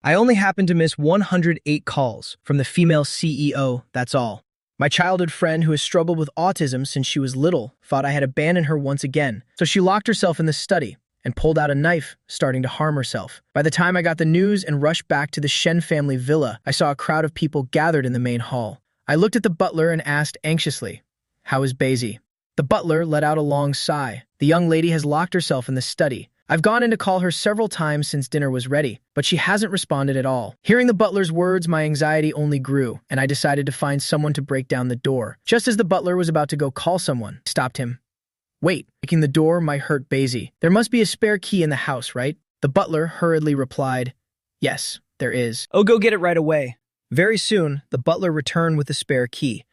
I only happened to miss 108 calls from the female CEO, that's all. My childhood friend who has struggled with autism since she was little thought I had abandoned her once again, so she locked herself in the study and pulled out a knife, starting to harm herself. By the time I got the news and rushed back to the Shen family villa, I saw a crowd of people gathered in the main hall. I looked at the butler and asked anxiously, "How is Basie?" The butler let out a long sigh. "The young lady has locked herself in the study. I've gone in to call her several times since dinner was ready, but she hasn't responded at all." Hearing the butler's words, my anxiety only grew, and I decided to find someone to break down the door. Just as the butler was about to go call someone, I stopped him. "Wait, breaking the door might hurt Basie. There must be a spare key in the house, right?" The butler hurriedly replied, "Yes, there is." "Oh, go get it right away." Very soon, the butler returned with the spare key.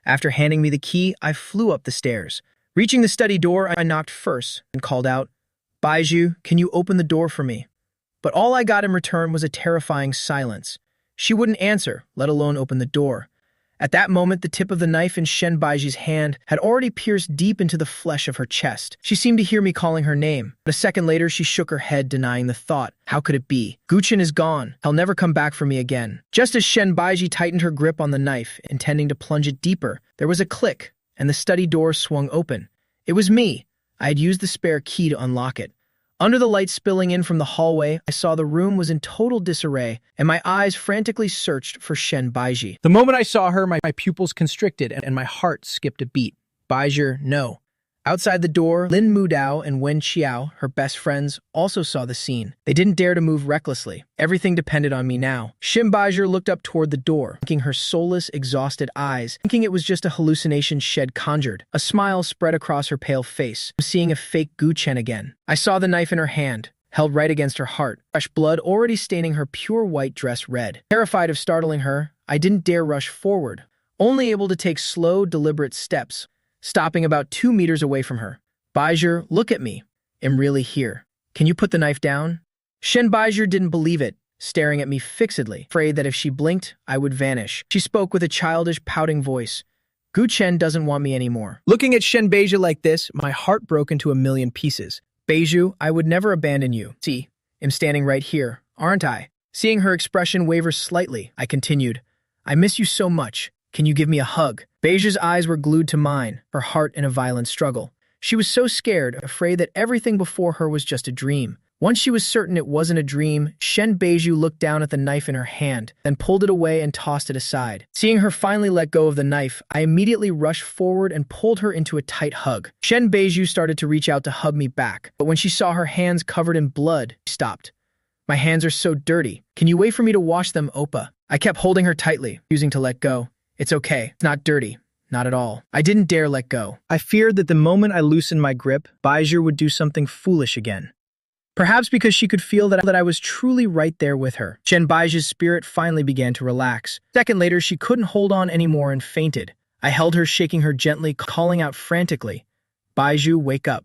After handing me the key, I flew up the stairs. Reaching the study door, I knocked first and called out, "Baiju, can you open the door for me?" But all I got in return was a terrifying silence. She wouldn't answer, let alone open the door. At that moment, the tip of the knife in Shen Baiji's hand had already pierced deep into the flesh of her chest. She seemed to hear me calling her name, but a second later she shook her head, denying the thought. How could it be? Guchen is gone. He'll never come back for me again. Just as Shen Baiji tightened her grip on the knife, intending to plunge it deeper, there was a click, and the study door swung open. It was me. I had used the spare key to unlock it. Under the light spilling in from the hallway, I saw the room was in total disarray, and my eyes frantically searched for Shen Baiji. The moment I saw her, my pupils constricted, and my heart skipped a beat. Baiji, no. Outside the door, Lin Mudao and Wen Xiao, her best friends, also saw the scene. They didn't dare to move recklessly. Everything depended on me now. Shen Baiji looked up toward the door, blinking her soulless, exhausted eyes, thinking it was just a hallucination Shed conjured. A smile spread across her pale face, seeing a fake Gu Chen again. I saw the knife in her hand, held right against her heart, fresh blood already staining her pure white dress red. Terrified of startling her, I didn't dare rush forward, only able to take slow, deliberate steps, stopping about 2 meters away from her. "Baiji, look at me. I'm really here. Can you put the knife down?" Shen Baiji didn't believe it, staring at me fixedly, afraid that if she blinked, I would vanish. She spoke with a childish, pouting voice. "Gu Chen doesn't want me anymore." Looking at Shen Baiji like this, my heart broke into a million pieces. "Baiji, I would never abandon you. See, I'm standing right here, aren't I?" Seeing her expression waver slightly, I continued, "I miss you so much. Can you give me a hug?" Beiji's eyes were glued to mine, her heart in a violent struggle. She was so scared, afraid that everything before her was just a dream. Once she was certain it wasn't a dream, Shen Baiji looked down at the knife in her hand, then pulled it away and tossed it aside. Seeing her finally let go of the knife, I immediately rushed forward and pulled her into a tight hug. Shen Baiji started to reach out to hug me back, but when she saw her hands covered in blood, she stopped. "My hands are so dirty. Can you wait for me to wash them, Oppa?" I kept holding her tightly, refusing to let go. "It's okay. It's not dirty. Not at all." I didn't dare let go. I feared that the moment I loosened my grip, Baiji would do something foolish again. Perhaps because she could feel that I was truly right there with her. Shen Baiji's spirit finally began to relax. A second later, she couldn't hold on anymore and fainted. I held her, shaking her gently, calling out frantically, "Baiji, wake up."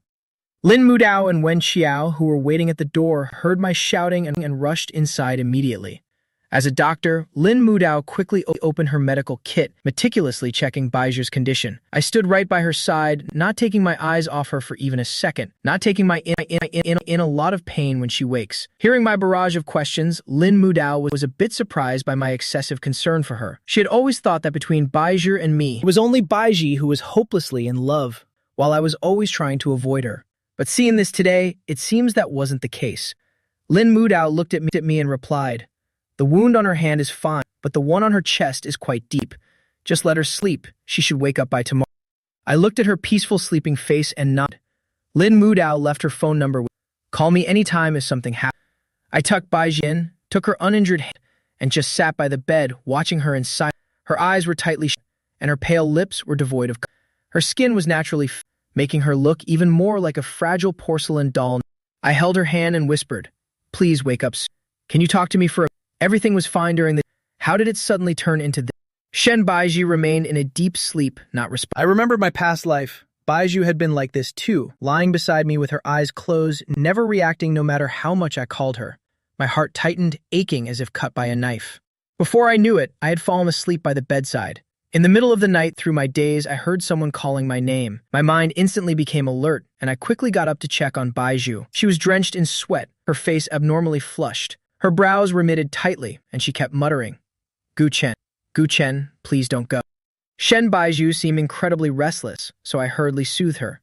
Lin Mudao and Wen Xiao, who were waiting at the door, heard my shouting and rushed inside immediately. As a doctor, Lin Mudao quickly opened her medical kit, meticulously checking Baiji's condition. I stood right by her side, not taking my eyes off her for even a second, not taking my in a lot of pain when she wakes. Hearing my barrage of questions, Lin Mudao was a bit surprised by my excessive concern for her. She had always thought that between Baiji and me, it was only Baiji who was hopelessly in love, while I was always trying to avoid her. But seeing this today, it seems that wasn't the case. Lin Mudao looked at me and replied, "The wound on her hand is fine, but the one on her chest is quite deep. Just let her sleep. She should wake up by tomorrow." I looked at her peaceful sleeping face and nodded. Lin Mudao left her phone number with, "Call me anytime if something happens." I tucked Baiji in, took her uninjured hand, and just sat by the bed, watching her in silence. Her eyes were tightly shut, and her pale lips were devoid of color. Her skin was naturally making her look even more like a fragile porcelain doll. I held her hand and whispered, "Please wake up soon. Can you talk to me for a..." Everything was fine during the... How did it suddenly turn into this? Shen Baiji remained in a deep sleep, not responding. I remembered my past life. Baiju had been like this too, lying beside me with her eyes closed, never reacting no matter how much I called her. My heart tightened, aching as if cut by a knife. Before I knew it, I had fallen asleep by the bedside. In the middle of the night, through my daze, I heard someone calling my name. My mind instantly became alert, and I quickly got up to check on Baiju. She was drenched in sweat, her face abnormally flushed. Her brows were knitted tightly, and she kept muttering, Gu Chen, please don't go. Shen Baiju seemed incredibly restless, so I hurriedly soothed her.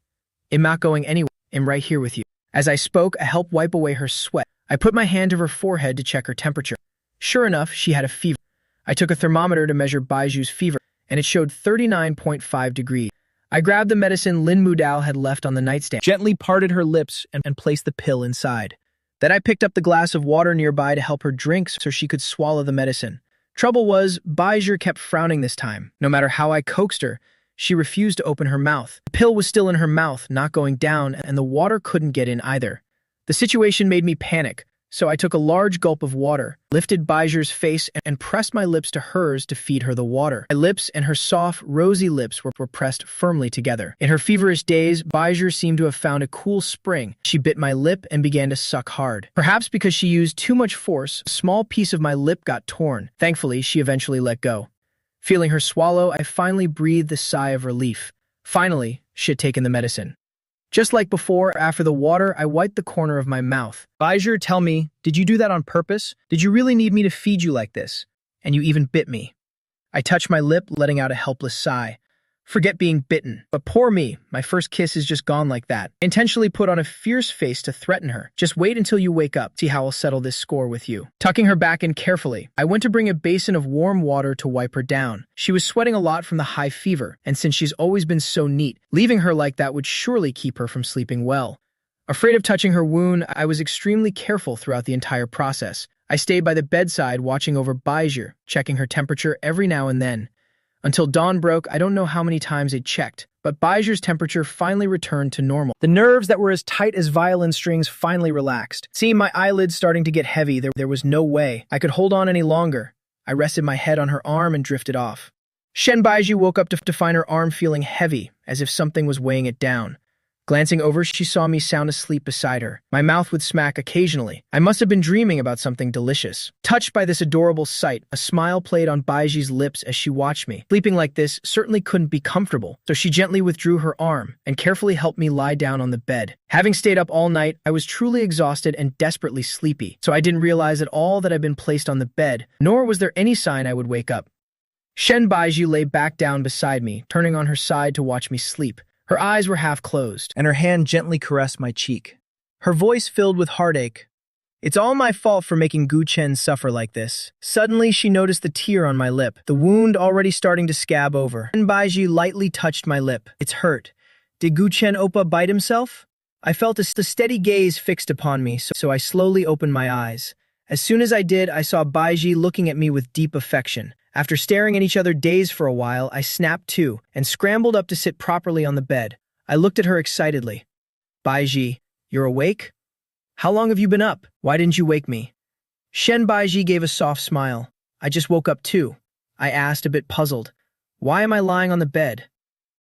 I'm not going anywhere. I'm right here with you. As I spoke, I helped wipe away her sweat. I put my hand to her forehead to check her temperature. Sure enough, she had a fever. I took a thermometer to measure Baiju's fever, and it showed 39.5 degrees. I grabbed the medicine Lin Mudao had left on the nightstand, gently parted her lips, and placed the pill inside. Then I picked up the glass of water nearby to help her drink so she could swallow the medicine. Trouble was, Baiju kept frowning this time. No matter how I coaxed her, she refused to open her mouth. The pill was still in her mouth, not going down, and the water couldn't get in either. The situation made me panic, so I took a large gulp of water, lifted Baiju's face, and pressed my lips to hers to feed her the water. My lips and her soft, rosy lips were pressed firmly together. In her feverish days, Baiju seemed to have found a cool spring. She bit my lip and began to suck hard. Perhaps because she used too much force, a small piece of my lip got torn. Thankfully, she eventually let go. Feeling her swallow, I finally breathed a sigh of relief. Finally, she had taken the medicine. Just like before, after the water, I wiped the corner of my mouth. Baiju, tell me, did you do that on purpose? Did you really need me to feed you like this? And you even bit me. I touched my lip, letting out a helpless sigh. Forget being bitten. But poor me, my first kiss is just gone like that. I intentionally put on a fierce face to threaten her. Just wait until you wake up. See how I'll settle this score with you. Tucking her back in carefully, I went to bring a basin of warm water to wipe her down. She was sweating a lot from the high fever, and since she's always been so neat, leaving her like that would surely keep her from sleeping well. Afraid of touching her wound, I was extremely careful throughout the entire process. I stayed by the bedside watching over Baiju, checking her temperature every now and then. Until dawn broke, I don't know how many times I'd checked, but Baiju's temperature finally returned to normal. The nerves that were as tight as violin strings finally relaxed. Seeing my eyelids starting to get heavy, there was no way I could hold on any longer. I rested my head on her arm and drifted off. Shen Baiju woke up to find her arm feeling heavy, as if something was weighing it down. Glancing over, she saw me sound asleep beside her. My mouth would smack occasionally. I must have been dreaming about something delicious. Touched by this adorable sight, a smile played on Baiju's lips as she watched me. Sleeping like this certainly couldn't be comfortable, so she gently withdrew her arm and carefully helped me lie down on the bed. Having stayed up all night, I was truly exhausted and desperately sleepy, so I didn't realize at all that I'd been placed on the bed, nor was there any sign I would wake up. Shen Baiju lay back down beside me, turning on her side to watch me sleep. Her eyes were half closed, and her hand gently caressed my cheek. Her voice filled with heartache. It's all my fault for making Gu Chen suffer like this. Suddenly, she noticed the tear on my lip, the wound already starting to scab over. Shen Baiju lightly touched my lip. It's hurt. Did Gu Chen Oppa bite himself? I felt a steady gaze fixed upon me, so I slowly opened my eyes. As soon as I did, I saw Baiju looking at me with deep affection. After staring at each other dazed for a while, I snapped to and scrambled up to sit properly on the bed. I looked at her excitedly. Baiju, you're awake? How long have you been up? Why didn't you wake me? Shen Baiju gave a soft smile. I just woke up too. I asked, a bit puzzled. Why am I lying on the bed?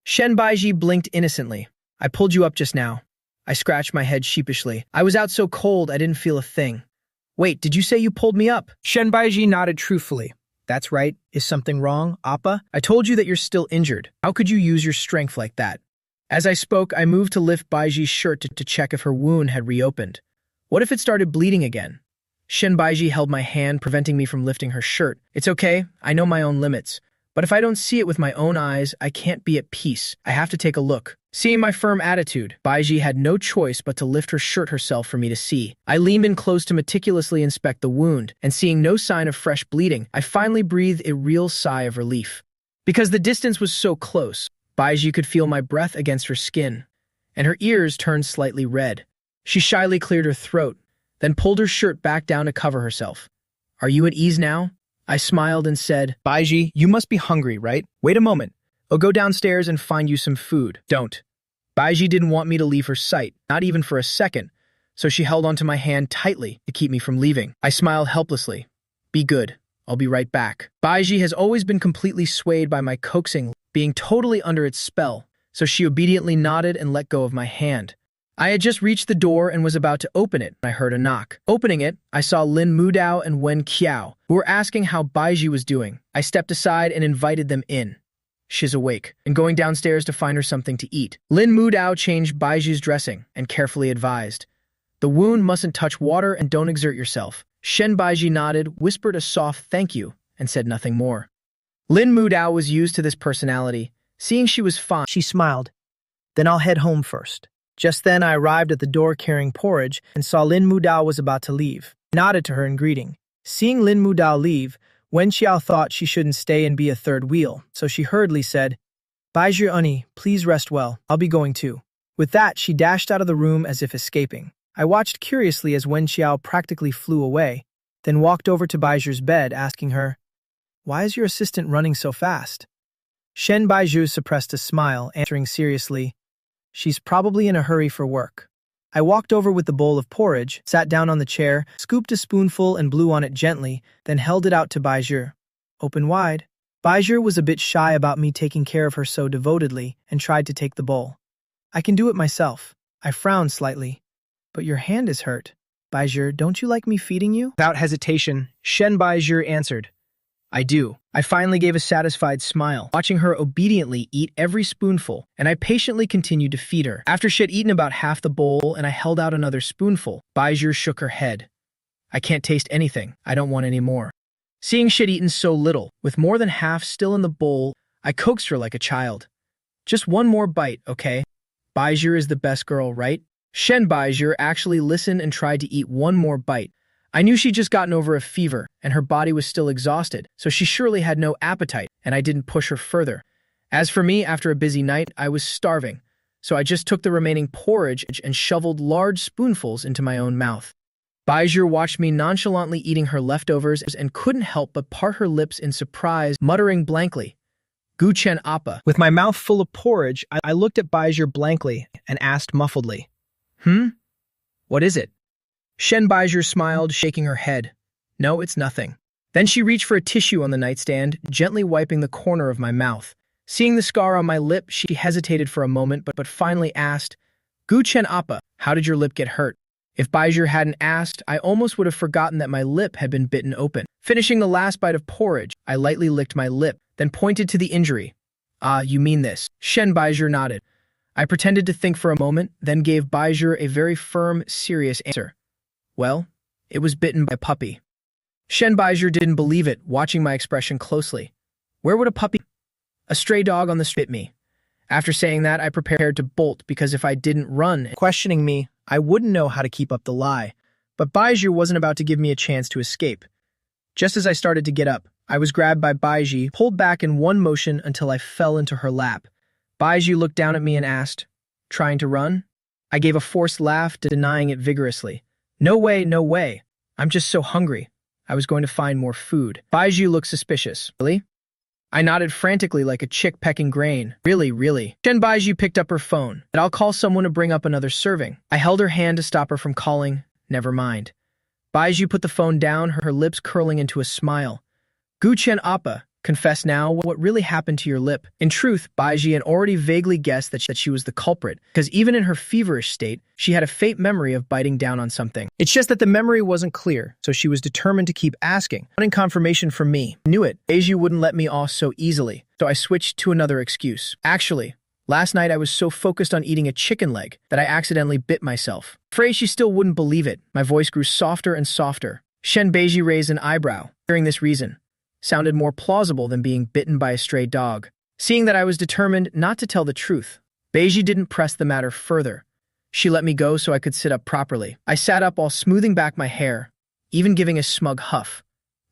Shen Baiju blinked innocently. I pulled you up just now. I scratched my head sheepishly. I was out so cold I didn't feel a thing. Wait, did you say you pulled me up? Shen Baiju nodded truthfully. That's right. Is something wrong, Appa? I told you that you're still injured. How could you use your strength like that? As I spoke, I moved to lift Baiju's shirt to check if her wound had reopened. What if it started bleeding again? Shen Baiju held my hand, preventing me from lifting her shirt. It's okay. I know my own limits. But if I don't see it with my own eyes, I can't be at peace. I have to take a look. Seeing my firm attitude, Baiju had no choice but to lift her shirt herself for me to see. I leaned in close to meticulously inspect the wound, and seeing no sign of fresh bleeding, I finally breathed a real sigh of relief. Because the distance was so close, Baiju could feel my breath against her skin, and her ears turned slightly red. She shyly cleared her throat, then pulled her shirt back down to cover herself. Are you at ease now? I smiled and said, Baiju, you must be hungry, right? Wait a moment. I'll go downstairs and find you some food. Don't. Baiju didn't want me to leave her sight, not even for a second, so she held onto my hand tightly to keep me from leaving. I smiled helplessly. Be good. I'll be right back. Baiju has always been completely swayed by my coaxing, being totally under its spell, so she obediently nodded and let go of my hand. I had just reached the door and was about to open it when I heard a knock. Opening it, I saw Lin Mudao and Wen Qiao, who were asking how Baiju was doing. I stepped aside and invited them in. She's awake, and going downstairs to find her something to eat. Lin Mudao changed Baiju's dressing and carefully advised, the wound mustn't touch water and don't exert yourself. Shen Baiji nodded, whispered a soft thank you, and said nothing more. Lin Mudao was used to this personality. Seeing she was fine, she smiled. Then I'll head home first. Just then I arrived at the door carrying porridge and saw Lin Mudao was about to leave. I nodded to her in greeting. Seeing Lin Mudao leave, Wen Xiao thought she shouldn't stay and be a third wheel, so she hurriedly said, Baizhi Uni, please rest well. I'll be going too. With that, she dashed out of the room as if escaping. I watched curiously as Wen Xiao practically flew away, then walked over to Baizhi's bed, asking her, Why is your assistant running so fast? Shen Baizhi suppressed a smile, answering seriously, She's probably in a hurry for work. I walked over with the bowl of porridge, sat down on the chair, scooped a spoonful and blew on it gently, then held it out to Baizhi. Open wide. Baizhi was a bit shy about me taking care of her so devotedly and tried to take the bowl. I can do it myself. I frowned slightly. But your hand is hurt. Baizhi, don't you like me feeding you? Without hesitation, Shen Baizhi answered, I do. I finally gave a satisfied smile, watching her obediently eat every spoonful, and I patiently continued to feed her. After she had eaten about half the bowl and I held out another spoonful, Baizhi shook her head. I can't taste anything. I don't want any more. Seeing she had eaten so little, with more than half still in the bowl, I coaxed her like a child. Just one more bite, okay? Baizhi is the best girl, right? Shen Baizhi actually listened and tried to eat one more bite. I knew she'd just gotten over a fever, and her body was still exhausted, so she surely had no appetite, and I didn't push her further. As for me, after a busy night, I was starving, so I just took the remaining porridge and shoveled large spoonfuls into my own mouth. Baizhi watched me nonchalantly eating her leftovers and couldn't help but part her lips in surprise, muttering blankly, Gu Chen Appa. With my mouth full of porridge, I looked at Baizhi blankly and asked muffledly, What is it? Shen Baizhi smiled, shaking her head. No, it's nothing. Then she reached for a tissue on the nightstand, gently wiping the corner of my mouth. Seeing the scar on my lip, she hesitated for a moment, but finally asked, Gu Chen Appa, how did your lip get hurt? If Baizhi hadn't asked, I almost would have forgotten that my lip had been bitten open. Finishing the last bite of porridge, I lightly licked my lip, then pointed to the injury. Ah, you mean this? Shen Baizhi nodded. I pretended to think for a moment, then gave Baizhi a very firm, serious answer. Well, it was bitten by a puppy. Shen Baizhi didn't believe it, watching my expression closely. Where would a puppy? A stray dog on the street bit me. After saying that, I prepared to bolt because if I didn't run, questioning me, I wouldn't know how to keep up the lie. But Baizhi wasn't about to give me a chance to escape. Just as I started to get up, I was grabbed by Baizhi, pulled back in one motion until I fell into her lap. Baizhi looked down at me and asked, Trying to run? I gave a forced laugh, denying it vigorously. No way, no way. I'm just so hungry. I was going to find more food. Baizhi looked suspicious. Really? I nodded frantically like a chick pecking grain. Really. Shen Baizhi picked up her phone. And I'll call someone to bring up another serving. I held her hand to stop her from calling. Never mind. Baizhi put the phone down, her lips curling into a smile. Gu Chen Appa, confess now what really happened to your lip. In truth, Baizhi had already vaguely guessed that she was the culprit, because even in her feverish state, she had a faint memory of biting down on something. It's just that the memory wasn't clear, so she was determined to keep asking, wanting confirmation from me. I knew it. Baizhi wouldn't let me off so easily, so I switched to another excuse. Actually, last night I was so focused on eating a chicken leg that I accidentally bit myself. Afraid she still wouldn't believe it. My voice grew softer and softer. Shen Baizhi raised an eyebrow, hearing this reason. Sounded more plausible than being bitten by a stray dog. Seeing that I was determined not to tell the truth, Baizhi didn't press the matter further. She let me go so I could sit up properly. I sat up while smoothing back my hair, even giving a smug huff.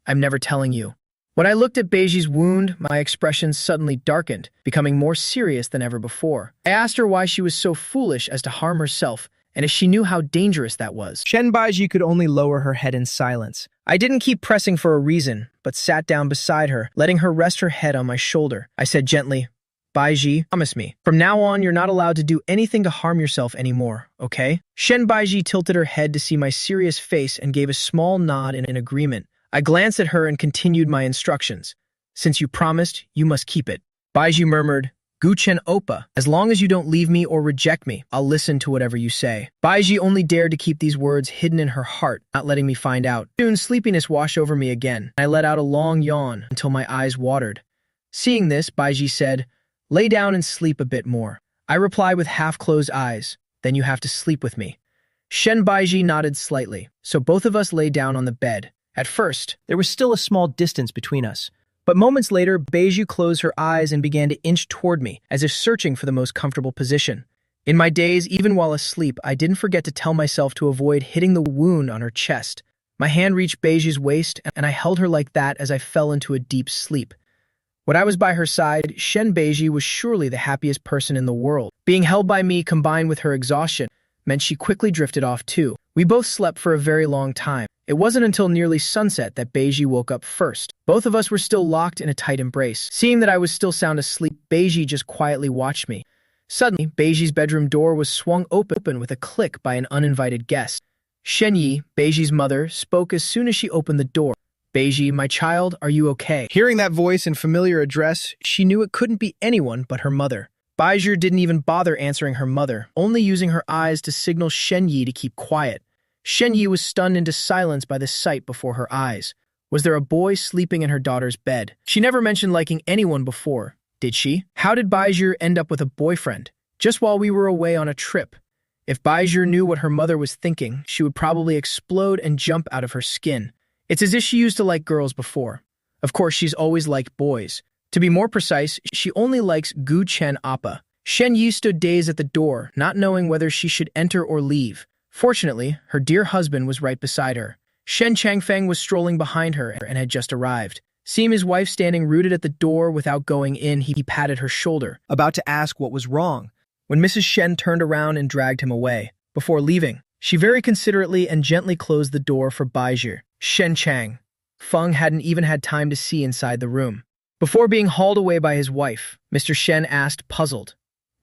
I'm never telling you. When I looked at Baizhi's wound, my expression suddenly darkened, becoming more serious than ever before. I asked her why she was so foolish as to harm herself, and if she knew how dangerous that was. Shen Baizhi could only lower her head in silence. I didn't keep pressing for a reason, but sat down beside her, letting her rest her head on my shoulder. I said gently, Baizhi, promise me. From now on, you're not allowed to do anything to harm yourself anymore, okay? Shen Baizhi tilted her head to see my serious face and gave a small nod in agreement. I glanced at her and continued my instructions. Since you promised, you must keep it. Baizhi murmured, Gu Chen Oppa, as long as you don't leave me or reject me, I'll listen to whatever you say. Baizhi only dared to keep these words hidden in her heart, not letting me find out. Soon, sleepiness washed over me again, and I let out a long yawn until my eyes watered. Seeing this, Baizhi said, Lay down and sleep a bit more. I replied with half-closed eyes, Then you have to sleep with me. Shen Baiji nodded slightly, so both of us lay down on the bed. At first, there was still a small distance between us. But moments later, Beiju closed her eyes and began to inch toward me, as if searching for the most comfortable position. In my daze, even while asleep, I didn't forget to tell myself to avoid hitting the wound on her chest. My hand reached Beiju's waist, and I held her like that as I fell into a deep sleep. When I was by her side, Shen Beiji was surely the happiest person in the world. Being held by me, combined with her exhaustion, meant she quickly drifted off too. We both slept for a very long time. It wasn't until nearly sunset that Beiji woke up first. Both of us were still locked in a tight embrace. Seeing that I was still sound asleep, Beiji just quietly watched me. Suddenly, Beiji's bedroom door was swung open with a click by an uninvited guest. Shen Yi, Beiji's mother, spoke as soon as she opened the door. "Beiji, my child, are you okay?" Hearing that voice and familiar address, she knew it couldn't be anyone but her mother. Beiju didn't even bother answering her mother, only using her eyes to signal Shen Yi to keep quiet. Shen Yi was stunned into silence by the sight before her eyes. Was there a boy sleeping in her daughter's bed? She never mentioned liking anyone before, did she? How did Beiju end up with a boyfriend? Just while we were away on a trip. If Beiju knew what her mother was thinking, she would probably explode and jump out of her skin. It's as if she used to like girls before. Of course, she's always liked boys. To be more precise, she only likes Gu Chen Appa. Shen Yi stood dazed at the door, not knowing whether she should enter or leave. Fortunately, her dear husband was right beside her. Shen Changfeng was strolling behind her and had just arrived. Seeing his wife standing rooted at the door without going in, he patted her shoulder, about to ask what was wrong, when Mrs. Shen turned around and dragged him away. Before leaving, she very considerately and gently closed the door for Beiju. Shen Chang Feng hadn't even had time to see inside the room. Before being hauled away by his wife, Mr. Shen asked, puzzled,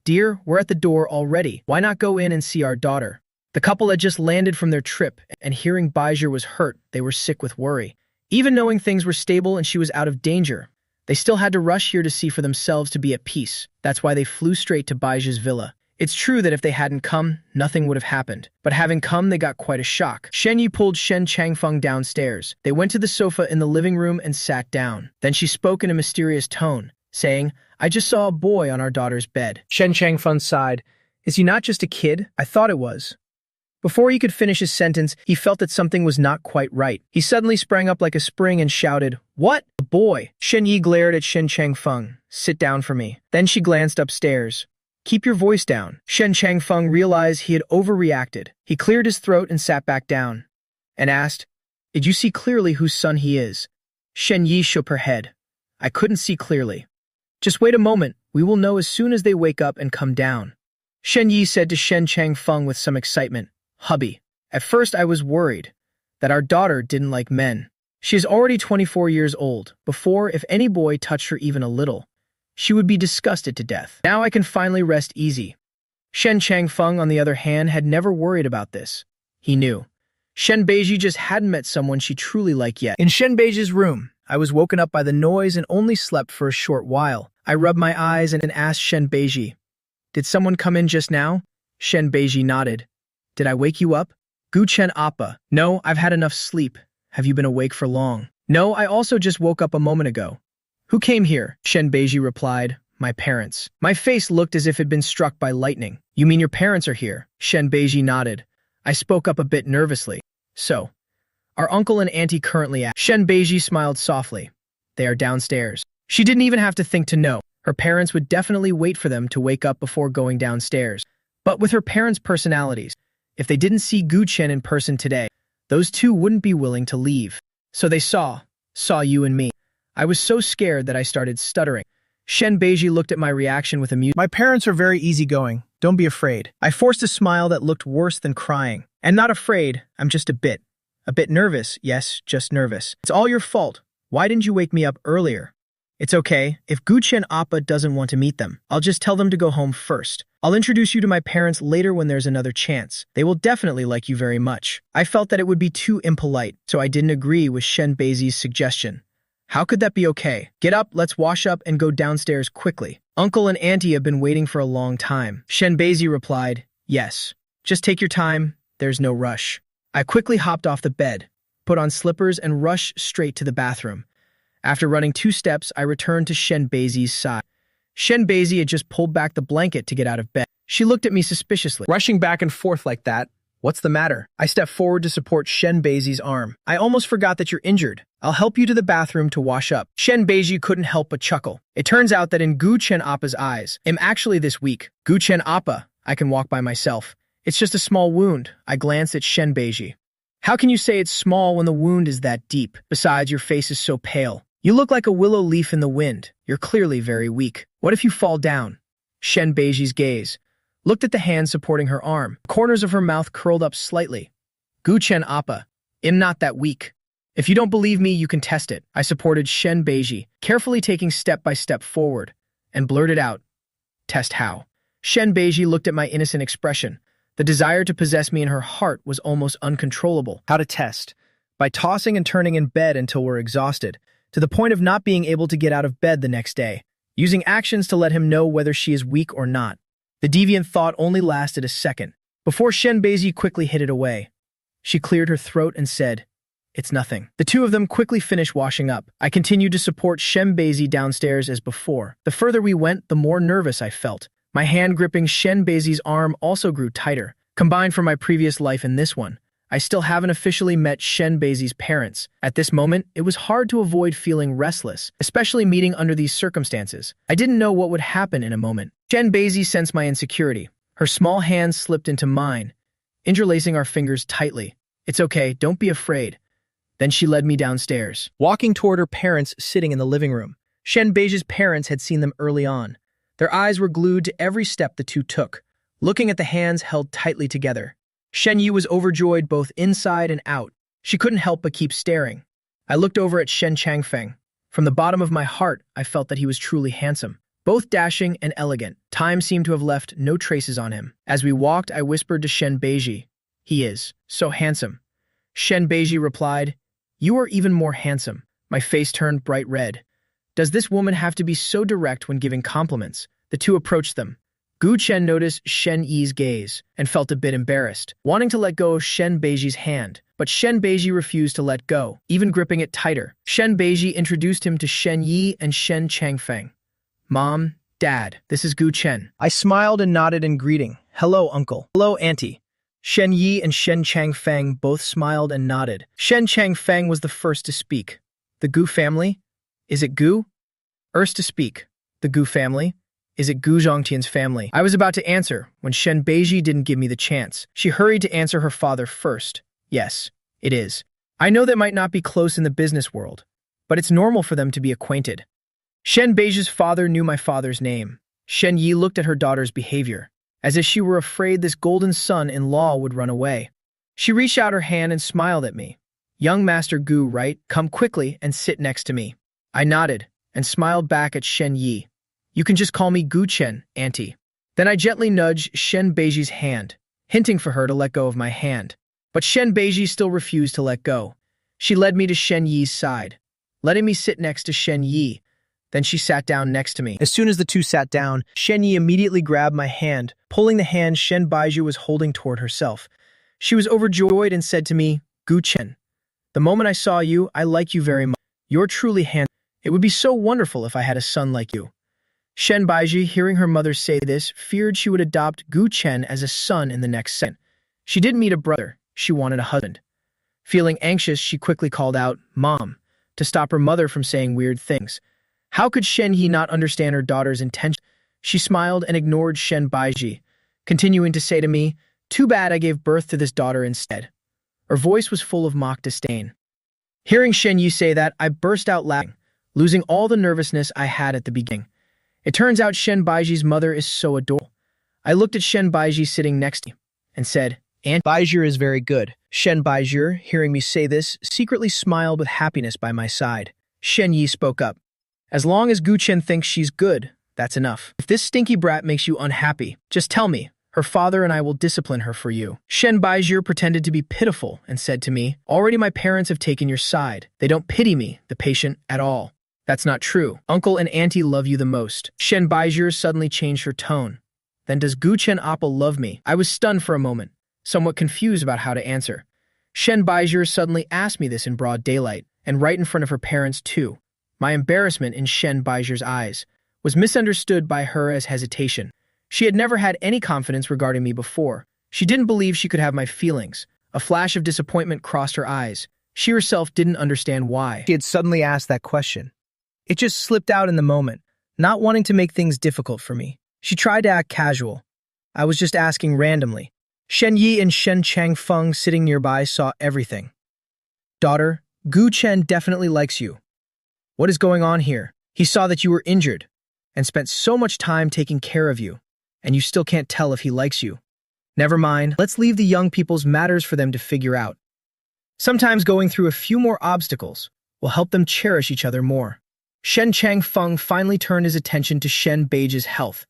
"Dear, we're at the door already. Why not go in and see our daughter?" The couple had just landed from their trip, and hearing Beiju was hurt, they were sick with worry. Even knowing things were stable and she was out of danger, they still had to rush here to see for themselves to be at peace. That's why they flew straight to Baiju's villa. It's true that if they hadn't come, nothing would have happened. But having come, they got quite a shock. Shen Yi pulled Shen Changfeng downstairs. They went to the sofa in the living room and sat down. Then she spoke in a mysterious tone, saying, "I just saw a boy on our daughter's bed." Shen Changfeng sighed. "Is he not just a kid? I thought it was." Before he could finish his sentence, he felt that something was not quite right. He suddenly sprang up like a spring and shouted, "What? A boy?" Shen Yi glared at Shen Changfeng. "Sit down for me." Then she glanced upstairs. "Keep your voice down." Shen Changfeng realized he had overreacted. He cleared his throat and sat back down, and asked, "Did you see clearly whose son he is?" Shen Yi shook her head. "I couldn't see clearly." "Just wait a moment. We will know as soon as they wake up and come down." Shen Yi said to Shen Changfeng with some excitement, "Hubby, at first I was worried that our daughter didn't like men. She is already 24 years old. Before, if any boy touched her even a little, she would be disgusted to death. Now I can finally rest easy." Shen Changfeng, on the other hand, had never worried about this. He knew. Shen Beiji just hadn't met someone she truly liked yet. In Shen Beiji's room, I was woken up by the noise and only slept for a short while. I rubbed my eyes and asked Shen Beiji, "Did someone come in just now?" Shen Beiji nodded. "Did I wake you up?" Gu Chen Appa. "No, I've had enough sleep. Have you been awake for long?" "No, I also just woke up a moment ago." "Who came here?" Shen Beiji replied, "My parents." My face looked as if it had been struck by lightning. "You mean your parents are here?" Shen Beiji nodded. I spoke up a bit nervously. "So, our uncle and auntie currently at..." Shen Beiji smiled softly. "They are downstairs." She didn't even have to think to know. Her parents would definitely wait for them to wake up before going downstairs. But with her parents' personalities, if they didn't see Gu Chen in person today, those two wouldn't be willing to leave. So they saw you and me. I was so scared that I started stuttering. Shen Beiji looked at my reaction with amusement. "My parents are very easygoing. Don't be afraid." I forced a smile that looked worse than crying. "And not afraid, I'm just a bit nervous. Yes, just nervous. It's all your fault. Why didn't you wake me up earlier?" "It's okay. If Gu Chen Appa doesn't want to meet them, I'll just tell them to go home first. I'll introduce you to my parents later when there's another chance. They will definitely like you very much." I felt that it would be too impolite, so I didn't agree with Shen Beiji's suggestion. How could that be okay? "Get up, let's wash up and go downstairs quickly. Uncle and auntie have been waiting for a long time." Shen Beiji replied, "Yes. Just take your time. There's no rush." I quickly hopped off the bed, put on slippers, and rushed straight to the bathroom. After running 2 steps, I returned to Shen Beiji's side. Shen Beiji had just pulled back the blanket to get out of bed. She looked at me suspiciously. "Rushing back and forth like that, What's the matter? I step forward to support Shen Beiji's arm. I almost forgot that you're injured. I'll help you to the bathroom to wash up. Shen Beiji couldn't help but chuckle. It turns out that in Gu Chen Appa's eyes, I'm actually this weak. Gu Chen Appa, I can walk by myself. It's just a small wound. I glanced at Shen Beiji. How can you say it's small when the wound is that deep? Besides, your face is so pale. You look like a willow leaf in the wind. You're clearly very weak. What if you fall down? Shen Beiji's gaze looked at the hand supporting her arm. Corners of her mouth curled up slightly. Gu Chen Appa, I'm not that weak. If you don't believe me, you can test it. I supported Shen Beiji, carefully taking step by step forward, and blurted out, test how? Shen Beiji looked at my innocent expression. The desire to possess me in her heart was almost uncontrollable. How to test? By tossing and turning in bed until we're exhausted, to the point of not being able to get out of bed the next day, using actions to let him know whether she is weak or not. The deviant thought only lasted a second, before Shen Beiji quickly hid it away. She cleared her throat and said, it's nothing. The two of them quickly finished washing up. I continued to support Shen Beiji downstairs as before. The further we went, the more nervous I felt. My hand gripping Shen Beiji's arm also grew tighter. Combined from my previous life and this one, I still haven't officially met Shen Beiji's parents. At this moment, it was hard to avoid feeling restless, especially meeting under these circumstances. I didn't know what would happen in a moment. Shen Beiji sensed my insecurity. Her small hand slipped into mine, interlacing our fingers tightly. It's okay, don't be afraid. Then she led me downstairs, walking toward her parents sitting in the living room. Shen Beiji's parents had seen them early on. Their eyes were glued to every step the two took, looking at the hands held tightly together. Shen Yi was overjoyed both inside and out. She couldn't help but keep staring. I looked over at Shen Changfeng. From the bottom of my heart, I felt that he was truly handsome. Both dashing and elegant. Time seemed to have left no traces on him. As we walked, I whispered to Shen Beiji, he is so handsome. Shen Beiji replied, you are even more handsome. My face turned bright red. Does this woman have to be so direct when giving compliments? The two approached them. Gu Chen noticed Shen Yi's gaze and felt a bit embarrassed, wanting to let go of Shen Beiji's hand. But Shen Beiji refused to let go, even gripping it tighter. Shen Beiji introduced him to Shen Yi and Shen Changfeng. Mom, Dad, this is Gu Chen. I smiled and nodded in greeting. Hello, Uncle. Hello, Auntie. Shen Yi and Shen Changfeng both smiled and nodded. Shen Changfeng was the first to speak. The Gu family? Is it Gu? First to speak. The Gu family? Is it Gu Zhongtian's family? I was about to answer when Shen Beiji didn't give me the chance. She hurried to answer her father first. Yes, it is. I know that might not be close in the business world, but it's normal for them to be acquainted. Shen Beiji's father knew my father's name. Shen Yi looked at her daughter's behavior, as if she were afraid this golden son-in-law would run away. She reached out her hand and smiled at me. Young Master Gu, right? Come quickly and sit next to me. I nodded and smiled back at Shen Yi. You can just call me Gu Chen, Auntie. Then I gently nudged Shen Beiji's hand, hinting for her to let go of my hand. But Shen Beiji still refused to let go. She led me to Shen Yi's side, letting me sit next to Shen Yi. Then she sat down next to me. As soon as the two sat down, Shen Yi immediately grabbed my hand, pulling the hand Shen Beiji was holding toward herself. She was overjoyed and said to me, Gu Chen, the moment I saw you, I like you very much. You're truly handsome. It would be so wonderful if I had a son like you. Shen Beiji, hearing her mother say this, feared she would adopt Gu Chen as a son in the next second. She didn't need a brother. She wanted a husband. Feeling anxious, she quickly called out, Mom, to stop her mother from saying weird things. How could Shen Yi not understand her daughter's intention? She smiled and ignored Shen Beiji, continuing to say to me, too bad I gave birth to this daughter instead. Her voice was full of mock disdain. Hearing Shen Yi say that, I burst out laughing, losing all the nervousness I had at the beginning. It turns out Shen Baiji's mother is so adorable. I looked at Shen Baiji sitting next to me and said, Aunt Baiji is very good. Shen Baiji, hearing me say this, secretly smiled with happiness by my side. Shen Yi spoke up. As long as Gu Chen thinks she's good, that's enough. If this stinky brat makes you unhappy, just tell me. Her father and I will discipline her for you. Shen Baiji pretended to be pitiful and said to me, already my parents have taken your side. They don't pity me, the patient, at all. That's not true. Uncle and Auntie love you the most. Shen Baiji suddenly changed her tone. Then does Gu Chen Appa love me? I was stunned for a moment, somewhat confused about how to answer. Shen Baiji suddenly asked me this in broad daylight, and right in front of her parents too. My embarrassment in Shen Baiji's eyes was misunderstood by her as hesitation. She had never had any confidence regarding me before. She didn't believe she could have my feelings. A flash of disappointment crossed her eyes. She herself didn't understand why she had suddenly asked that question. It just slipped out in the moment, not wanting to make things difficult for me. She tried to act casual. I was just asking randomly. Shen Yi and Shen Changfeng sitting nearby saw everything. Daughter, Gu Chen definitely likes you. What is going on here? He saw that you were injured and spent so much time taking care of you, and you still can't tell if he likes you. Never mind, let's leave the young people's matters for them to figure out. Sometimes going through a few more obstacles will help them cherish each other more. Shen Changfeng finally turned his attention to Shen Beiji's health,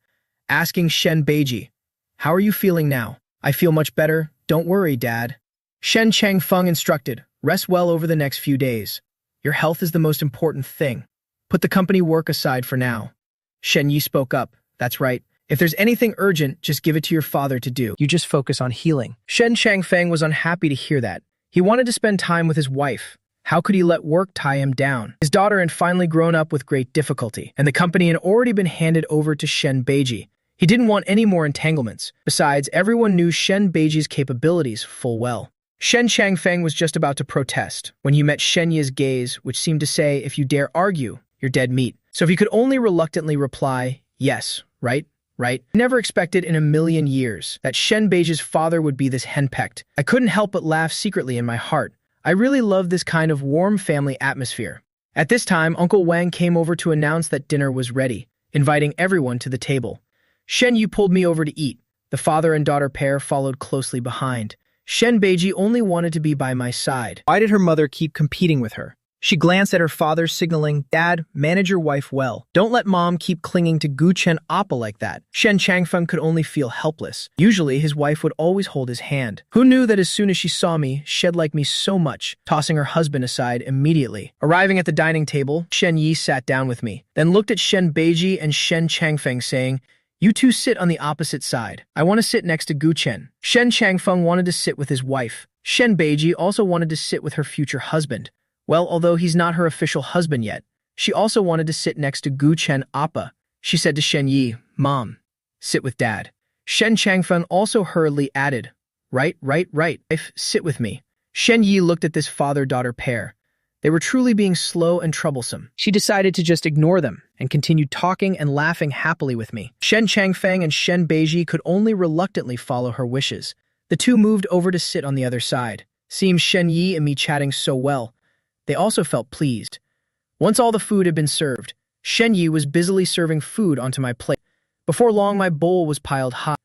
asking Shen Beiji, "How are you feeling now?" "I feel much better. Don't worry, Dad." Shen Changfeng instructed, "Rest well over the next few days. Your health is the most important thing. Put the company work aside for now." Shen Yi spoke up, "That's right. If there's anything urgent, just give it to your father to do. You just focus on healing." Shen Changfeng was unhappy to hear that. He wanted to spend time with his wife. How could he let work tie him down? His daughter had finally grown up with great difficulty, and the company had already been handed over to Shen Beiji. He didn't want any more entanglements. Besides, everyone knew Shen Beiji's capabilities full well. Shen Changfeng was just about to protest when he met Shen Yi's gaze, which seemed to say, "If you dare argue, you're dead meat." So if he could only reluctantly reply, "Yes, right? Right?" I never expected in a million years that Shen Beiji's father would be this henpecked. I couldn't help but laugh secretly in my heart. I really love this kind of warm family atmosphere. At this time, Uncle Wang came over to announce that dinner was ready, inviting everyone to the table. Shen Yu pulled me over to eat. The father and daughter pair followed closely behind. Shen Beiji only wanted to be by my side. Why did her mother keep competing with her? She glanced at her father, signaling, "Dad, manage your wife well. Don't let mom keep clinging to Gu Chen Appa like that." Shen Changfeng could only feel helpless. Usually, his wife would always hold his hand. Who knew that as soon as she saw me, she'd like me so much, tossing her husband aside immediately. Arriving at the dining table, Shen Yi sat down with me, then looked at Shen Beiji and Shen Changfeng, saying, "You two sit on the opposite side. I want to sit next to Gu Chen." Shen Changfeng wanted to sit with his wife. Shen Beiji also wanted to sit with her future husband. Well, although he's not her official husband yet, she also wanted to sit next to Gu Chen Appa. She said to Shen Yi, "Mom, sit with Dad." Shen Changfeng also hurriedly added, Right. Wife, sit with me." Shen Yi looked at this father-daughter pair. They were truly being slow and troublesome. She decided to just ignore them and continued talking and laughing happily with me. Shen Changfeng and Shen Beiji could only reluctantly follow her wishes. The two moved over to sit on the other side. Seeing Shen Yi and me chatting so well, they also felt pleased. Once all the food had been served, Shen Yi was busily serving food onto my plate. Before long, my bowl was piled high.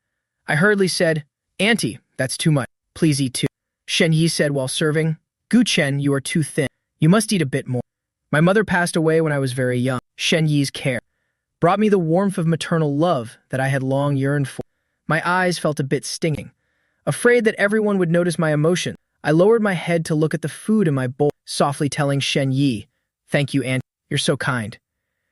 I hurriedly said, "Auntie, that's too much. Please eat too." Shen Yi said while serving, "Gu Chen, you are too thin. You must eat a bit more." My mother passed away when I was very young. Shen Yi's care brought me the warmth of maternal love that I had long yearned for. My eyes felt a bit stinging. Afraid that everyone would notice my emotion, I lowered my head to look at the food in my bowl, softly telling Shen Yi, "Thank you, Auntie. You're so kind."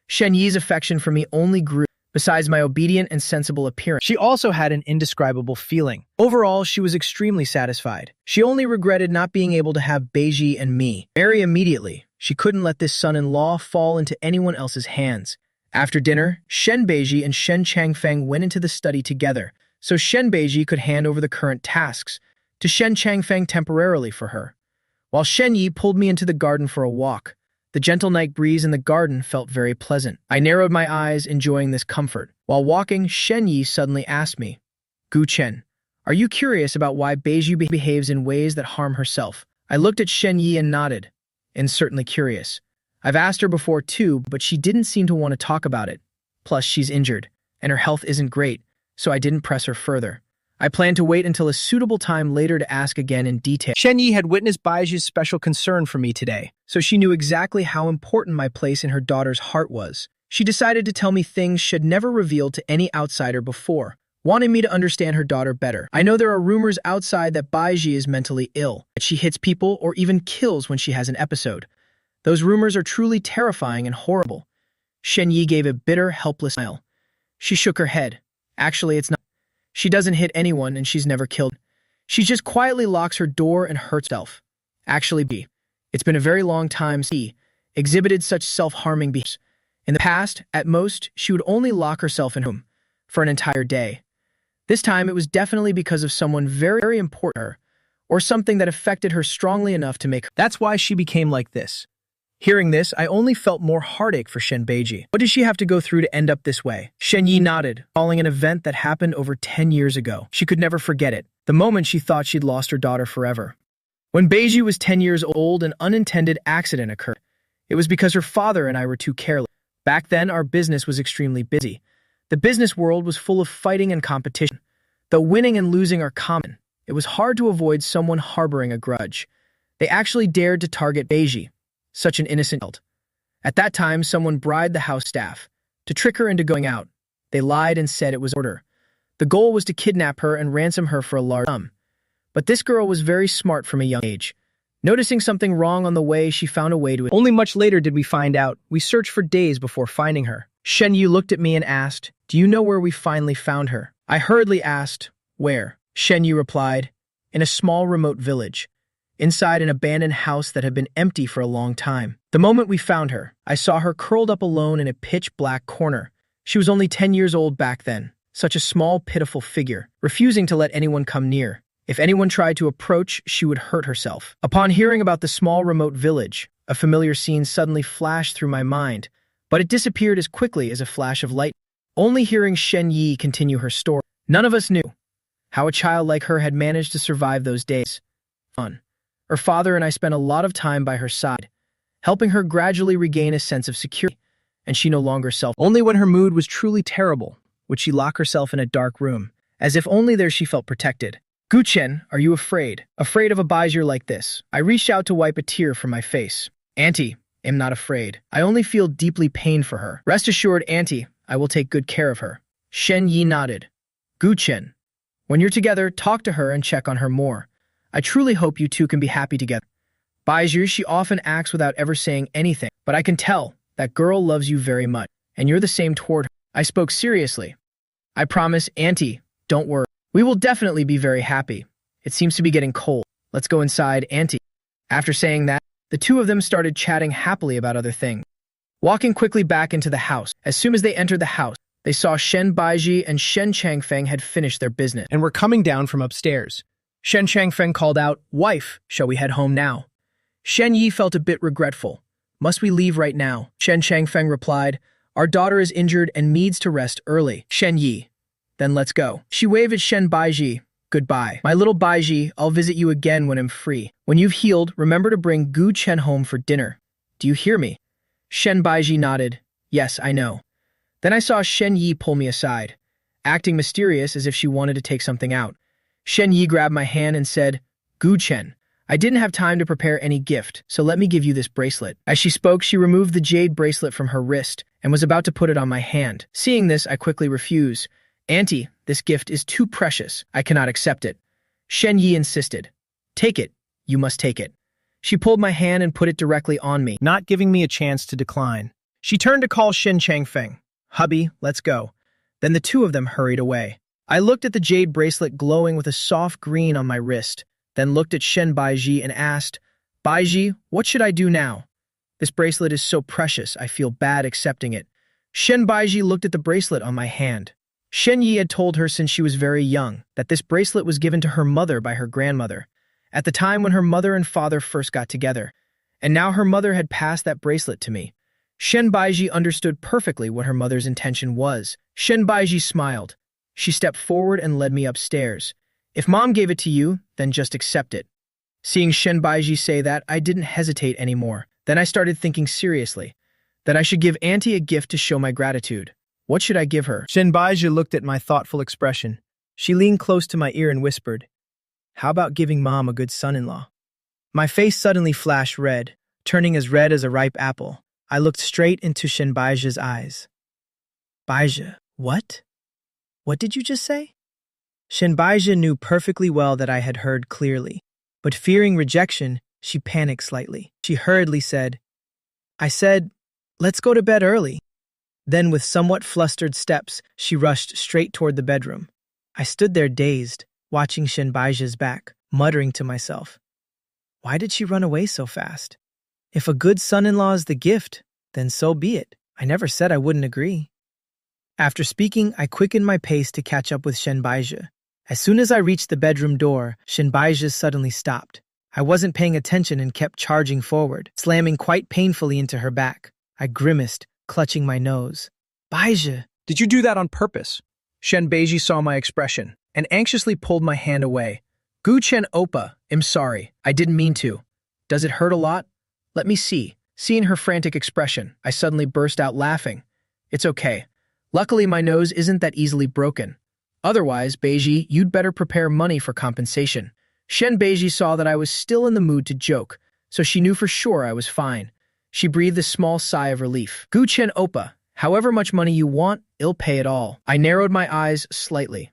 Shen Yi's affection for me only grew. Besides my obedient and sensible appearance, she also had an indescribable feeling. Overall, she was extremely satisfied. She only regretted not being able to have Beiji and me marry immediately. She couldn't let this son-in-law fall into anyone else's hands. After dinner, Shen Beiji and Shen Changfeng went into the study together, so Shen Beiji could hand over the current tasks to Shen Changfeng temporarily for her, while Shen Yi pulled me into the garden for a walk. The gentle night breeze in the garden felt very pleasant. I narrowed my eyes, enjoying this comfort. While walking, Shen Yi suddenly asked me, "Gu Chen, are you curious about why Beiji behaves in ways that harm herself?" I looked at Shen Yi and nodded, and certainly curious. I've asked her before too, but she didn't seem to want to talk about it. Plus, she's injured, and her health isn't great, so I didn't press her further. I planned to wait until a suitable time later to ask again in detail. Shen Yi had witnessed Baiji's special concern for me today, so she knew exactly how important my place in her daughter's heart was. She decided to tell me things she'd never revealed to any outsider before, wanting me to understand her daughter better. I know there are rumors outside that Baiji is mentally ill, that she hits people or even kills when she has an episode. Those rumors are truly terrifying and horrible. Shen Yi gave a bitter, helpless smile. She shook her head. Actually, it's not. She doesn't hit anyone and she's never killed. She just quietly locks her door and hurts herself. Actually, it's been a very long time since she exhibited such self-harming behaviors. In the past, at most, she would only lock herself in her room for an entire day. This time, it was definitely because of someone very, very important to her, or something that affected her strongly enough to make her. That's why she became like this. Hearing this, I only felt more heartache for Shen Beiji. What did she have to go through to end up this way? Shen Yi nodded, recalling an event that happened over 10 years ago. She could never forget it, the moment she thought she'd lost her daughter forever. When Beiji was 10 years old, an unintended accident occurred. It was because her father and I were too careless. Back then, our business was extremely busy. The business world was full of fighting and competition. Though winning and losing are common, it was hard to avoid someone harboring a grudge. They actually dared to target Beiji, such an innocent child. At that time, someone bribed the house staff to trick her into going out. They lied and said it was order. The goal was to kidnap her and ransom her for a large sum. But this girl was very smart from a young age. Noticing something wrong on the way, she found a way to it. Only much later did we find out. We searched for days before finding her. Shen Yu looked at me and asked, "Do you know where we finally found her?" I hurriedly asked, "Where?" Shen Yu replied, "In a small remote village, inside an abandoned house that had been empty for a long time. The moment we found her, I saw her curled up alone in a pitch-black corner. She was only 10 years old back then, such a small, pitiful figure, refusing to let anyone come near. If anyone tried to approach, she would hurt herself." Upon hearing about the small remote village, a familiar scene suddenly flashed through my mind, but it disappeared as quickly as a flash of light. Only hearing Shen Yi continue her story, none of us knew how a child like her had managed to survive those days. Her father and I spent a lot of time by her side, helping her gradually regain a sense of security, and she no longer Only when her mood was truly terrible would she lock herself in a dark room, as if only there she felt protected. "Guchen, are you afraid? Afraid of a Baijiu like this?" I reached out to wipe a tear from my face. "Auntie, I'm not afraid. I only feel deeply pained for her. Rest assured, Auntie, I will take good care of her." Shen Yi nodded. "Guchen, when you're together, talk to her and check on her more. I truly hope you two can be happy together. Baijiu, she often acts without ever saying anything, but I can tell that girl loves you very much, and you're the same toward her." I spoke seriously. "I promise, Auntie, don't worry. We will definitely be very happy. It seems to be getting cold. Let's go inside, Auntie." After saying that, the two of them started chatting happily about other things. Walking quickly back into the house, as soon as they entered the house, they saw Shen Baiji and Shen Changfeng had finished their business and were coming down from upstairs. Shen Changfeng called out, "Wife, shall we head home now?" Shen Yi felt a bit regretful. "Must we leave right now?" Shen Changfeng replied, "Our daughter is injured and needs to rest early." Shen Yi, "Then let's go." She waved at Shen Baiji. "Goodbye. My little Baiji, I'll visit you again when I'm free. When you've healed, remember to bring Gu Chen home for dinner. Do you hear me?" Shen Baiji nodded. "Yes, I know." Then I saw Shen Yi pull me aside, acting mysterious as if she wanted to take something out. Shen Yi grabbed my hand and said, "Gu Chen, I didn't have time to prepare any gift, so let me give you this bracelet." As she spoke, she removed the jade bracelet from her wrist and was about to put it on my hand. Seeing this, I quickly refused. "Auntie, this gift is too precious. I cannot accept it." Shen Yi insisted. "Take it. You must take it." She pulled my hand and put it directly on me, not giving me a chance to decline. She turned to call Shen Changfeng. "Hubby, let's go." Then the two of them hurried away. I looked at the jade bracelet glowing with a soft green on my wrist, then looked at Shen Baiji and asked, "Baiji, what should I do now? This bracelet is so precious, I feel bad accepting it." Shen Baiji looked at the bracelet on my hand. Shen Yi had told her since she was very young that this bracelet was given to her mother by her grandmother, at the time when her mother and father first got together, and now her mother had passed that bracelet to me. Shen Baiji understood perfectly what her mother's intention was. Shen Baiji smiled. She stepped forward and led me upstairs. "If Mom gave it to you, then just accept it." Seeing Shen Baiji say that, I didn't hesitate anymore. Then I started thinking seriously that I should give Auntie a gift to show my gratitude. What should I give her? Shen Baiji looked at my thoughtful expression. She leaned close to my ear and whispered, "How about giving Mom a good son-in-law?" My face suddenly flashed red, turning as red as a ripe apple. I looked straight into Shen Baiji's eyes. "Baiji, what? What did you just say?" Shen Baiji knew perfectly well that I had heard clearly, but fearing rejection, she panicked slightly. She hurriedly said, "I said, let's go to bed early." Then with somewhat flustered steps, she rushed straight toward the bedroom. I stood there dazed, watching Shen Baiji's back, muttering to myself, why did she run away so fast? If a good son-in-law is the gift, then so be it. I never said I wouldn't agree. After speaking, I quickened my pace to catch up with Shenbaizhi. As soon as I reached the bedroom door, Shenbaizhi suddenly stopped. I wasn't paying attention and kept charging forward, slamming quite painfully into her back. I grimaced, clutching my nose. Baizhi! Did you do that on purpose? Shenbaizhi saw my expression and anxiously pulled my hand away. Chen Oppa, I'm sorry. I didn't mean to. Does it hurt a lot? Let me see. Seeing her frantic expression, I suddenly burst out laughing. It's okay. Luckily, my nose isn't that easily broken. Otherwise, Beiji, you'd better prepare money for compensation. Shenbaizhi saw that I was still in the mood to joke, so she knew for sure I was fine. She breathed a small sigh of relief. Chen Oppa, however much money you want, I'll pay it all. I narrowed my eyes slightly.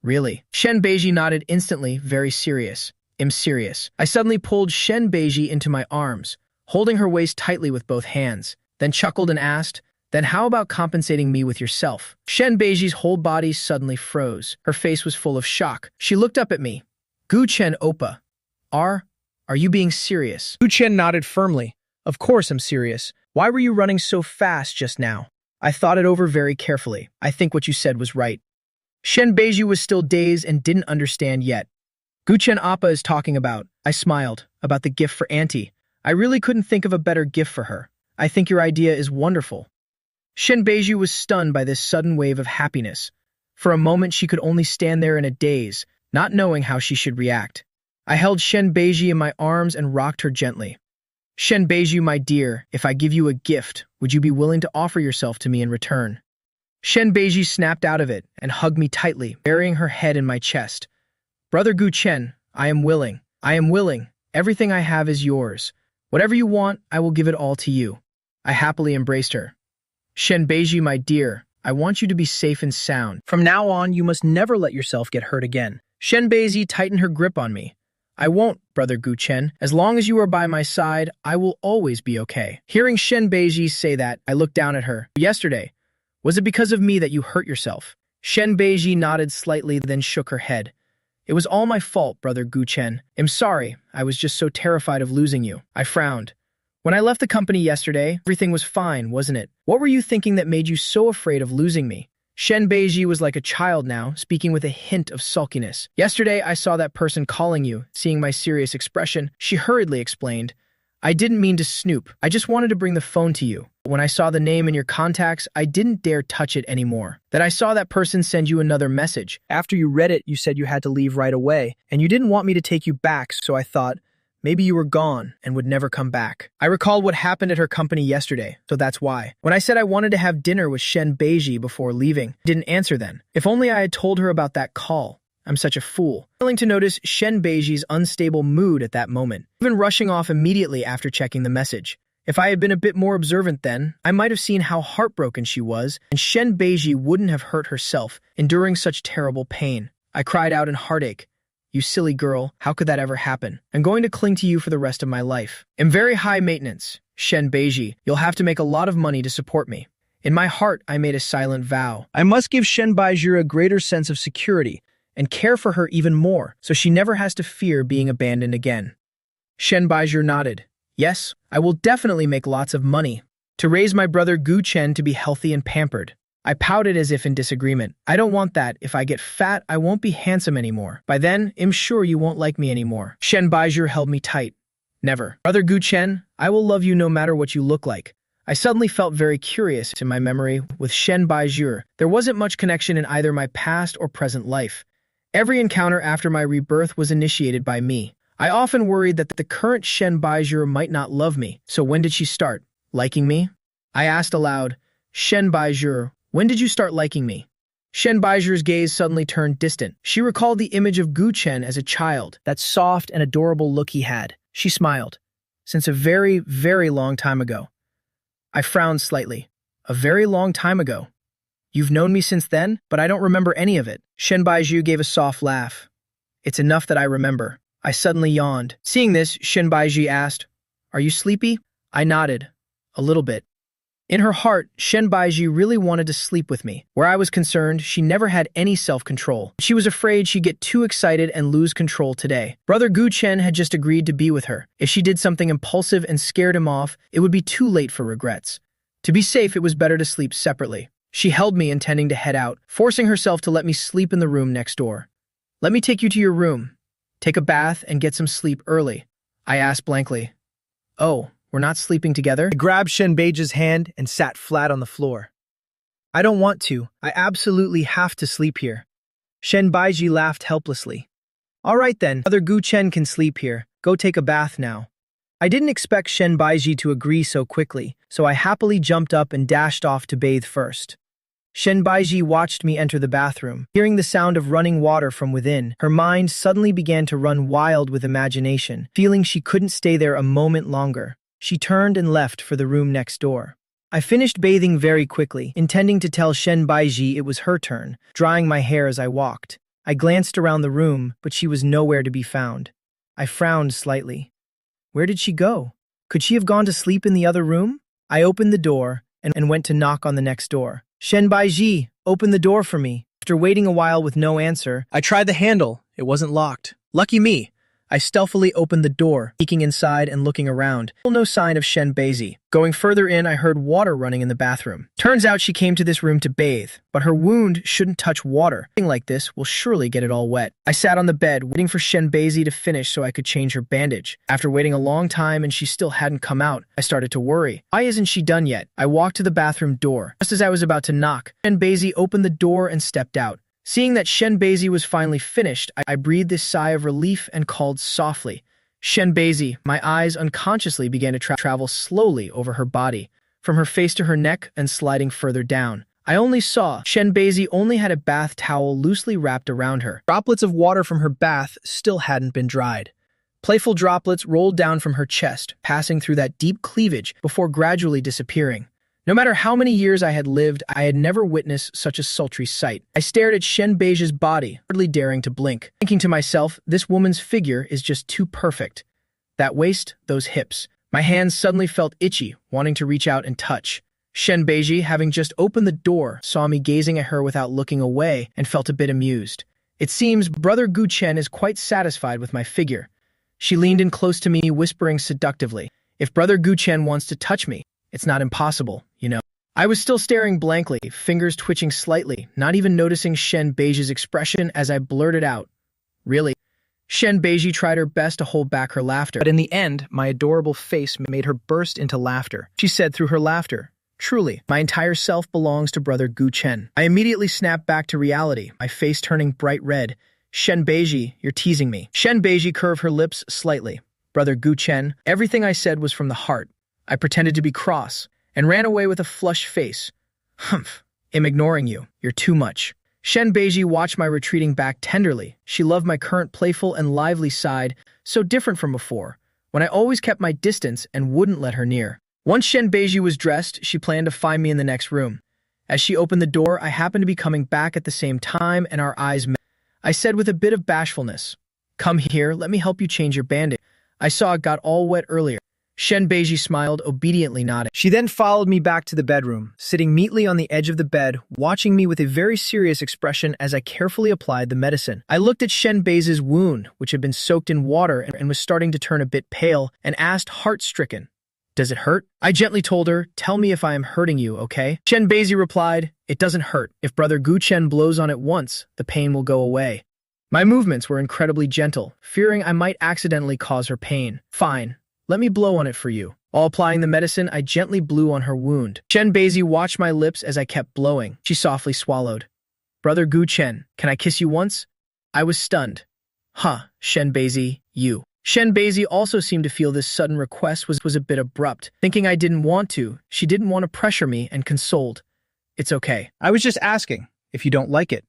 Really? Shenbaizhi nodded instantly, very serious. I'm serious. I suddenly pulled Shenbaizhi into my arms, holding her waist tightly with both hands, then chuckled and asked, then how about compensating me with yourself? Shenbaizhi's whole body suddenly froze. Her face was full of shock. She looked up at me. Chen Oppa, are you being serious? Chen nodded firmly. Of course I'm serious. Why were you running so fast just now? I thought it over very carefully. I think what you said was right. Shenbaizhi was still dazed and didn't understand yet. Chen Oppa is talking about. I smiled. About the gift for Auntie. I really couldn't think of a better gift for her. I think your idea is wonderful. Shenbaizhi was stunned by this sudden wave of happiness. For a moment she could only stand there in a daze, not knowing how she should react. I held Shenbaizhi in my arms and rocked her gently. Shenbaizhi, my dear, if I give you a gift, would you be willing to offer yourself to me in return? Shenbaizhi snapped out of it and hugged me tightly, burying her head in my chest. Brother Chen, I am willing. I am willing. Everything I have is yours. Whatever you want, I will give it all to you. I happily embraced her. Shenbaizhi, my dear, I want you to be safe and sound. From now on, you must never let yourself get hurt again. Shenbaizhi tightened her grip on me. I won't, Brother Chen. As long as you are by my side, I will always be okay. Hearing Shenbaizhi say that, I looked down at her. Yesterday, was it because of me that you hurt yourself? Shenbaizhi nodded slightly, then shook her head. It was all my fault, Brother Chen. I'm sorry, I was just so terrified of losing you. I frowned. When I left the company yesterday, everything was fine, wasn't it? What were you thinking that made you so afraid of losing me? Shenbaizhi was like a child now, speaking with a hint of sulkiness. Yesterday, I saw that person calling you. Seeing my serious expression, she hurriedly explained, I didn't mean to snoop. I just wanted to bring the phone to you. When I saw the name in your contacts, I didn't dare touch it anymore. Then I saw that person send you another message. After you read it, you said you had to leave right away, and you didn't want me to take you back, so I thought, maybe you were gone and would never come back. I recalled what happened at her company yesterday, so that's why. When I said I wanted to have dinner with Shenbaizhi before leaving, didn't answer then. If only I had told her about that call. I'm such a fool. Failing to notice Shenbaizhi's unstable mood at that moment, even rushing off immediately after checking the message. If I had been a bit more observant then, I might have seen how heartbroken she was, and Shenbaizhi wouldn't have hurt herself, enduring such terrible pain. I cried out in heartache. You silly girl, how could that ever happen? I'm going to cling to you for the rest of my life. I'm very high maintenance. Shenbaizhi, you'll have to make a lot of money to support me. In my heart, I made a silent vow. I must give Shenbaizhi a greater sense of security and care for her even more, so she never has to fear being abandoned again. Shenbaizhi nodded. Yes, I will definitely make lots of money to raise my brother Chen to be healthy and pampered. I pouted as if in disagreement. I don't want that. If I get fat, I won't be handsome anymore. By then, I'm sure you won't like me anymore. Shenbaizhi held me tight. Never. Brother Chen, I will love you no matter what you look like. I suddenly felt very curious in my memory with Shenbaizhi. There wasn't much connection in either my past or present life. Every encounter after my rebirth was initiated by me. I often worried that the current Shenbaizhi might not love me. So when did she start liking me? I asked aloud, Shenbaizhi, when did you start liking me? Shenbaizhi's gaze suddenly turned distant. She recalled the image of Chen as a child, that soft and adorable look he had. She smiled. Since a very, very long time ago. I frowned slightly. A very long time ago. You've known me since then, but I don't remember any of it. Shenbaizhi gave a soft laugh. It's enough that I remember. I suddenly yawned. Seeing this, Shenbaizhi asked, Are you sleepy? I nodded. A little bit. In her heart, Shenbaizhi really wanted to sleep with me. Where I was concerned, she never had any self-control. She was afraid she'd get too excited and lose control today. Brother Chen had just agreed to be with her. If she did something impulsive and scared him off, it would be too late for regrets. To be safe, it was better to sleep separately. She held me, intending to head out, forcing herself to let me sleep in the room next door. "Let me take you to your room. Take a bath and get some sleep early," I asked blankly. "Oh, we're not sleeping together?" I grabbed Shenbeiji's hand and sat flat on the floor. "I don't want to. I absolutely have to sleep here." Shenbeiji laughed helplessly. "All right then, Brother Guchen can sleep here. Go take a bath now." I didn't expect Shenbeiji to agree so quickly, so I happily jumped up and dashed off to bathe first. Shenbeiji watched me enter the bathroom. Hearing the sound of running water from within, her mind suddenly began to run wild with imagination. Feeling she couldn't stay there a moment longer, she turned and left for the room next door. I finished bathing very quickly, intending to tell Shenbeiji it was her turn, drying my hair as I walked. I glanced around the room, but she was nowhere to be found. I frowned slightly. Where did she go? Could she have gone to sleep in the other room? I opened the door and went to knock on the next door. "Shenbeiji, open the door for me." After waiting a while with no answer, I tried the handle. It wasn't locked. Lucky me. I stealthily opened the door, peeking inside and looking around. Still no sign of Shenbeiji. Going further in, I heard water running in the bathroom. Turns out she came to this room to bathe, but her wound shouldn't touch water. Something like this will surely get it all wet. I sat on the bed, waiting for Shenbeiji to finish so I could change her bandage. After waiting a long time and she still hadn't come out, I started to worry. Why isn't she done yet? I walked to the bathroom door. Just as I was about to knock, Shenbeiji opened the door and stepped out. Seeing that Shenbeiji was finally finished, I breathed a sigh of relief and called softly, "Shenbeiji." My eyes unconsciously began to travel slowly over her body, from her face to her neck and sliding further down. I only saw Shenbeiji only had a bath towel loosely wrapped around her. Droplets of water from her bath still hadn't been dried. Playful droplets rolled down from her chest, passing through that deep cleavage before gradually disappearing. No matter how many years I had lived, I had never witnessed such a sultry sight. I stared at Shenbeiji's body, hardly daring to blink, thinking to myself, this woman's figure is just too perfect. That waist, those hips. My hands suddenly felt itchy, wanting to reach out and touch. Shenbeiji, having just opened the door, saw me gazing at her without looking away and felt a bit amused. It seems Brother Guchen is quite satisfied with my figure. She leaned in close to me, whispering seductively, "If Brother Guchen wants to touch me, it's not impossible, you know." I was still staring blankly, fingers twitching slightly, not even noticing Shenbeiji's expression as I blurted out, "Really?" Shenbeiji tried her best to hold back her laughter, but in the end, my adorable face made her burst into laughter. She said through her laughter, "Truly, my entire self belongs to Brother Guchen." I immediately snapped back to reality, my face turning bright red. "Shenbeiji, you're teasing me." Shenbeiji curved her lips slightly. "Brother Guchen, everything I said was from the heart." I pretended to be cross, and ran away with a flushed face. "Humph, I'm ignoring you. You're too much." Shenbeiji watched my retreating back tenderly. She loved my current playful and lively side, so different from before, when I always kept my distance and wouldn't let her near. Once Shenbeiji was dressed, she planned to find me in the next room. As she opened the door, I happened to be coming back at the same time, and our eyes met. I said with a bit of bashfulness, "Come here, let me help you change your bandage. I saw it got all wet earlier." Shenbeiji smiled, obediently nodding. She then followed me back to the bedroom, sitting neatly on the edge of the bed, watching me with a very serious expression as I carefully applied the medicine. I looked at Shenbeiji's wound, which had been soaked in water and was starting to turn a bit pale, and asked, heart-stricken, "Does it hurt?" I gently told her, "Tell me if I am hurting you, okay?" Shenbeiji replied, "It doesn't hurt. If Brother Guchen blows on it once, the pain will go away." My movements were incredibly gentle, fearing I might accidentally cause her pain. "Fine. Let me blow on it for you." While applying the medicine, I gently blew on her wound. Shenbeiji watched my lips as I kept blowing. She softly swallowed. "Brother Guchen, can I kiss you once?" I was stunned. "Huh, Shenbeiji, you." Shenbeiji also seemed to feel this sudden request was a bit abrupt. Thinking I didn't want to, she didn't want to pressure me and consoled. "It's okay. I was just asking, if you don't like it."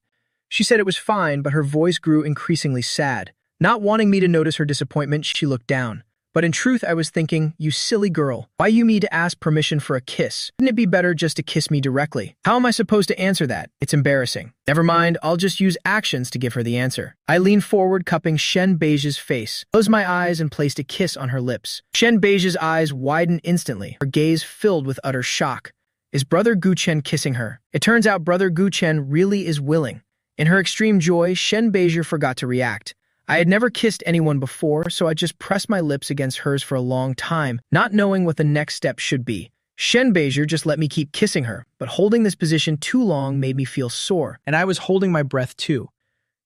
She said it was fine, but her voice grew increasingly sad. Not wanting me to notice her disappointment, she looked down. But in truth, I was thinking, you silly girl, why you need to ask permission for a kiss? Wouldn't it be better just to kiss me directly? How am I supposed to answer that? It's embarrassing. Never mind, I'll just use actions to give her the answer. I leaned forward, cupping Shenbeiji's face, closed my eyes and placed a kiss on her lips. Shenbeiji's eyes widened instantly, her gaze filled with utter shock. Is Brother Guchen kissing her? It turns out Brother Guchen really is willing. In her extreme joy, Shenbeiji forgot to react. I had never kissed anyone before, so I just pressed my lips against hers for a long time, not knowing what the next step should be. Shen Beijing just let me keep kissing her, but holding this position too long made me feel sore, and I was holding my breath too.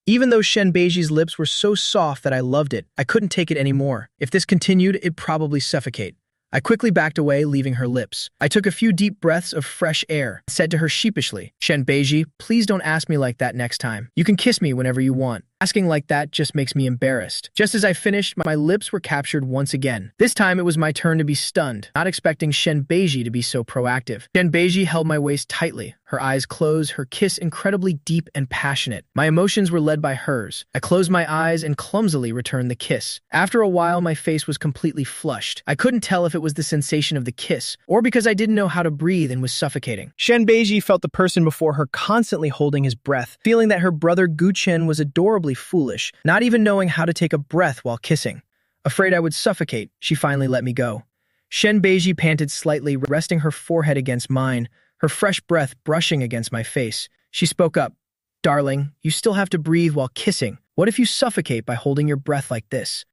Even though Shen Beijing's lips were so soft that I loved it, I couldn't take it anymore. If this continued, it'd probably suffocate. I quickly backed away, leaving her lips. I took a few deep breaths of fresh air, said to her sheepishly, "Shen Beijing, please don't ask me like that next time. You can kiss me whenever you want. Asking like that just makes me embarrassed." Just as I finished, my lips were captured once again. This time it was my turn to be stunned, not expecting Shen Beijing to be so proactive. Shen Beijing held my waist tightly, her eyes closed, her kiss incredibly deep and passionate. My emotions were led by hers. I closed my eyes and clumsily returned the kiss. After a while, my face was completely flushed. I couldn't tell if it was the sensation of the kiss, or because I didn't know how to breathe and was suffocating. Shen Beijing felt the person before her constantly holding his breath, feeling that her brother Gu Chen was adorably foolish, not even knowing how to take a breath while kissing. Afraid I would suffocate, she finally let me go. Shen Beijing panted slightly, resting her forehead against mine, her fresh breath brushing against my face. She spoke up, "Darling, you still have to breathe while kissing. What if you suffocate by holding your breath like this?"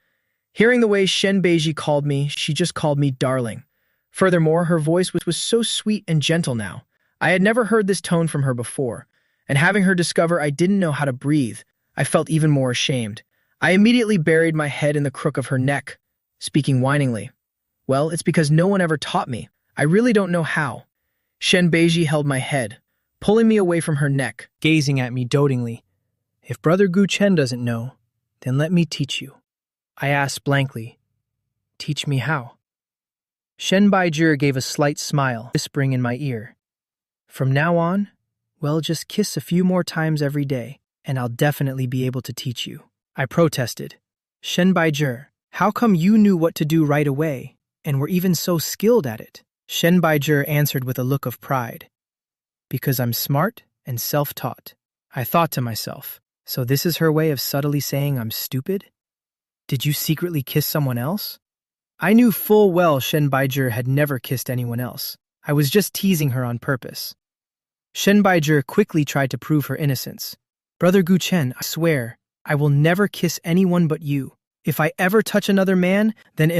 Hearing the way Shen Beijing called me, she just called me darling. Furthermore, her voice was so sweet and gentle now. I had never heard this tone from her before, and having her discover I didn't know how to breathe, I felt even more ashamed. I immediately buried my head in the crook of her neck, speaking whiningly. "Well, it's because no one ever taught me. I really don't know how." Shen Beijing held my head, pulling me away from her neck, gazing at me dotingly. "If Brother Gu Chen doesn't know, then let me teach you." I asked blankly, "Teach me how?" Shen Beijing gave a slight smile, whispering in my ear, "From now on, well, just kiss a few more times every day, and I'll definitely be able to teach you." I protested, "Shen Beijing, how come you knew what to do right away, and were even so skilled at it?" Shen Beijing answered with a look of pride, "Because I'm smart and self-taught." I thought to myself, so this is her way of subtly saying I'm stupid? Did you secretly kiss someone else? I knew full well Shen Beijing had never kissed anyone else. I was just teasing her on purpose. Shen Beijing quickly tried to prove her innocence. "Brother Gu Chen, I swear, I will never kiss anyone but you. If I ever touch another man, then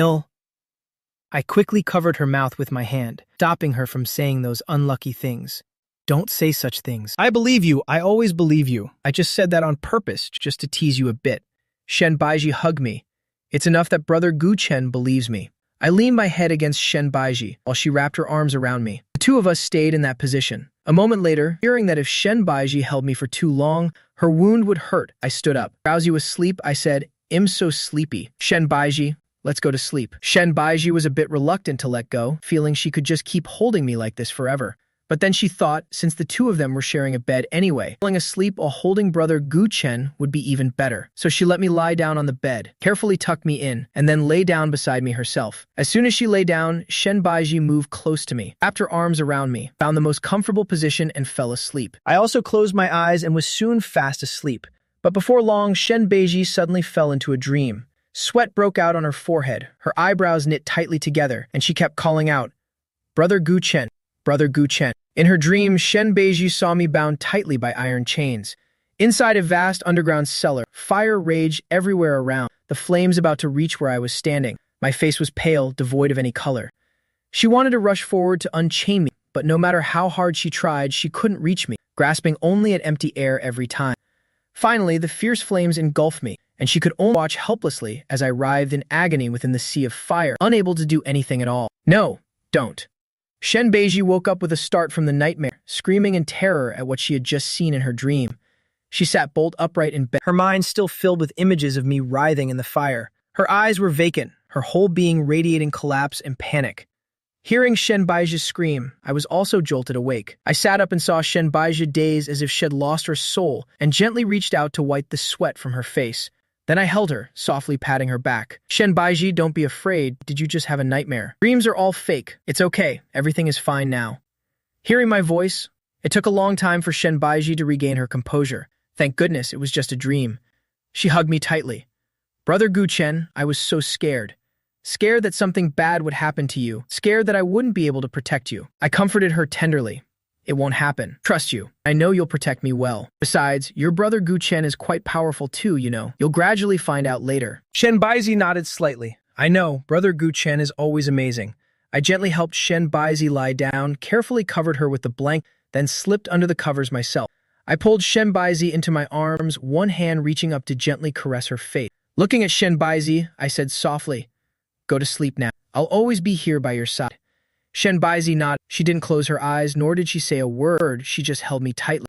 I quickly covered her mouth with my hand, stopping her from saying those unlucky things. "Don't say such things." "I believe you. I always believe you. I just said that on purpose, just to tease you a bit." Shen Beijing hugged me. "It's enough that Brother Gu Chen believes me." I leaned my head against Shen Beijing while she wrapped her arms around me. The two of us stayed in that position. A moment later, fearing that if Shen Beijing held me for too long, her wound would hurt, I stood up. Drowsy with sleep, I said, "I'm so sleepy. Shen Beijing, let's go to sleep." Shen Beijing was a bit reluctant to let go, feeling she could just keep holding me like this forever. But then she thought, since the two of them were sharing a bed anyway, falling asleep while holding Brother Gu Chen would be even better. So she let me lie down on the bed, carefully tucked me in, and then lay down beside me herself. As soon as she lay down, Shen Beijing moved close to me, wrapped her arms around me, found the most comfortable position, and fell asleep. I also closed my eyes and was soon fast asleep. But before long, Shen Beijing suddenly fell into a dream. Sweat broke out on her forehead, her eyebrows knit tightly together, and she kept calling out, "Brother Gu Chen, Brother Gu Chen." In her dream, Shen Beijing saw me bound tightly by iron chains. Inside a vast underground cellar, fire raged everywhere around, the flames about to reach where I was standing. My face was pale, devoid of any color. She wanted to rush forward to unchain me, but no matter how hard she tried, she couldn't reach me, grasping only at empty air every time. Finally, the fierce flames engulfed me, and she could only watch helplessly as I writhed in agony within the sea of fire, unable to do anything at all. "No, don't." Shen Beijing woke up with a start from the nightmare, screaming in terror at what she had just seen in her dream. She sat bolt upright in bed, her mind still filled with images of me writhing in the fire. Her eyes were vacant, her whole being radiating collapse and panic. Hearing Shen Beijing scream, I was also jolted awake. I sat up and saw Shen Beijing dazed as if she had lost her soul and gently reached out to wipe the sweat from her face. Then I held her, softly patting her back. "Shen Beijing, don't be afraid. Did you just have a nightmare? Dreams are all fake. It's okay. Everything is fine now." Hearing my voice, it took a long time for Shen Beijing to regain her composure. Thank goodness it was just a dream. She hugged me tightly. "Brother Gu Chen, I was so scared. Scared that something bad would happen to you. Scared that I wouldn't be able to protect you." I comforted her tenderly. "It won't happen. Trust you. I know you'll protect me well. Besides, your brother Gu Chen is quite powerful too, you know. You'll gradually find out later." Shen Beizhi nodded slightly. "I know, brother Gu Chen is always amazing. I gently helped Shen Baizi lie down, carefully covered her with the blanket, then slipped under the covers myself. I pulled Shen Baizi into my arms, one hand reaching up to gently caress her face. Looking at Shen Baizi, I said softly, "Go to sleep now. I'll always be here by your side." Shen Baizi nodded. She didn't close her eyes, nor did she say a word. She just held me tightly.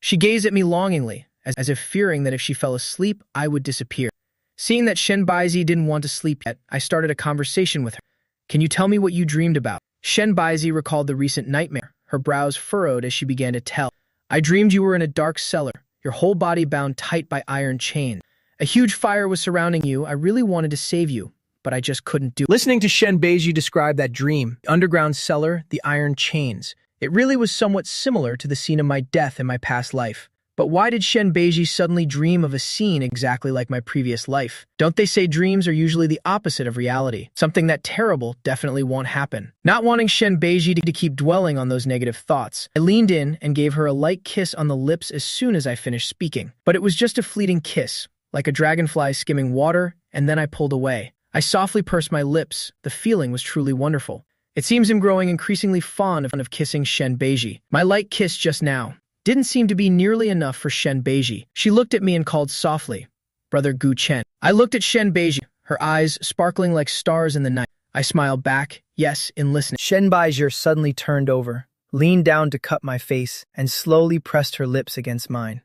She gazed at me longingly, as if fearing that if she fell asleep, I would disappear. Seeing that Shen Baizi didn't want to sleep yet, I started a conversation with her. "Can you tell me what you dreamed about?" Shen Baizi recalled the recent nightmare. Her brows furrowed as she began to tell. "I dreamed you were in a dark cellar, your whole body bound tight by iron chains. A huge fire was surrounding you. I really wanted to save you, but I just couldn't do it." Listening to Shen Baizi describe that dream, the underground cellar, the iron chains, it really was somewhat similar to the scene of my death in my past life. But why did Shen Baizi suddenly dream of a scene exactly like my previous life? Don't they say dreams are usually the opposite of reality? Something that terrible definitely won't happen. Not wanting Shen Baizi to keep dwelling on those negative thoughts, I leaned in and gave her a light kiss on the lips as soon as I finished speaking. But it was just a fleeting kiss, like a dragonfly skimming water, and then I pulled away. I softly pursed my lips. The feeling was truly wonderful. It seems I'm growing increasingly fond of kissing Shen Baizi. My light kiss just now didn't seem to be nearly enough for Shen Baizi. She looked at me and called softly, "Brother Gu Chen." I looked at Shen Baizi, her eyes sparkling like stars in the night. I smiled back, yes, in listening. Shen Baizi suddenly turned over, leaned down to cup my face, and slowly pressed her lips against mine.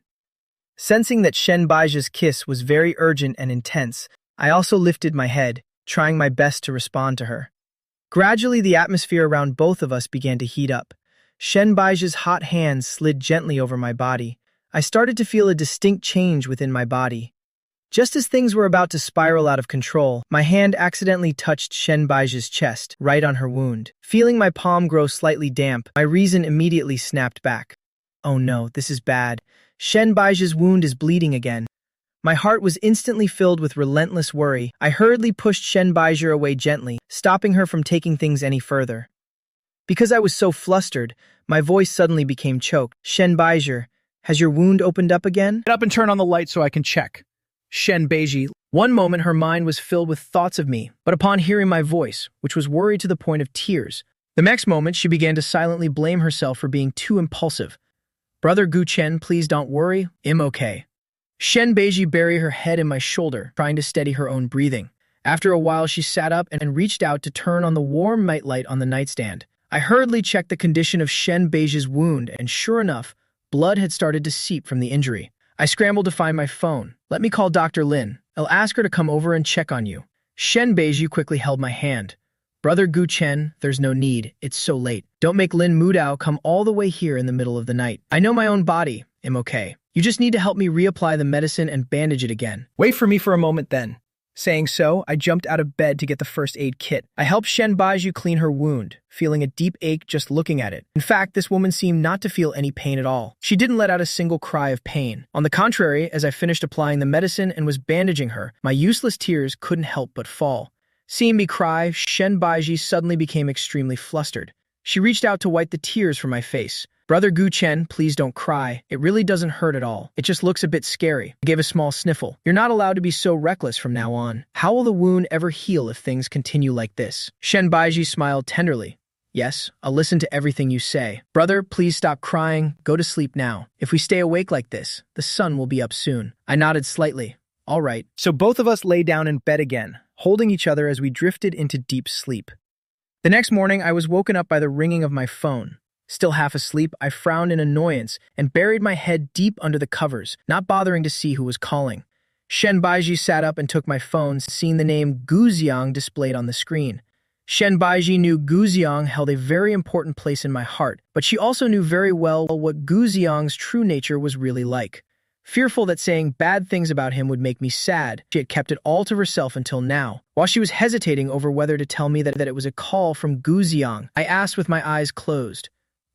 Sensing that Shen Baiji's kiss was very urgent and intense, I also lifted my head, trying my best to respond to her. Gradually, the atmosphere around both of us began to heat up. Shen Baiji's hot hands slid gently over my body. I started to feel a distinct change within my body. Just as things were about to spiral out of control, my hand accidentally touched Shen Baiji's chest, right on her wound. Feeling my palm grow slightly damp, my reason immediately snapped back. Oh no, this is bad. Shen Baiji's wound is bleeding again. My heart was instantly filled with relentless worry. I hurriedly pushed Shen Baizi away gently, stopping her from taking things any further. Because I was so flustered, my voice suddenly became choked. "Shen Baizi, has your wound opened up again?" Get up and turn on the light so I can check. Shen Baizi. One moment her mind was filled with thoughts of me, but upon hearing my voice, which was worried to the point of tears, the next moment she began to silently blame herself for being too impulsive. "Brother Gu Chen, please don't worry, I'm okay." Shen Baizi buried her head in my shoulder, trying to steady her own breathing. After a while, she sat up and reached out to turn on the warm nightlight on the nightstand. I hurriedly checked the condition of Shen Baiji's wound, and sure enough, blood had started to seep from the injury. I scrambled to find my phone. "Let me call Dr. Lin. I'll ask her to come over and check on you." Shen Baizi quickly held my hand. "Brother Gu Chen, there's no need. It's so late. Don't make Lin Mudao come all the way here in the middle of the night. I know my own body. I'm okay. You just need to help me reapply the medicine and bandage it again. Wait for me for a moment then." Saying so, I jumped out of bed to get the first aid kit. I helped Shen Baizi clean her wound, feeling a deep ache just looking at it. In fact, this woman seemed not to feel any pain at all. She didn't let out a single cry of pain. On the contrary, as I finished applying the medicine and was bandaging her, my useless tears couldn't help but fall. Seeing me cry, Shen Baizi suddenly became extremely flustered. She reached out to wipe the tears from my face. "Brother Gu Chen, please don't cry. It really doesn't hurt at all. It just looks a bit scary." I gave a small sniffle. "You're not allowed to be so reckless from now on. How will the wound ever heal if things continue like this?" Shen Baizi smiled tenderly. "Yes, I'll listen to everything you say. Brother, please stop crying. Go to sleep now. If we stay awake like this, the sun will be up soon." I nodded slightly. "All right." So both of us lay down in bed again, holding each other as we drifted into deep sleep. The next morning, I was woken up by the ringing of my phone. Still half asleep, I frowned in annoyance and buried my head deep under the covers, not bothering to see who was calling. Shen Baizi sat up and took my phone, seeing the name Gu Xiang displayed on the screen. Shen Baizi knew Gu Xiang held a very important place in my heart, but she also knew very well what Gu Xiang's true nature was really like. Fearful that saying bad things about him would make me sad, she had kept it all to herself until now. While she was hesitating over whether to tell me that it was a call from Gu Xiang, I asked with my eyes closed,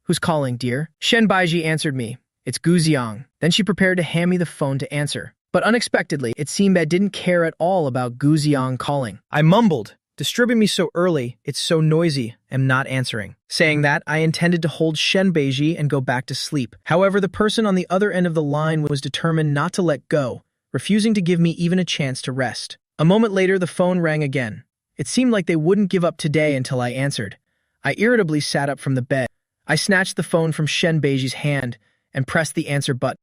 "Who's calling, dear?" Shen Baizi answered me, "It's Gu Xiang." Then she prepared to hand me the phone to answer. But unexpectedly, it seemed I didn't care at all about Gu Xiang calling. I mumbled, "Disturbing me so early, it's so noisy, am not answering." Saying that, I intended to hold Shen Baizi and go back to sleep. However, the person on the other end of the line was determined not to let go, refusing to give me even a chance to rest. A moment later, the phone rang again. It seemed like they wouldn't give up today until I answered. I irritably sat up from the bed. I snatched the phone from Shen Beiji's hand and pressed the answer button.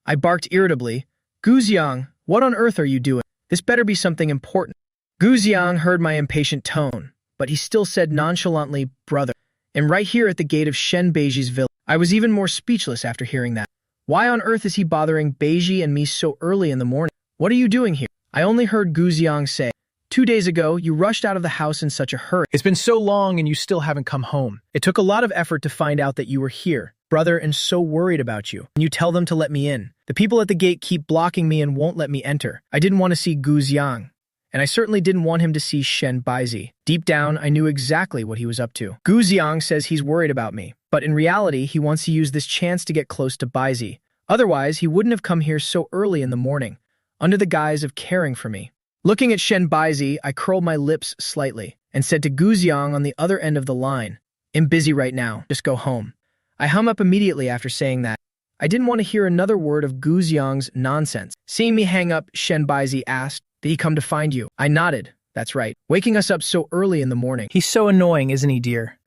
I barked irritably, "Gu Xiang, what on earth are you doing? This better be something important." Gu Xiang heard my impatient tone, but he still said nonchalantly, "Brother, I'm right here at the gate of Shen Beiji's village." I was even more speechless after hearing that. Why on earth is he bothering Beiji and me so early in the morning? What are you doing here? I only heard Gu Xiang say, 2 days ago, you rushed out of the house in such a hurry. It's been so long and you still haven't come home. It took a lot of effort to find out that you were here, brother, and so worried about you. And you tell them to let me in. The people at the gate keep blocking me and won't let me enter. I didn't want to see Gu Xiang, and I certainly didn't want him to see Shen Baizi. Deep down, I knew exactly what he was up to. Gu Xiang says he's worried about me, but in reality, he wants to use this chance to get close to Baizi. Otherwise, he wouldn't have come here so early in the morning, under the guise of caring for me. Looking at Shen Baizi, I curled my lips slightly and said to Gu Xiang on the other end of the line, "I'm busy right now, just go home." I hung up immediately after saying that. I didn't want to hear another word of Gu Xiang's nonsense. Seeing me hang up, Shen Baizi asked, "Did he come to find you?" I nodded. That's right, waking us up so early in the morning. He's so annoying, isn't he, dear?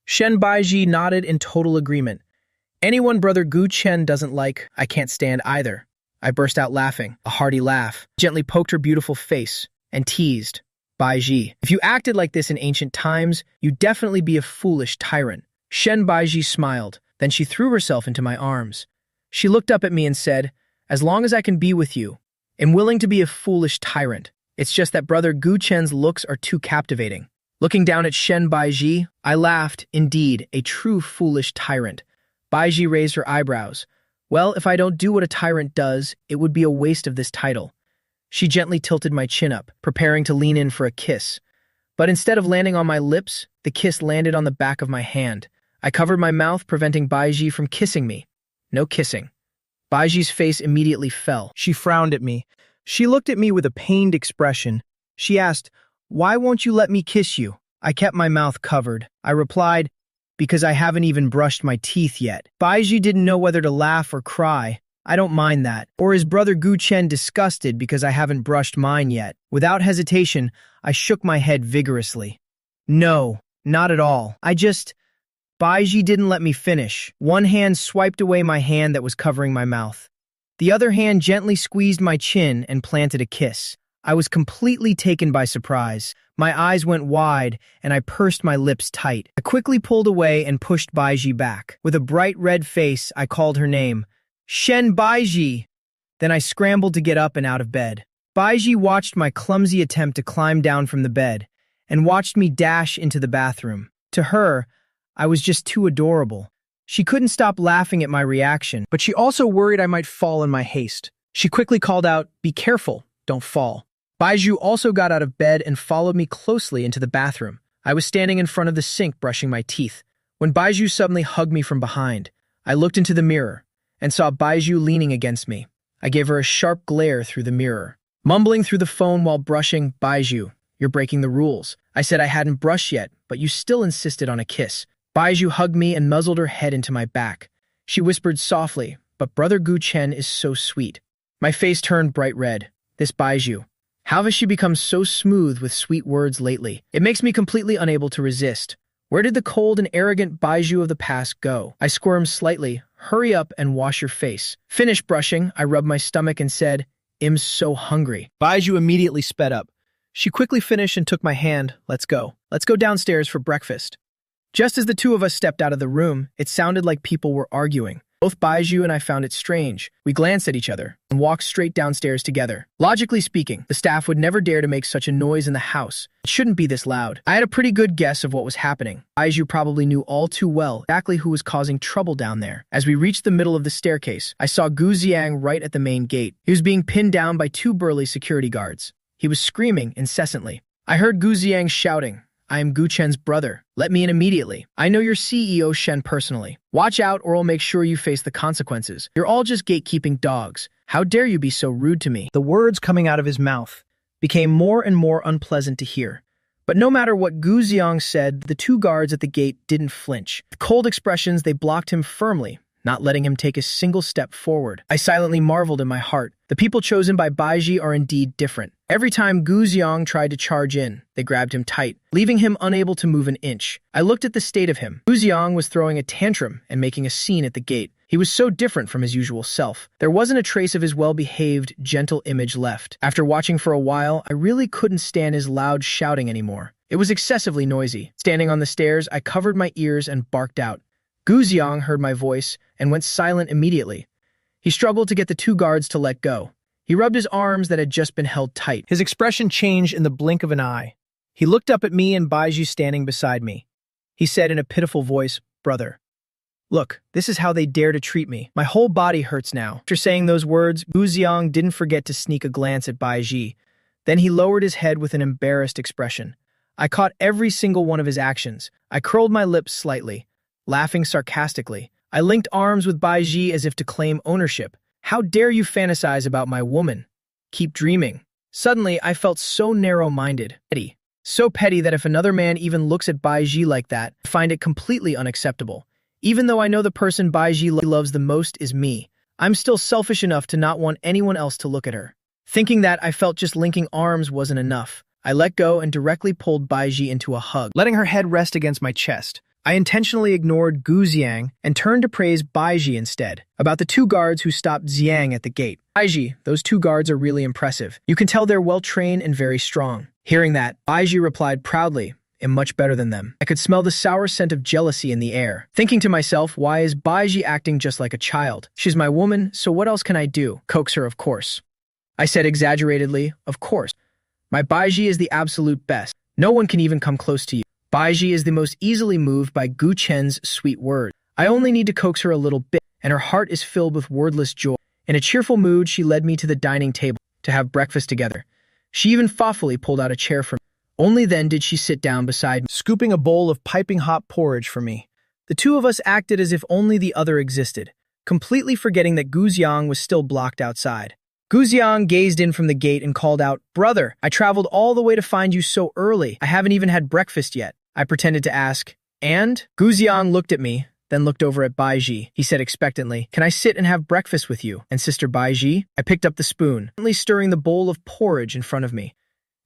Shen Baizi nodded in total agreement. Anyone brother Gu Chen doesn't like, I can't stand either. I burst out laughing, a hearty laugh, gently poked her beautiful face, and teased, "Baiji, if you acted like this in ancient times, you'd definitely be a foolish tyrant." Shen Baiji smiled, then she threw herself into my arms. She looked up at me and said, "As long as I can be with you, I'm willing to be a foolish tyrant. It's just that brother Gu Chen's looks are too captivating." Looking down at Shen Baiji, I laughed, indeed, a true foolish tyrant. Baiji raised her eyebrows. "Well, if I don't do what a tyrant does, it would be a waste of this title." She gently tilted my chin up, preparing to lean in for a kiss. But instead of landing on my lips, the kiss landed on the back of my hand. I covered my mouth, preventing Baiji from kissing me. No kissing. Baiji's face immediately fell. She frowned at me. She looked at me with a pained expression. She asked, "Why won't you let me kiss you?" I kept my mouth covered. I replied, "Because I haven't even brushed my teeth yet." Baiji didn't know whether to laugh or cry. I don't mind that. Or is brother Gu Chen disgusted because I haven't brushed mine yet? Without hesitation, I shook my head vigorously. No, not at all. Baiji didn't let me finish. One hand swiped away my hand that was covering my mouth. The other hand gently squeezed my chin and planted a kiss. I was completely taken by surprise. My eyes went wide, and I pursed my lips tight. I quickly pulled away and pushed Baiji back. With a bright red face, I called her name, "Shen Baiji!" Then I scrambled to get up and out of bed. Baiji watched my clumsy attempt to climb down from the bed, and watched me dash into the bathroom. To her, I was just too adorable. She couldn't stop laughing at my reaction, but she also worried I might fall in my haste. She quickly called out, "Be careful, don't fall." Baiju also got out of bed and followed me closely into the bathroom. I was standing in front of the sink brushing my teeth, when Baiju suddenly hugged me from behind. I looked into the mirror and saw Baiju leaning against me. I gave her a sharp glare through the mirror. Mumbling through the phone while brushing, "Baiju, you're breaking the rules. I said I hadn't brushed yet, but you still insisted on a kiss." Baiju hugged me and nuzzled her head into my back. She whispered softly, "But brother Gu Chen is so sweet." My face turned bright red. This Baiju. How has she become so smooth with sweet words lately? It makes me completely unable to resist. Where did the cold and arrogant Baiju of the past go? I squirmed slightly. "Hurry up and wash your face." Finished brushing, I rubbed my stomach and said, "I'm so hungry." Baiju immediately sped up. She quickly finished and took my hand. Let's go. Let's go downstairs for breakfast." Just as the two of us stepped out of the room, it sounded like people were arguing. Both Baiju and I found it strange. We glanced at each other and walked straight downstairs together. Logically speaking, the staff would never dare to make such a noise in the house. It shouldn't be this loud. I had a pretty good guess of what was happening. Baiju probably knew all too well exactly who was causing trouble down there. As we reached the middle of the staircase, I saw Gu Xiang right at the main gate. He was being pinned down by 2 burly security guards. He was screaming incessantly. I heard Gu Xiang shouting, "I am Gu Chen's brother. Let me in immediately. I know your CEO Shen personally. Watch out or I'll make sure you face the consequences. You're all just gatekeeping dogs. How dare you be so rude to me?" The words coming out of his mouth became more and more unpleasant to hear. But no matter what Gu Xiang said, the 2 guards at the gate didn't flinch. With cold expressions, they blocked him firmly, not letting him take a single step forward. I silently marveled in my heart. The people chosen by Baiji are indeed different. Every time Gu Xiang tried to charge in, they grabbed him tight, leaving him unable to move an inch. I looked at the state of him. Gu Xiang was throwing a tantrum and making a scene at the gate. He was so different from his usual self. There wasn't a trace of his well-behaved, gentle image left. After watching for a while, I really couldn't stand his loud shouting anymore. It was excessively noisy. Standing on the stairs, I covered my ears and barked out. Gu Xiang heard my voice and went silent immediately. He struggled to get the two guards to let go. He rubbed his arms that had just been held tight. His expression changed in the blink of an eye. He looked up at me and Baiji standing beside me. He said in a pitiful voice, "Brother, look, this is how they dare to treat me. My whole body hurts now." After saying those words, Gu Xiang didn't forget to sneak a glance at Baiji. Then he lowered his head with an embarrassed expression. I caught every single one of his actions. I curled my lips slightly, laughing sarcastically. I linked arms with Baiji as if to claim ownership. "How dare you fantasize about my woman? Keep dreaming." Suddenly, I felt so narrow-minded, petty. So petty that if another man even looks at Baiji like that, I find it completely unacceptable. Even though I know the person Baiji loves the most is me, I'm still selfish enough to not want anyone else to look at her. Thinking that, I felt just linking arms wasn't enough. I let go and directly pulled Baiji into a hug, letting her head rest against my chest. I intentionally ignored Gu Xiang and turned to praise Baiji instead, about the two guards who stopped Xiang at the gate. "Baiji, those two guards are really impressive. You can tell they're well-trained and very strong." Hearing that, Baiji replied proudly, "I'm much better than them." I could smell the sour scent of jealousy in the air. Thinking to myself, why is Baiji acting just like a child? She's my woman, so what else can I do? Coax her, of course. I said exaggeratedly, "Of course. My Baiji is the absolute best. No one can even come close to you." Baiji is the most easily moved by Gu Chen's sweet words. I only need to coax her a little bit, and her heart is filled with wordless joy. In a cheerful mood, she led me to the dining table to have breakfast together. She even thoughtfully pulled out a chair for me. Only then did she sit down beside me, scooping a bowl of piping hot porridge for me. The two of us acted as if only the other existed, completely forgetting that Gu Xiang was still blocked outside. Gu Xiang gazed in from the gate and called out, "Brother, I traveled all the way to find you so early. I haven't even had breakfast yet." I pretended to ask, "And?" Gu Xiang looked at me, then looked over at Baiji. He said expectantly, "Can I sit and have breakfast with you and Sister Baiji?" I picked up the spoon, gently stirring the bowl of porridge in front of me.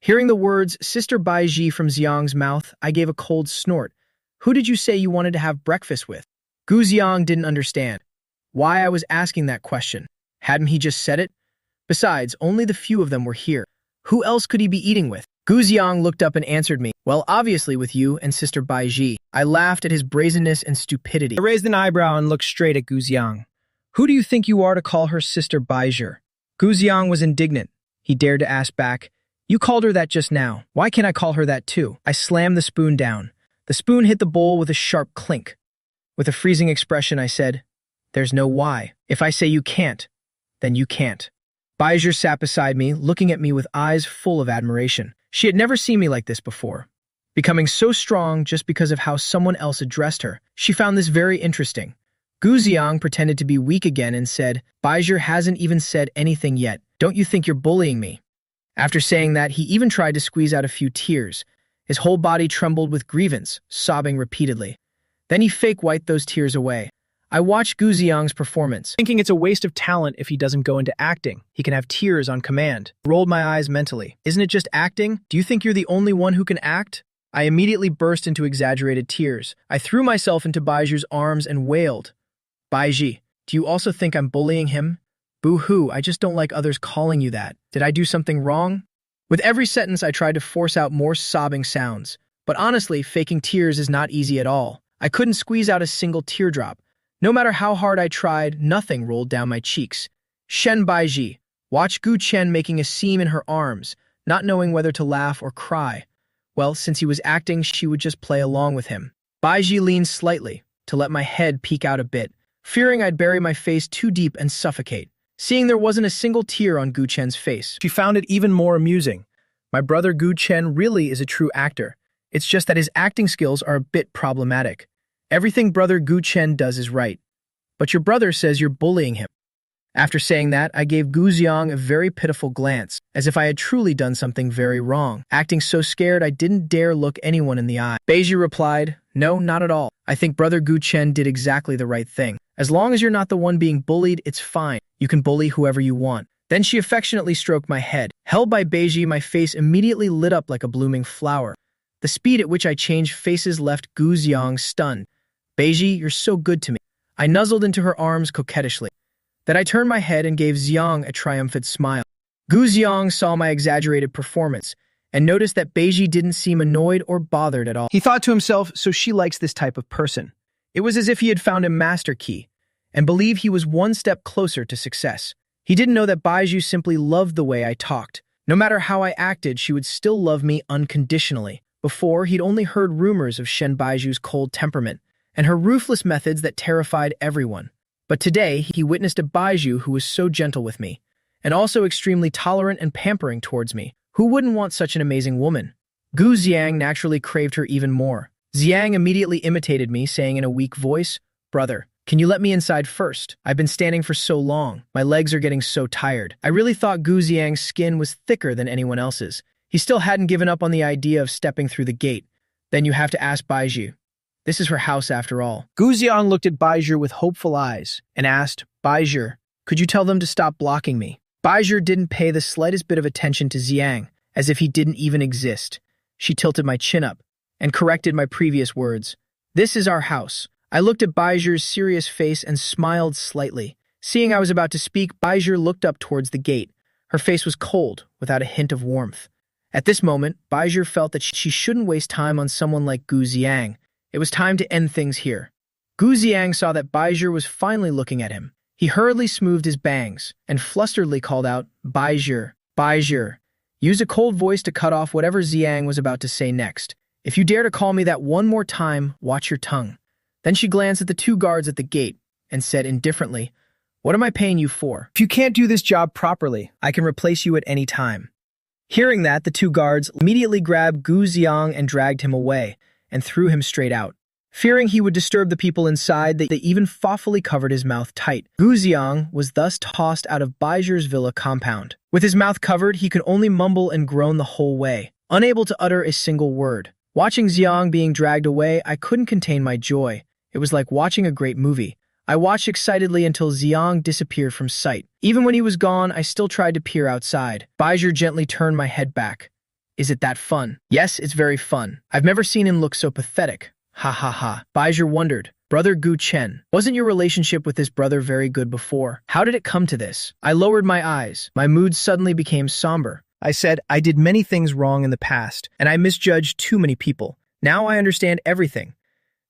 Hearing the words Sister Baiji from Xiang's mouth, I gave a cold snort. "Who did you say you wanted to have breakfast with?" Gu Xiang didn't understand why I was asking that question. Hadn't he just said it? Besides, only the few of them were here. Who else could he be eating with? Gu Xiang looked up and answered me, "Well, obviously with you and Sister Baiji." I laughed at his brazenness and stupidity. I raised an eyebrow and looked straight at Gu Xiang. "Who do you think you are to call her Sister Baiji?" Gu Xiang was indignant. He dared to ask back, "You called her that just now. Why can't I call her that too?" I slammed the spoon down. The spoon hit the bowl with a sharp clink. With a freezing expression, I said, "There's no why. If I say you can't, then you can't." Baiji sat beside me, looking at me with eyes full of admiration. She had never seen me like this before. Becoming so strong just because of how someone else addressed her, she found this very interesting. Gu Xiang pretended to be weak again and said, "Baiji hasn't even said anything yet. Don't you think you're bullying me?" After saying that, he even tried to squeeze out a few tears. His whole body trembled with grievance, sobbing repeatedly. Then he fake-wiped those tears away. I watched Gu Xiang's performance, thinking it's a waste of talent if he doesn't go into acting. He can have tears on command. I rolled my eyes mentally. Isn't it just acting? Do you think you're the only one who can act? I immediately burst into exaggerated tears. I threw myself into Baiji's arms and wailed, "Baiji, do you also think I'm bullying him?" "Boo-hoo, I just don't like others calling you that. Did I do something wrong?" With every sentence, I tried to force out more sobbing sounds. But honestly, faking tears is not easy at all. I couldn't squeeze out a single teardrop. No matter how hard I tried, nothing rolled down my cheeks. Shen Baiji watched Gu Chen making a seam in her arms, not knowing whether to laugh or cry. Well, since he was acting, she would just play along with him. Baiji leaned slightly to let my head peek out a bit, fearing I'd bury my face too deep and suffocate. Seeing there wasn't a single tear on Gu Chen's face, she found it even more amusing. My brother Gu Chen really is a true actor. It's just that his acting skills are a bit problematic. Everything brother Gu Chen does is right. But your brother says you're bullying him. After saying that, I gave Gu Xiang a very pitiful glance, as if I had truly done something very wrong. Acting so scared, I didn't dare look anyone in the eye. Baiji replied, "No, not at all. I think brother Gu Chen did exactly the right thing. As long as you're not the one being bullied, it's fine. You can bully whoever you want. Then she affectionately stroked my head. Held by Beiji, my face immediately lit up like a blooming flower. The speed at which I changed faces left Gu Xiang stunned. Beiji, you're so good to me. I nuzzled into her arms coquettishly. Then I turned my head and gave Xiang a triumphant smile. Gu Xiang saw my exaggerated performance and noticed that Beiji didn't seem annoyed or bothered at all. He thought to himself, so she likes this type of person. It was as if he had found a master key and believed he was one step closer to success. He didn't know that Baiju simply loved the way I talked. No matter how I acted, she would still love me unconditionally. Before, he'd only heard rumors of Shen Baiju's cold temperament and her ruthless methods that terrified everyone. But today, he witnessed a Baiju who was so gentle with me, and also extremely tolerant and pampering towards me. Who wouldn't want such an amazing woman? Gu Xiang naturally craved her even more. Xiang immediately imitated me, saying in a weak voice, "Brother, can you let me inside first? I've been standing for so long. My legs are getting so tired." I really thought Gu Xiang's skin was thicker than anyone else's. He still hadn't given up on the idea of stepping through the gate. Then you have to ask Baiju. This is her house after all. Gu Xiang looked at Baiju with hopeful eyes and asked, "Baiju, could you tell them to stop blocking me?" Baiju didn't pay the slightest bit of attention to Xiang, as if he didn't even exist. She tilted my chin up and corrected my previous words. "This is our house." I looked at Baiju's serious face and smiled slightly. Seeing I was about to speak, Baiju looked up towards the gate. Her face was cold, without a hint of warmth. At this moment, Baiju felt that she shouldn't waste time on someone like Gu Xiang. It was time to end things here. Gu Xiang saw that Baiju was finally looking at him. He hurriedly smoothed his bangs and flusteredly called out, "Baiju, Baiju." Used a cold voice to cut off whatever Xiang was about to say next. "If you dare to call me that one more time, watch your tongue." Then she glanced at the two guards at the gate and said indifferently, "What am I paying you for? If you can't do this job properly, I can replace you at any time." Hearing that, the two guards immediately grabbed Gu Xiang and dragged him away and threw him straight out. Fearing he would disturb the people inside, they even thoughtfully covered his mouth tight. Gu Xiang was thus tossed out of Baiju's villa compound. With his mouth covered, he could only mumble and groan the whole way, unable to utter a single word. Watching Xiang being dragged away, I couldn't contain my joy. It was like watching a great movie. I watched excitedly until Xiang disappeared from sight. Even when he was gone, I still tried to peer outside. Baiju gently turned my head back. "Is it that fun?" "Yes, it's very fun. I've never seen him look so pathetic." Ha ha ha. Baiju wondered. "Brother Gu Chen, wasn't your relationship with this brother very good before? How did it come to this?" I lowered my eyes. My mood suddenly became somber. I said, "I did many things wrong in the past, and I misjudged too many people. Now I understand everything.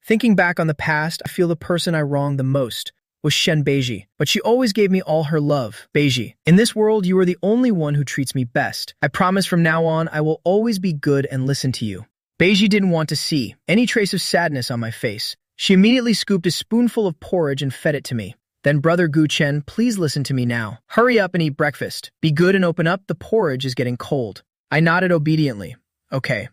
Thinking back on the past, I feel the person I wronged the most was Shen Beiji, but she always gave me all her love. Beiji, in this world, you are the only one who treats me best. I promise from now on, I will always be good and listen to you." Beiji didn't want to see any trace of sadness on my face. She immediately scooped a spoonful of porridge and fed it to me. Then, Brother Gu Chen, please listen to me now. Hurry up and eat breakfast. Be good and open up, the porridge is getting cold. I nodded obediently. Okay.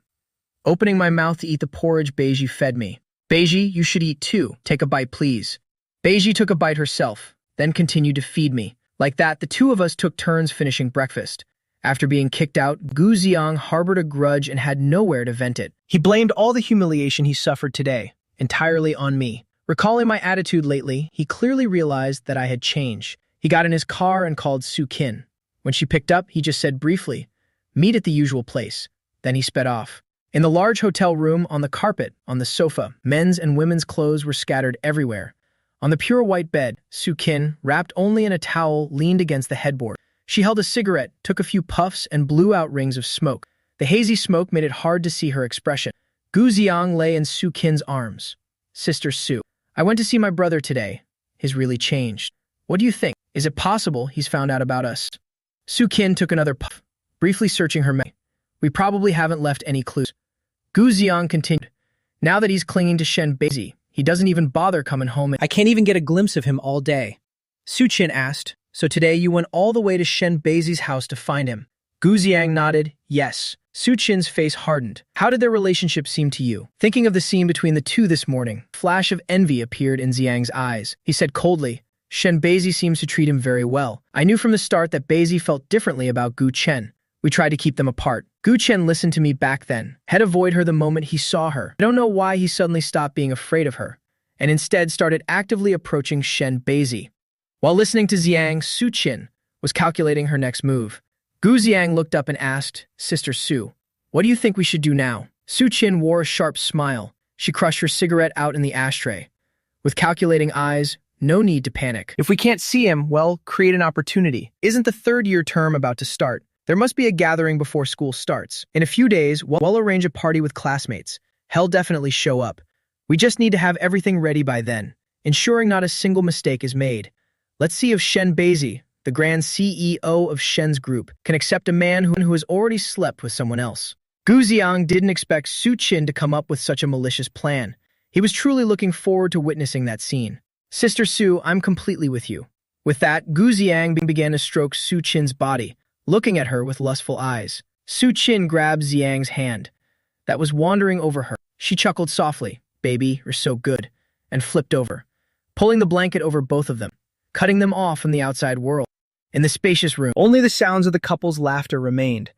Opening my mouth to eat the porridge Beiji fed me. "Beiji, you should eat too. Take a bite, please." Beiji took a bite herself, then continued to feed me. Like that, the two of us took turns finishing breakfast. After being kicked out, Gu Xiang harbored a grudge and had nowhere to vent it. He blamed all the humiliation he suffered today entirely on me. Recalling my attitude lately, he clearly realized that I had changed. He got in his car and called Su Qin. When she picked up, he just said briefly, "Meet at the usual place." Then he sped off. In the large hotel room, on the carpet, on the sofa, men's and women's clothes were scattered everywhere. On the pure white bed, Su Qin, wrapped only in a towel, leaned against the headboard. She held a cigarette, took a few puffs, and blew out rings of smoke. The hazy smoke made it hard to see her expression. Gu Xiang lay in Su Qin's arms. "Sister Su, I went to see my brother today. He's really changed. What do you think? Is it possible he's found out about us?" Su Qin took another puff, briefly searching her memory. "We probably haven't left any clues." Gu Xiang continued. "Now that he's clinging to Shen Beiji, he doesn't even bother coming home. I can't even get a glimpse of him all day." Su Qin asked, "So today you went all the way to Shen Beiji's house to find him?" Gu Xiang nodded, "Yes." Su Qin's face hardened. "How did their relationship seem to you?" Thinking of the scene between the two this morning, a flash of envy appeared in Xiang's eyes. He said coldly, "Shen Beiji seems to treat him very well. I knew from the start that Beiji felt differently about Gu Chen. We tried to keep them apart. Gu Chen listened to me back then, had avoided her the moment he saw her. I don't know why he suddenly stopped being afraid of her, and instead started actively approaching Shen Beiji." While listening to Xiang, Su Qin was calculating her next move. Gu Ziang looked up and asked, Sister Su, what do you think we should do now? Su Qin wore a sharp smile. She crushed her cigarette out in the ashtray. With calculating eyes, no need to panic. If we can't see him, well, create an opportunity. Isn't the third-year term about to start? There must be a gathering before school starts. In a few days, we'll arrange a party with classmates. He'll definitely show up. We just need to have everything ready by then, ensuring not a single mistake is made. Let's see if Shen Beizi, the grand CEO of Shen's group, can accept a man who has already slept with someone else. Gu Ziang didn't expect Su Qin to come up with such a malicious plan. He was truly looking forward to witnessing that scene. Sister Su, I'm completely with you. With that, Gu Ziang began to stroke Su Qin's body, looking at her with lustful eyes. Su Qin grabbed Ziang's hand that was wandering over her. She chuckled softly, baby, you're so good, and flipped over, pulling the blanket over both of them, cutting them off from the outside world. In the spacious room, only the sounds of the couple's laughter remained.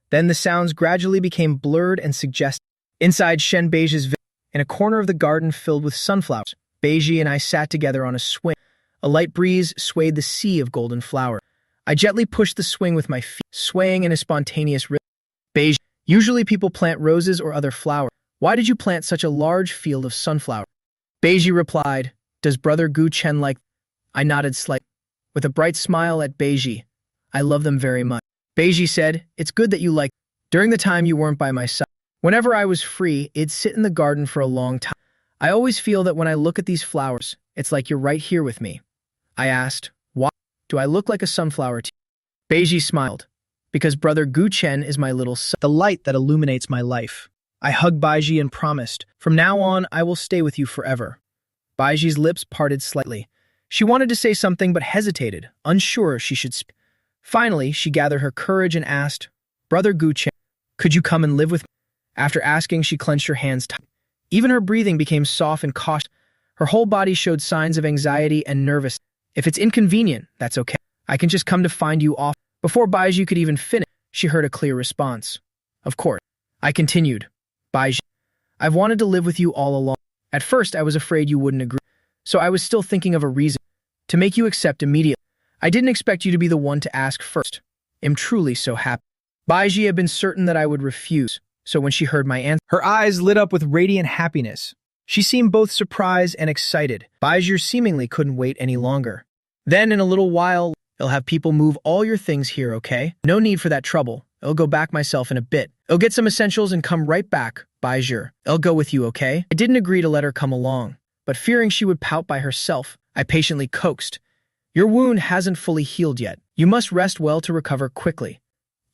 Then the sounds gradually became blurred and suggestive. Inside Shen Beiji's villa, in a corner of the garden filled with sunflowers, Beiji and I sat together on a swing. A light breeze swayed the sea of golden flowers. I gently pushed the swing with my feet, swaying in a spontaneous rhythm. Beiji, usually people plant roses or other flowers. Why did you plant such a large field of sunflowers? Beiji replied, does brother Gu Chen like? I nodded slightly, with a bright smile at Beiji. I love them very much. Beiji said, it's good that you like. During the time you weren't by my side, whenever I was free, I'd sit in the garden for a long time. I always feel that when I look at these flowers, it's like you're right here with me. I asked, why? Do I look like a sunflower to you? Beiji smiled, because brother Gu Chen is my little sun, the light that illuminates my life. I hugged Beiji and promised, from now on, I will stay with you forever. Baiji's lips parted slightly. She wanted to say something but hesitated, unsure she should speak. Finally, she gathered her courage and asked, Brother Gu Chen, could you come and live with me? After asking, she clenched her hands tight. Even her breathing became soft and cautious. Her whole body showed signs of anxiety and nervousness. If it's inconvenient, that's okay. I can just come to find you off. Before Baiji could even finish, she heard a clear response. Of course. I continued. Baiji, I've wanted to live with you all along. At first, I was afraid you wouldn't agree, so I was still thinking of a reason to make you accept immediately. I didn't expect you to be the one to ask first. I'm truly so happy. Baiji had been certain that I would refuse, so when she heard my answer, her eyes lit up with radiant happiness. She seemed both surprised and excited. Baiji seemingly couldn't wait any longer. Then, in a little while, I'll have people move all your things here, okay? No need for that trouble. I'll go back myself in a bit. I'll get some essentials and come right back, Baiji. I'll go with you, okay? I didn't agree to let her come along, but fearing she would pout by herself, I patiently coaxed. Your wound hasn't fully healed yet. You must rest well to recover quickly.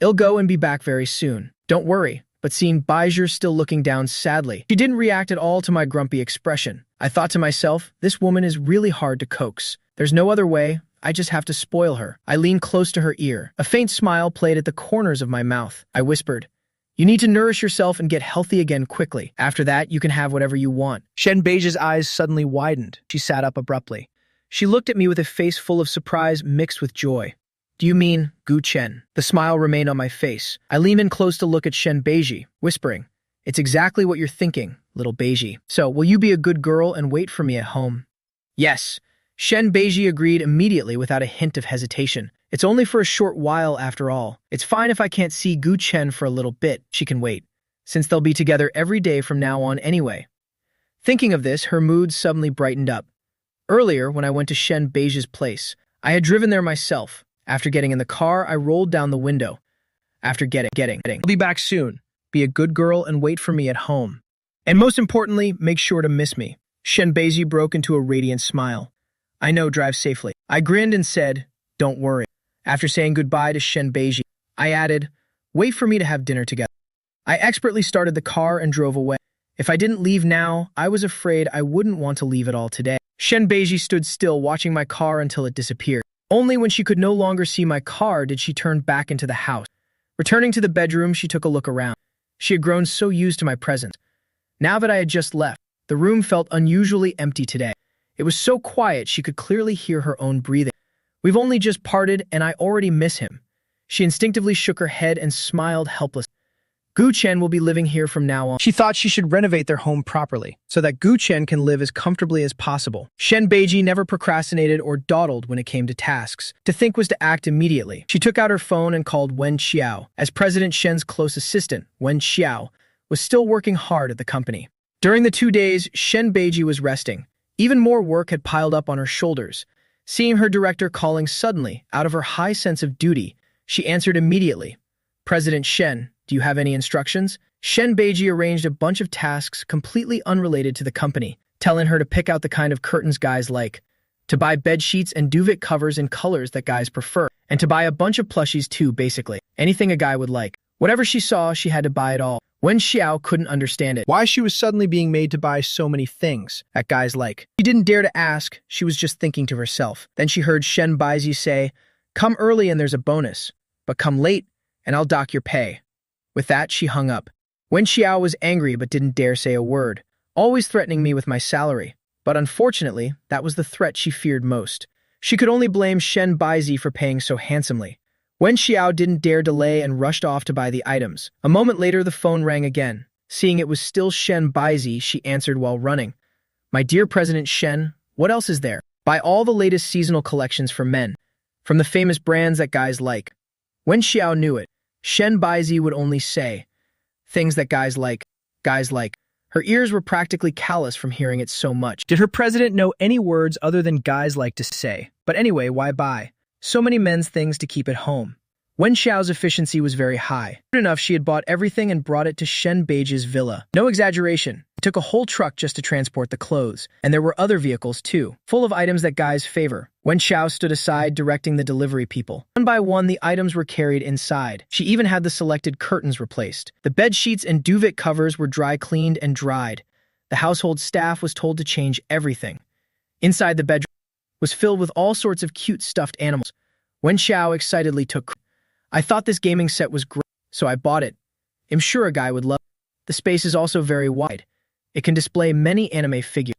I'll go and be back very soon. Don't worry. But seeing Baiji still looking down sadly, she didn't react at all to my grumpy expression. I thought to myself, this woman is really hard to coax. There's no other way. I just have to spoil her. I leaned close to her ear. A faint smile played at the corners of my mouth. I whispered, you need to nourish yourself and get healthy again quickly. After that, you can have whatever you want. Shen Beiji's eyes suddenly widened. She sat up abruptly. She looked at me with a face full of surprise mixed with joy. Do you mean Gu Chen? The smile remained on my face. I leaned in close to look at Shen Beiji, whispering, it's exactly what you're thinking, little Beiji. So, will you be a good girl and wait for me at home? Yes. Shen Beiji agreed immediately without a hint of hesitation. It's only for a short while after all. It's fine if I can't see Gu Chen for a little bit. She can wait, since they'll be together every day from now on anyway. Thinking of this, her mood suddenly brightened up. Earlier, when I went to Shen Beiji's place, I had driven there myself. After getting in the car, I rolled down the window. After getting. I'll be back soon. Be a good girl and wait for me at home. And most importantly, make sure to miss me. Shen Beiji broke into a radiant smile. I know, drive safely. I grinned and said, don't worry. After saying goodbye to Shen Beiji, I added, wait for me to have dinner together. I expertly started the car and drove away. If I didn't leave now, I was afraid I wouldn't want to leave at all today. Shen Beiji stood still watching my car until it disappeared. Only when she could no longer see my car did she turn back into the house. Returning to the bedroom, she took a look around. She had grown so used to my presence. Now that I had just left, the room felt unusually empty today. It was so quiet she could clearly hear her own breathing. We've only just parted and I already miss him. She instinctively shook her head and smiled helplessly. Gu Chen will be living here from now on. She thought she should renovate their home properly so that Gu Chen can live as comfortably as possible. Shen Beiji never procrastinated or dawdled when it came to tasks. To think was to act immediately. She took out her phone and called Wen Xiao. As President Shen's close assistant, Wen Xiao was still working hard at the company. During the 2 days, Shen Beiji was resting. Even more work had piled up on her shoulders. Seeing her director calling suddenly, out of her high sense of duty, she answered immediately. President Shen, do you have any instructions? Shen Beiji arranged a bunch of tasks completely unrelated to the company, telling her to pick out the kind of curtains guys like, to buy bed sheets and duvet covers in colors that guys prefer, and to buy a bunch of plushies too, basically. Anything a guy would like. Whatever she saw, she had to buy it all. Wen Xiao couldn't understand it. Why she was suddenly being made to buy so many things that guys like. She didn't dare to ask, she was just thinking to herself. Then she heard Shen Beiji say, come early and there's a bonus, but come late and I'll dock your pay. With that, she hung up. Wen Xiao was angry but didn't dare say a word, always threatening me with my salary. But unfortunately, that was the threat she feared most. She could only blame Shen Beiji for paying so handsomely. Wen Xiao didn't dare delay and rushed off to buy the items. A moment later, the phone rang again. Seeing it was still Shen Beiji, she answered while running. My dear President Shen, what else is there? Buy all the latest seasonal collections for men, from the famous brands that guys like. Wen Xiao knew it. Shen Beiji would only say, things that guys like. Her ears were practically callous from hearing it so much. Did her president know any words other than guys like to say? But anyway, why buy? So many men's things to keep at home. Wen Xiao's efficiency was very high. Good enough, she had bought everything and brought it to Shen Beiji's villa. No exaggeration. It took a whole truck just to transport the clothes, and there were other vehicles too, full of items that guys favor. Wen Xiao stood aside, directing the delivery people. One by one, the items were carried inside. She even had the selected curtains replaced. The bed sheets and duvet covers were dry cleaned and dried. The household staff was told to change everything. Inside the bedroom was filled with all sorts of cute stuffed animals. Wen Xiao excitedly took. I thought this gaming set was great, so I bought it. I'm sure a guy would love it. The space is also very wide. It can display many anime figures.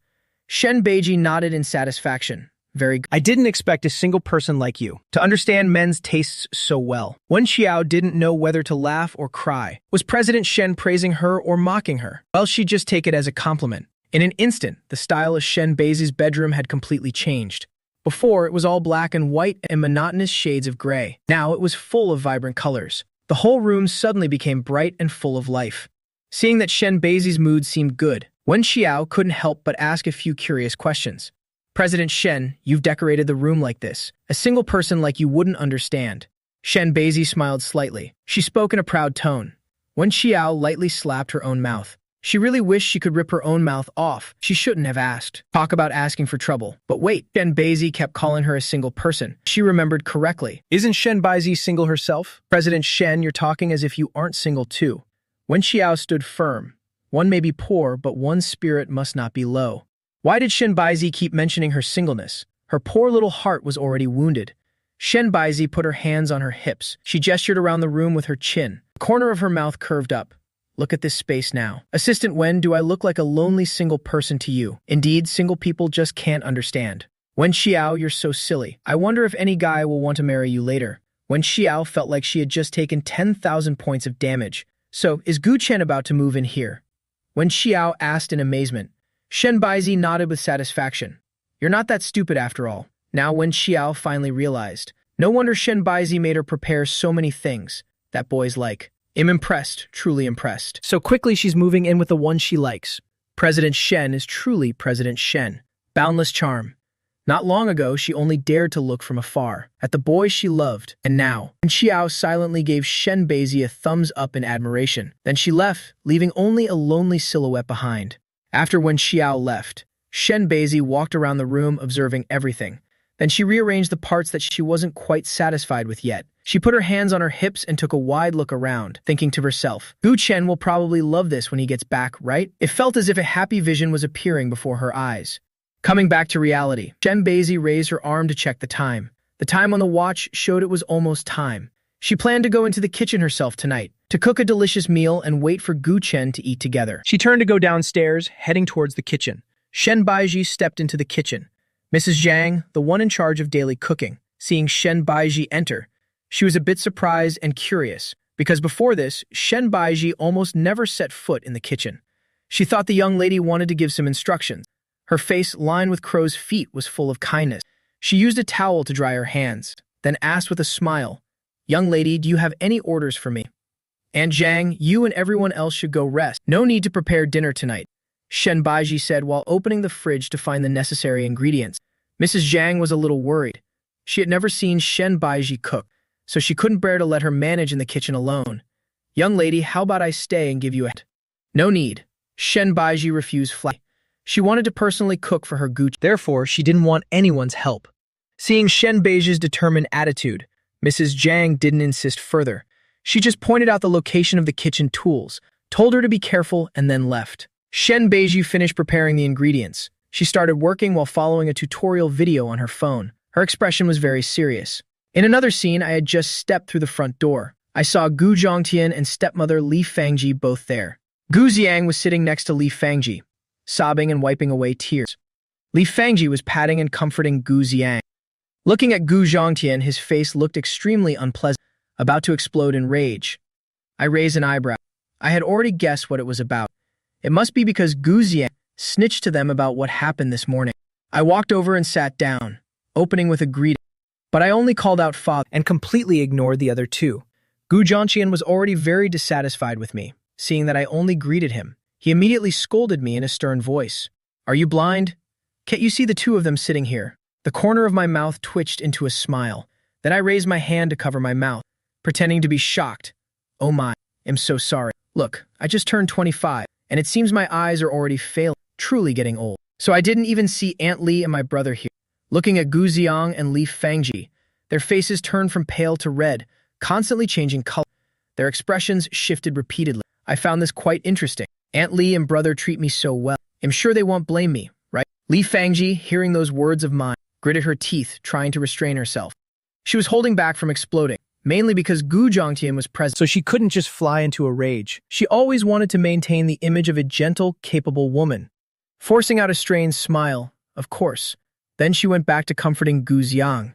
Shen Beiji nodded in satisfaction. Very good. I didn't expect a single person like you to understand men's tastes so well. Wen Xiao didn't know whether to laugh or cry. Was President Shen praising her or mocking her? Well, she'd just take it as a compliment. In an instant, the style of Shen Beiji's bedroom had completely changed. Before, it was all black and white and monotonous shades of gray. Now it was full of vibrant colors. The whole room suddenly became bright and full of life. Seeing that Shen Beiji's mood seemed good, Wen Xiao couldn't help but ask a few curious questions. President Shen, you've decorated the room like this. A single person like you wouldn't understand. Shen Beiji smiled slightly. She spoke in a proud tone. Wen Xiao lightly slapped her own mouth. She really wished she could rip her own mouth off. She shouldn't have asked. Talk about asking for trouble. But wait, Shen Beiji kept calling her a single person. She remembered correctly. Isn't Shen Beiji single herself? President Shen, you're talking as if you aren't single too. Wen Xiao stood firm. One may be poor, but one's spirit must not be low. Why did Shen Beiji keep mentioning her singleness? Her poor little heart was already wounded. Shen Beiji put her hands on her hips. She gestured around the room with her chin. The corner of her mouth curved up. Look at this space now. Assistant Wen, do I look like a lonely single person to you? Indeed, single people just can't understand. Wen Xiao, you're so silly. I wonder if any guy will want to marry you later. Wen Xiao felt like she had just taken 10,000 points of damage. So, is Gu Chen about to move in here? Wen Xiao asked in amazement. Shen Beiji nodded with satisfaction. You're not that stupid after all. Now Wen Xiao finally realized. No wonder Shen Beiji made her prepare so many things that boys like. I'm impressed, truly impressed. So quickly she's moving in with the one she likes. President Shen is truly President Shen. Boundless charm. Not long ago, she only dared to look from afar at the boy she loved, and now, Wen Xiao silently gave Shen Beiji a thumbs up in admiration. Then she left, leaving only a lonely silhouette behind. After Wen Xiao left, Shen Beiji walked around the room observing everything. Then she rearranged the parts that she wasn't quite satisfied with yet. She put her hands on her hips and took a wide look around, thinking to herself, Gu Chen will probably love this when he gets back, right? It felt as if a happy vision was appearing before her eyes. Coming back to reality, Shen Beiji raised her arm to check the time. The time on the watch showed it was almost time. She planned to go into the kitchen herself tonight, to cook a delicious meal and wait for Gu Chen to eat together. She turned to go downstairs, heading towards the kitchen. Shen Beiji stepped into the kitchen. Mrs. Zhang, the one in charge of daily cooking, seeing Shen Beiji enter, she was a bit surprised and curious, because before this, Shen Baiji almost never set foot in the kitchen. She thought the young lady wanted to give some instructions. Her face, lined with crow's feet, was full of kindness. She used a towel to dry her hands, then asked with a smile, "Young lady, do you have any orders for me?" "Aunt Zhang, you and everyone else should go rest. No need to prepare dinner tonight," Shen Baiji said while opening the fridge to find the necessary ingredients. Mrs. Zhang was a little worried. She had never seen Shen Baiji cook, so she couldn't bear to let her manage in the kitchen alone. "Young lady, how about I stay and give you a..." "No need." Shen Baiji refused flat. She wanted to personally cook for her Gucci. Therefore, she didn't want anyone's help. Seeing Shen Baiji's determined attitude, Mrs. Zhang didn't insist further. She just pointed out the location of the kitchen tools, told her to be careful, and then left. Shen Baiji finished preparing the ingredients. She started working while following a tutorial video on her phone. Her expression was very serious. In another scene, I had just stepped through the front door. I saw Gu Zhongtian and stepmother Li Fangji both there. Gu Xiang was sitting next to Li Fangji, sobbing and wiping away tears. Li Fangji was patting and comforting Gu Xiang. Looking at Gu Zhongtian, his face looked extremely unpleasant, about to explode in rage. I raised an eyebrow. I had already guessed what it was about. It must be because Gu Xiang snitched to them about what happened this morning. I walked over and sat down, opening with a greeting. But I only called out father and completely ignored the other two. Gu Zhongtian was already very dissatisfied with me, seeing that I only greeted him. He immediately scolded me in a stern voice. "Are you blind? Can't you see the two of them sitting here?" The corner of my mouth twitched into a smile. Then I raised my hand to cover my mouth, pretending to be shocked. "Oh my, I'm so sorry. Look, I just turned 25, and it seems my eyes are already failing, truly getting old. So I didn't even see Aunt Li and my brother here." Looking at Gu Xiang and Li Fangji, their faces turned from pale to red, constantly changing color. Their expressions shifted repeatedly. I found this quite interesting. Aunt Li and brother treat me so well. I'm sure they won't blame me, right? Li Fangji, hearing those words of mine, gritted her teeth, trying to restrain herself. She was holding back from exploding, mainly because Gu Zhongtian was present, so she couldn't just fly into a rage. She always wanted to maintain the image of a gentle, capable woman. Forcing out a strained smile, of course. Then she went back to comforting Gu Xiang,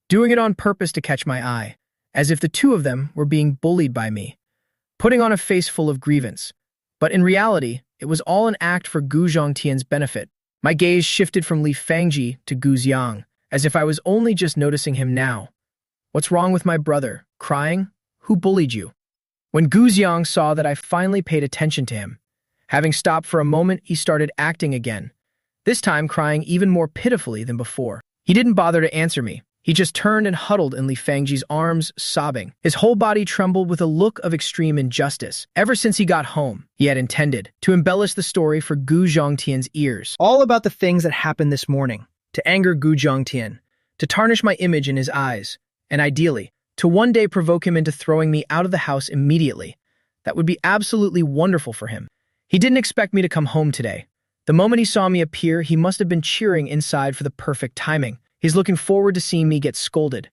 doing it on purpose to catch my eye, as if the two of them were being bullied by me, putting on a face full of grievance. But in reality, it was all an act for Gu Zhongtian's benefit. My gaze shifted from Li Fangji to Gu Xiang, as if I was only just noticing him now. "What's wrong with my brother? Crying? Who bullied you?" When Gu Xiang saw that I finally paid attention to him, having stopped for a moment, he started acting again, this time crying even more pitifully than before. He didn't bother to answer me. He just turned and huddled in Li Fangji's arms, sobbing. His whole body trembled with a look of extreme injustice. Ever since he got home, he had intended to embellish the story for Gu Zhongtian's ears. All about the things that happened this morning, to anger Gu Zhongtian, to tarnish my image in his eyes, and ideally, to one day provoke him into throwing me out of the house immediately. That would be absolutely wonderful for him. He didn't expect me to come home today. The moment he saw me appear, he must have been cheering inside for the perfect timing. He's looking forward to seeing me get scolded.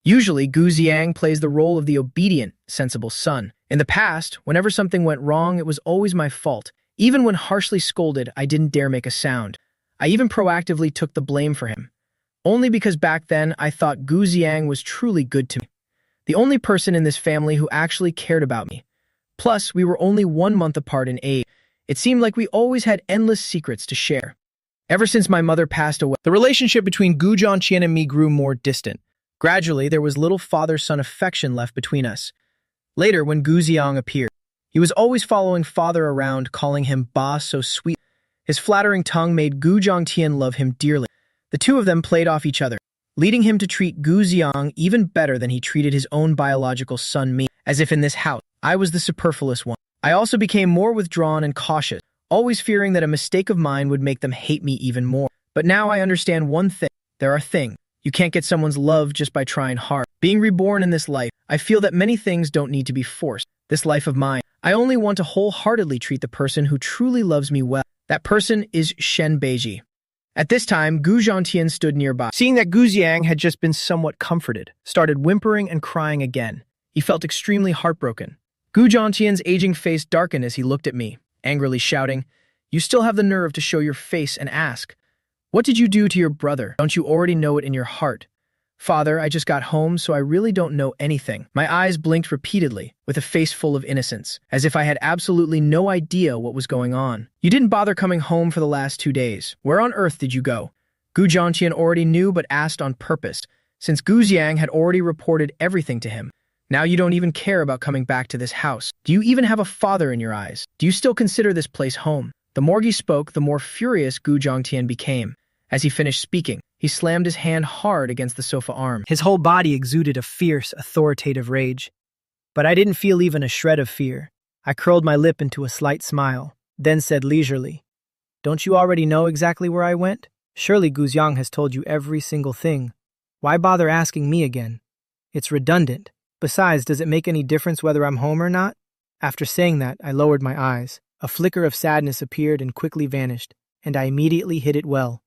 Usually, Gu Xiang plays the role of the obedient, sensible son. In the past, whenever something went wrong, it was always my fault. Even when harshly scolded, I didn't dare make a sound. I even proactively took the blame for him. Only because back then, I thought Gu Xiang was truly good to me. The only person in this family who actually cared about me. Plus, we were only 1 month apart in age. It seemed like we always had endless secrets to share. Ever since my mother passed away, the relationship between Gu Zhongtian and me grew more distant. Gradually, there was little father-son affection left between us. Later, when Gu Xiang appeared, he was always following father around, calling him Ba so sweet. His flattering tongue made Gu Zhongtian love him dearly. The two of them played off each other, leading him to treat Gu Xiang even better than he treated his own biological son me, as if in this house, I was the superfluous one. I also became more withdrawn and cautious, always fearing that a mistake of mine would make them hate me even more. But now I understand one thing. There are things. You can't get someone's love just by trying hard. Being reborn in this life, I feel that many things don't need to be forced. This life of mine, I only want to wholeheartedly treat the person who truly loves me well. That person is Shen Baiji. At this time, Gu Zhongtian stood nearby. Seeing that Gu Xiang had just been somewhat comforted, started whimpering and crying again. He felt extremely heartbroken. Gu Zhongtian's aging face darkened as he looked at me, angrily shouting, "You still have the nerve to show your face and ask, what did you do to your brother? Don't you already know it in your heart? Father, I just got home, so I really don't know anything. My eyes blinked repeatedly, with a face full of innocence, as if I had absolutely no idea what was going on. You didn't bother coming home for the last 2 days. Where on earth did you go? Gu Zhangqian already knew but asked on purpose, since Gu Xiang had already reported everything to him. Now you don't even care about coming back to this house. Do you even have a father in your eyes? Do you still consider this place home? The more he spoke, the more furious Gu Zhangqian became. As he finished speaking, he slammed his hand hard against the sofa arm. His whole body exuded a fierce, authoritative rage. But I didn't feel even a shred of fear. I curled my lip into a slight smile, then said leisurely, "Don't you already know exactly where I went? Surely Gu Xiang has told you every single thing. Why bother asking me again? It's redundant. Besides, does it make any difference whether I'm home or not?" After saying that, I lowered my eyes. A flicker of sadness appeared and quickly vanished, and I immediately hid it well.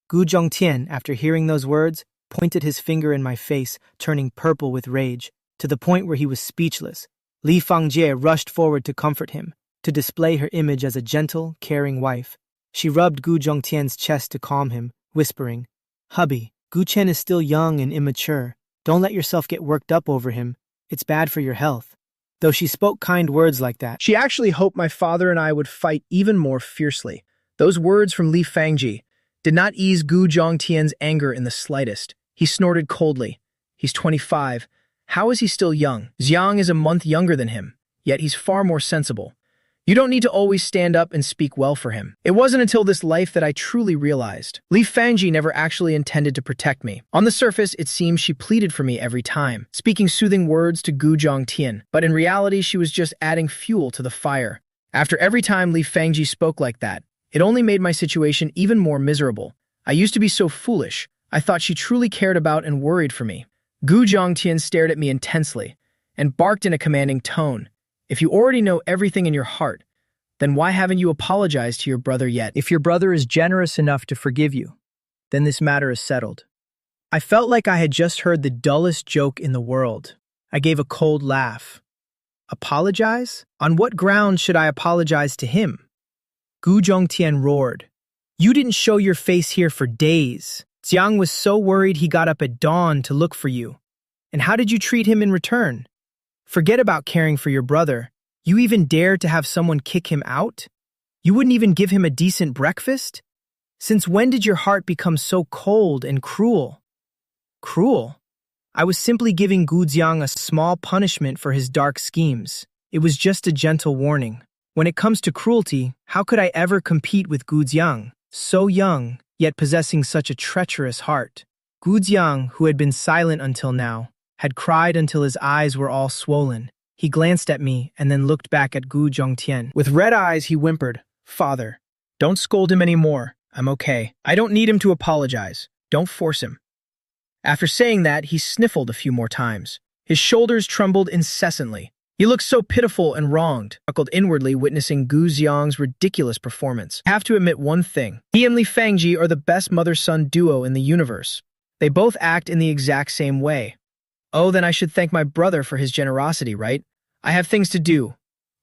Gu Zhongtian, after hearing those words, pointed his finger in my face, turning purple with rage, to the point where he was speechless. Li Fangjie rushed forward to comfort him, to display her image as a gentle, caring wife. She rubbed Gu Zhongtian's chest to calm him, whispering, "Hubby, Gu Chen is still young and immature. Don't let yourself get worked up over him. It's bad for your health." Though she spoke kind words like that, She actually hoped my father and I would fight even more fiercely. Those words from Li Fangji did not ease Gu Zhongtian's anger in the slightest. He snorted coldly. He's 25. How is he still young? Xiang is a month younger than him, yet he's far more sensible. You don't need to always stand up and speak well for him. It wasn't until this life that I truly realized. Li Fangji never actually intended to protect me. On the surface, it seems she pleaded for me every time, speaking soothing words to Gu Zhongtian, but in reality, she was just adding fuel to the fire. After every time Li Fangji spoke like that, it only made my situation even more miserable. I used to be so foolish. I thought she truly cared about and worried for me. Gu Zhongtian stared at me intensely and barked in a commanding tone. If you already know everything in your heart, then why haven't you apologized to your brother yet? if your brother is generous enough to forgive you, then this matter is settled. I felt like I had just heard the dullest joke in the world. I gave a cold laugh. Apologize? On what grounds should I apologize to him? Gu Zhongtian roared. You didn't show your face here for days. Xiang was so worried he got up at dawn to look for you. And how did you treat him in return? Forget about caring for your brother. You even dared to have someone kick him out? You wouldn't even give him a decent breakfast? Since when did your heart become so cold and cruel? Cruel? I was simply giving Gu Xiang a small punishment for his dark schemes. It was just a gentle warning. When it comes to cruelty, how could I ever compete with Gu Xiang? So young, yet possessing such a treacherous heart. Gu Xiang, who had been silent until now, had cried until his eyes were all swollen. He glanced at me and then looked back at Gu Zhongtian. With red eyes, he whimpered, "Father, don't scold him anymore. I'm okay. I don't need him to apologize. Don't force him." After saying that, he sniffled a few more times. His shoulders trembled incessantly. He looked so pitiful and wronged, chuckled inwardly witnessing Gu Xiang's ridiculous performance. I have to admit one thing. He and Li Fangji are the best mother-son duo in the universe. They both act in the exact same way. Oh, then I should thank my brother for his generosity, right? I have things to do.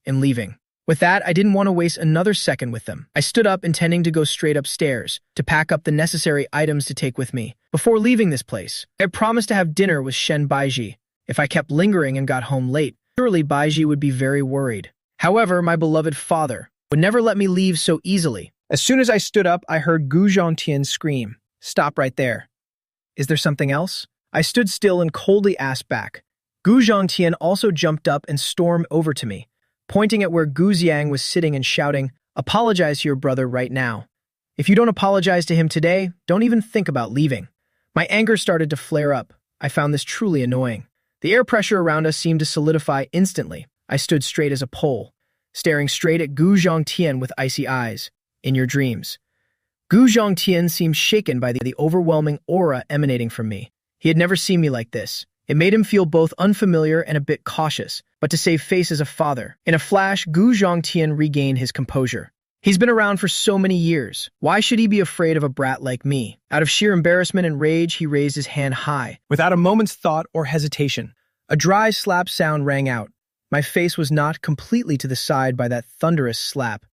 I'm leaving. With that, I didn't want to waste another second with them. I stood up intending to go straight upstairs, to pack up the necessary items to take with me. Before leaving this place, I had promised to have dinner with Shen Baiji. If I kept lingering and got home late, surely Baiji would be very worried. However, my beloved father would never let me leave so easily. As soon as I stood up, I heard Gu Zhongtian scream, "Stop right there. Is there something else?" I stood still and coldly asked back. Gu Zhongtian also jumped up and stormed over to me, pointing at where Gu Xiang was sitting and shouting, "Apologize to your brother right now. If you don't apologize to him today, don't even think about leaving." My anger started to flare up. I found this truly annoying. The air pressure around us seemed to solidify instantly. I stood straight as a pole, staring straight at Gu Zhongtian with icy eyes. In your dreams. Gu Zhongtian seemed shaken by the overwhelming aura emanating from me. He had never seen me like this. It made him feel both unfamiliar and a bit cautious, but to save face as a father. In a flash, Gu Zhongtian regained his composure. He's been around for so many years. Why should he be afraid of a brat like me? Out of sheer embarrassment and rage, he raised his hand high. Without a moment's thought or hesitation, a dry slap sound rang out. My face was knocked completely to the side by that thunderous slap.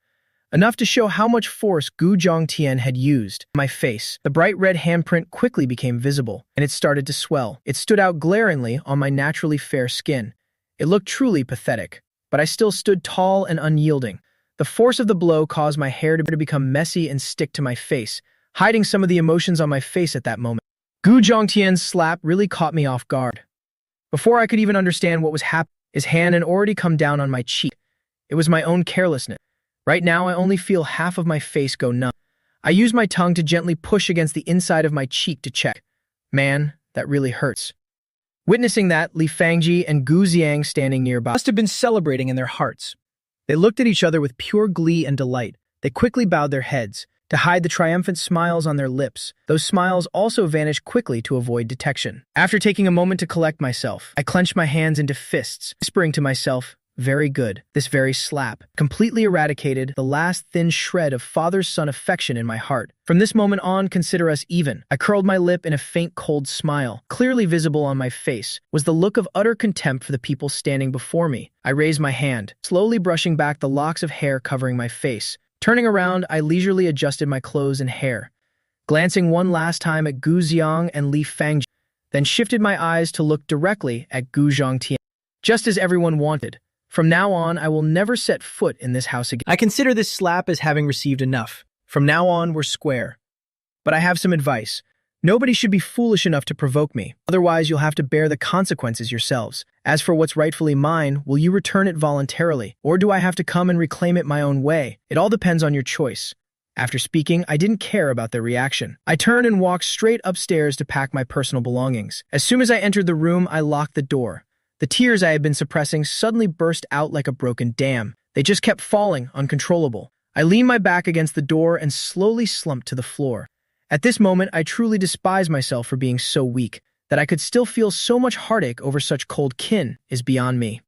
enough to show how much force Gu Zhongtian had used. My face, the bright red handprint quickly became visible, and it started to swell. It stood out glaringly on my naturally fair skin. It looked truly pathetic, but I still stood tall and unyielding. The force of the blow caused my hair to become messy and stick to my face, hiding some of the emotions on my face at that moment. Gu Zhongtian's slap really caught me off guard. Before I could even understand what was happening, his hand had already come down on my cheek. It was my own carelessness. Right now, I only feel half of my face go numb. I use my tongue to gently push against the inside of my cheek to check. Man, that really hurts. Witnessing that, Li Fangji and Gu Xiang standing nearby must have been celebrating in their hearts. They looked at each other with pure glee and delight. They quickly bowed their heads to hide the triumphant smiles on their lips. Those smiles also vanished quickly to avoid detection. After taking a moment to collect myself, I clenched my hands into fists, whispering to myself, "Very good." This very slap completely eradicated the last thin shred of father-son affection in my heart. From this moment on, consider us even. I curled my lip in a faint cold smile. Clearly visible on my face was the look of utter contempt for the people standing before me. I raised my hand, slowly brushing back the locks of hair covering my face. Turning around, I leisurely adjusted my clothes and hair, glancing one last time at Gu Xiang and Li Fangji, then shifted my eyes to look directly at Gu Zhongtian. Just as everyone wanted, from now on, I will never set foot in this house again. I consider this slap as having received enough. From now on, we're square. But I have some advice. Nobody should be foolish enough to provoke me. Otherwise, you'll have to bear the consequences yourselves. As for what's rightfully mine, will you return it voluntarily? Or do I have to come and reclaim it my own way? It all depends on your choice. After speaking, I didn't care about their reaction. I turned and walked straight upstairs to pack my personal belongings. As soon as I entered the room, I locked the door. The tears I had been suppressing suddenly burst out like a broken dam. They just kept falling, uncontrollable. I leaned my back against the door and slowly slumped to the floor. At this moment, I truly despised myself for being so weak. That I could still feel so much heartache over such cold kin is beyond me.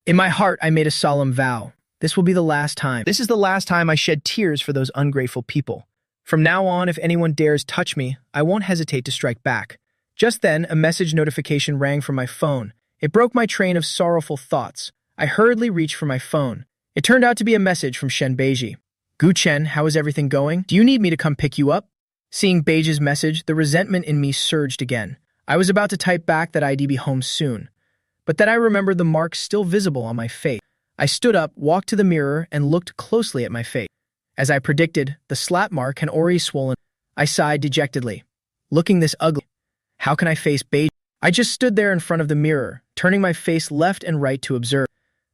In my heart, I made a solemn vow. This will be the last time. This is the last time I shed tears for those ungrateful people. From now on, if anyone dares touch me, I won't hesitate to strike back. Just then, a message notification rang from my phone. It broke my train of sorrowful thoughts. I hurriedly reached for my phone. It turned out to be a message from Shen Beiji. "Gu Chen, how is everything going? Do you need me to come pick you up?" Seeing Beiji's message, the resentment in me surged again. I was about to type back that I'd be home soon. But then I remembered the marks still visible on my face. I stood up, walked to the mirror, and looked closely at my face. As I predicted, the slap mark had already swollen. I sighed dejectedly. Looking this ugly, how can I face Beiji? I just stood there in front of the mirror, turning my face left and right to observe,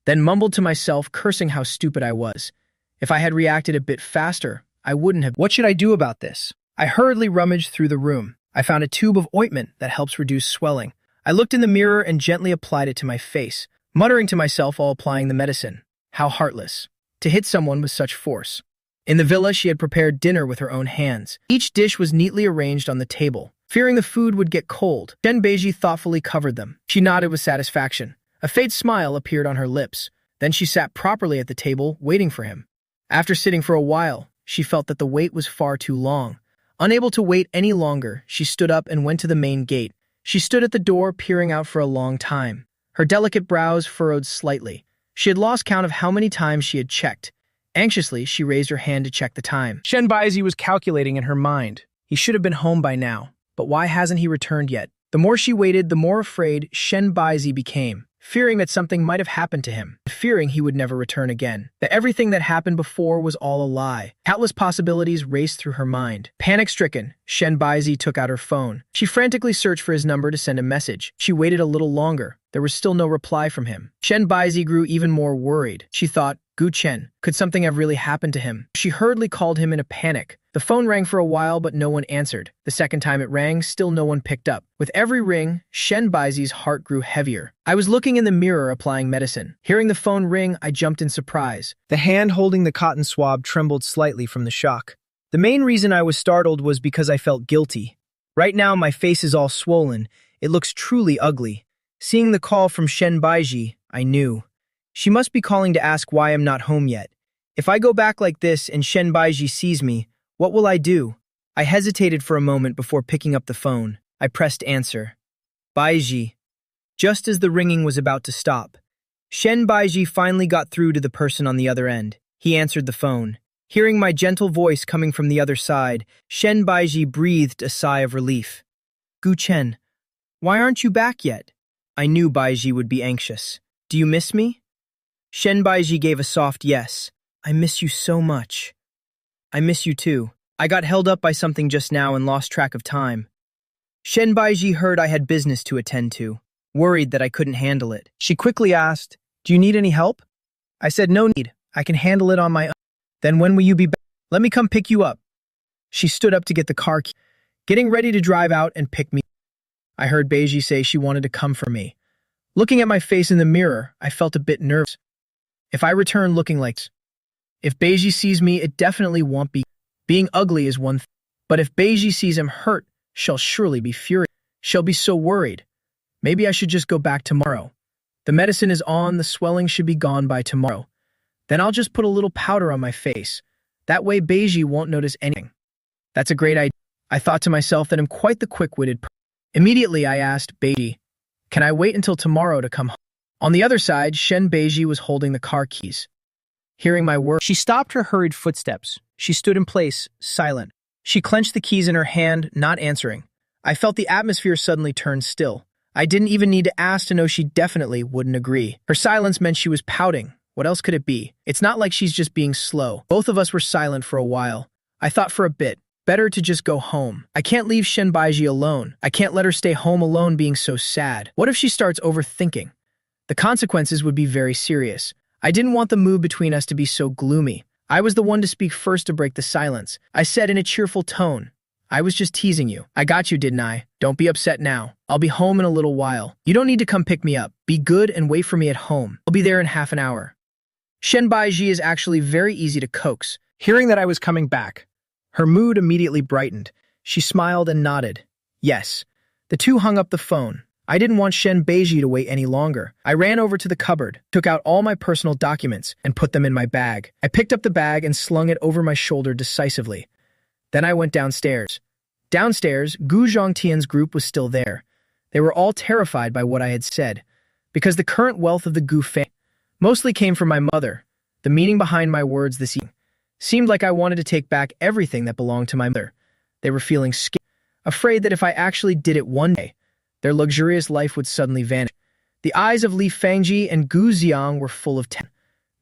then mumbled to myself, cursing how stupid I was. If I had reacted a bit faster, I wouldn't have. What should I do about this? I hurriedly rummaged through the room. I found a tube of ointment that helps reduce swelling. I looked in the mirror and gently applied it to my face, muttering to myself while applying the medicine. How heartless, to hit someone with such force. In the villa, she had prepared dinner with her own hands. Each dish was neatly arranged on the table. Fearing the food would get cold, Shen Beiji thoughtfully covered them. She nodded with satisfaction. A faint smile appeared on her lips. Then she sat properly at the table, waiting for him. After sitting for a while, she felt that the wait was far too long. Unable to wait any longer, she stood up and went to the main gate. She stood at the door, peering out for a long time. Her delicate brows furrowed slightly. She had lost count of how many times she had checked. Anxiously, she raised her hand to check the time. Shen Beiji was calculating in her mind. He should have been home by now, but why hasn't he returned yet? The more she waited, the more afraid Shen Beiji became, fearing that something might have happened to him, fearing he would never return again, that everything that happened before was all a lie. Countless possibilities raced through her mind. Panic-stricken, Shen Beiji took out her phone. She frantically searched for his number to send a message. She waited a little longer. There was still no reply from him. Shen Beiji grew even more worried. She thought, Gu Chen, could something have really happened to him? She hurriedly called him in a panic. The phone rang for a while, but no one answered. The second time it rang, still no one picked up. With every ring, Shen Baizi's heart grew heavier. I was looking in the mirror applying medicine. Hearing the phone ring, I jumped in surprise. The hand holding the cotton swab trembled slightly from the shock. The main reason I was startled was because I felt guilty. Right now, my face is all swollen. It looks truly ugly. Seeing the call from Shen Beiji, I knew. She must be calling to ask why I'm not home yet. If I go back like this and Shen Beiji sees me, what will I do? I hesitated for a moment before picking up the phone. I pressed answer. Beiji. Just as the ringing was about to stop, Shen Beiji finally got through to the person on the other end. He answered the phone. Hearing my gentle voice coming from the other side, Shen Baiji breathed a sigh of relief. Gu Chen, why aren't you back yet? I knew Baiji would be anxious. Do you miss me? Shen Baiji gave a soft yes. I miss you so much. I miss you too. I got held up by something just now and lost track of time. Shen Baiji heard I had business to attend to, worried that I couldn't handle it. She quickly asked, do you need any help? I said no need. I can handle it on my own. Then when will you be back? Let me come pick you up. She stood up to get the car key, getting ready to drive out and pick me. I heard Beiji say she wanted to come for me. Looking at my face in the mirror, I felt a bit nervous. If I return looking like this, if Beiji sees me, it definitely won't be. Being ugly is one thing, but if Beiji sees him hurt, she'll surely be furious. She'll be so worried. Maybe I should just go back tomorrow. The medicine is on, the swelling should be gone by tomorrow. Then I'll just put a little powder on my face. That way Beiji won't notice anything. That's a great idea. I thought to myself that I'm quite the quick-witted person. Immediately I asked Beiji, can I wait until tomorrow to come home? On the other side, Shen Beiji was holding the car keys. Hearing my words, she stopped her hurried footsteps. She stood in place, silent. She clenched the keys in her hand, not answering. I felt the atmosphere suddenly turn still. I didn't even need to ask to know she definitely wouldn't agree. Her silence meant she was pouting. What else could it be? It's not like she's just being slow. Both of us were silent for a while. I thought for a bit, better to just go home. I can't leave Shen Baiji alone. I can't let her stay home alone being so sad. What if she starts overthinking? The consequences would be very serious. I didn't want the mood between us to be so gloomy. I was the one to speak first to break the silence. I said in a cheerful tone, I was just teasing you. I got you, didn't I? Don't be upset now. I'll be home in a little while. You don't need to come pick me up. Be good and wait for me at home. I'll be there in half an hour. Shen Baiji is actually very easy to coax. Hearing that I was coming back, her mood immediately brightened. She smiled and nodded. Yes. The two hung up the phone. I didn't want Shen Beiji to wait any longer. I ran over to the cupboard, took out all my personal documents, and put them in my bag. I picked up the bag and slung it over my shoulder decisively. Then I went downstairs. Downstairs, Gu Zhongtian's group was still there. They were all terrified by what I had said, because the current wealth of the Gu family mostly came from my mother. The meaning behind my words this evening seemed like I wanted to take back everything that belonged to my mother. They were feeling scared, afraid that if I actually did it one day, their luxurious life would suddenly vanish. The eyes of Li Fangji and Gu Xiang were full of terror.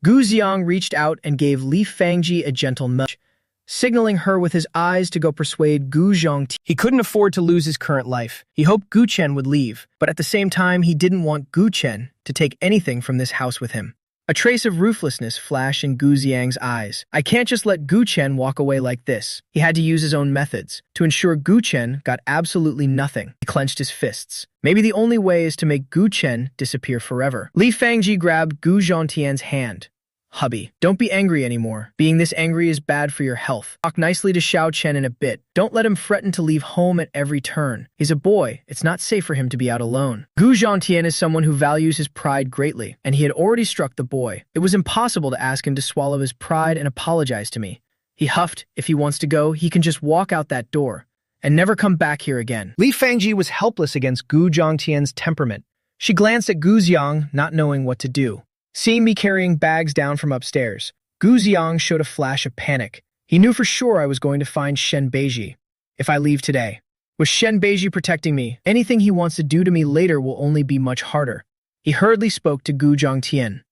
Gu Xiang reached out and gave Li Fangji a gentle nudge, signaling her with his eyes to go persuade Gu Zhongtian. He couldn't afford to lose his current life. He hoped Gu Chen would leave, but at the same time, he didn't want Gu Chen to take anything from this house with him. A trace of ruthlessness flashed in Gu Xiang's eyes. I can't just let Gu Chen walk away like this. He had to use his own methods to ensure Gu Chen got absolutely nothing. He clenched his fists. Maybe the only way is to make Gu Chen disappear forever. Li Fangji grabbed Gu Zhongtian's hand. Hubby, don't be angry anymore. Being this angry is bad for your health. Talk nicely to Xiao Chen in a bit. Don't let him threaten to leave home at every turn. He's a boy. It's not safe for him to be out alone. Gu Zhongtian is someone who values his pride greatly, and he had already struck the boy. It was impossible to ask him to swallow his pride and apologize to me. He huffed, if he wants to go, he can just walk out that door and never come back here again. Li Fangji was helpless against Gu Zhongtian's temperament. She glanced at Gu Xiang, not knowing what to do. Seeing me carrying bags down from upstairs, Gu Xiang showed a flash of panic. He knew for sure I was going to find Shen Beiji if I leave today. With Shen Beiji protecting me, anything he wants to do to me later will only be much harder. He hurriedly spoke to Gu Zhongtian.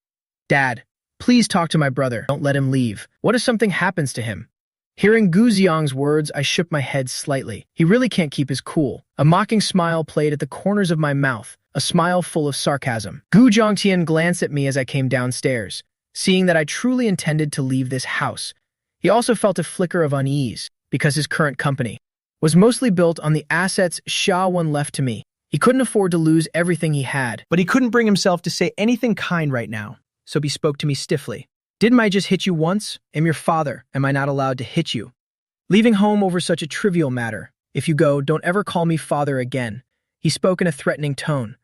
Dad, please talk to my brother. Don't let him leave. What if something happens to him? Hearing Gu Xiang's words, I shook my head slightly. He really can't keep his cool. A mocking smile played at the corners of my mouth, a smile full of sarcasm. Gu Zhongtian glanced at me as I came downstairs, seeing that I truly intended to leave this house. He also felt a flicker of unease, because his current company was mostly built on the assets Xia Wen left to me. He couldn't afford to lose everything he had, but he couldn't bring himself to say anything kind right now, so he spoke to me stiffly. Didn't I just hit you once? I'm your father. Am I not allowed to hit you? Leaving home over such a trivial matter. If you go, don't ever call me father again. He spoke in a threatening tone.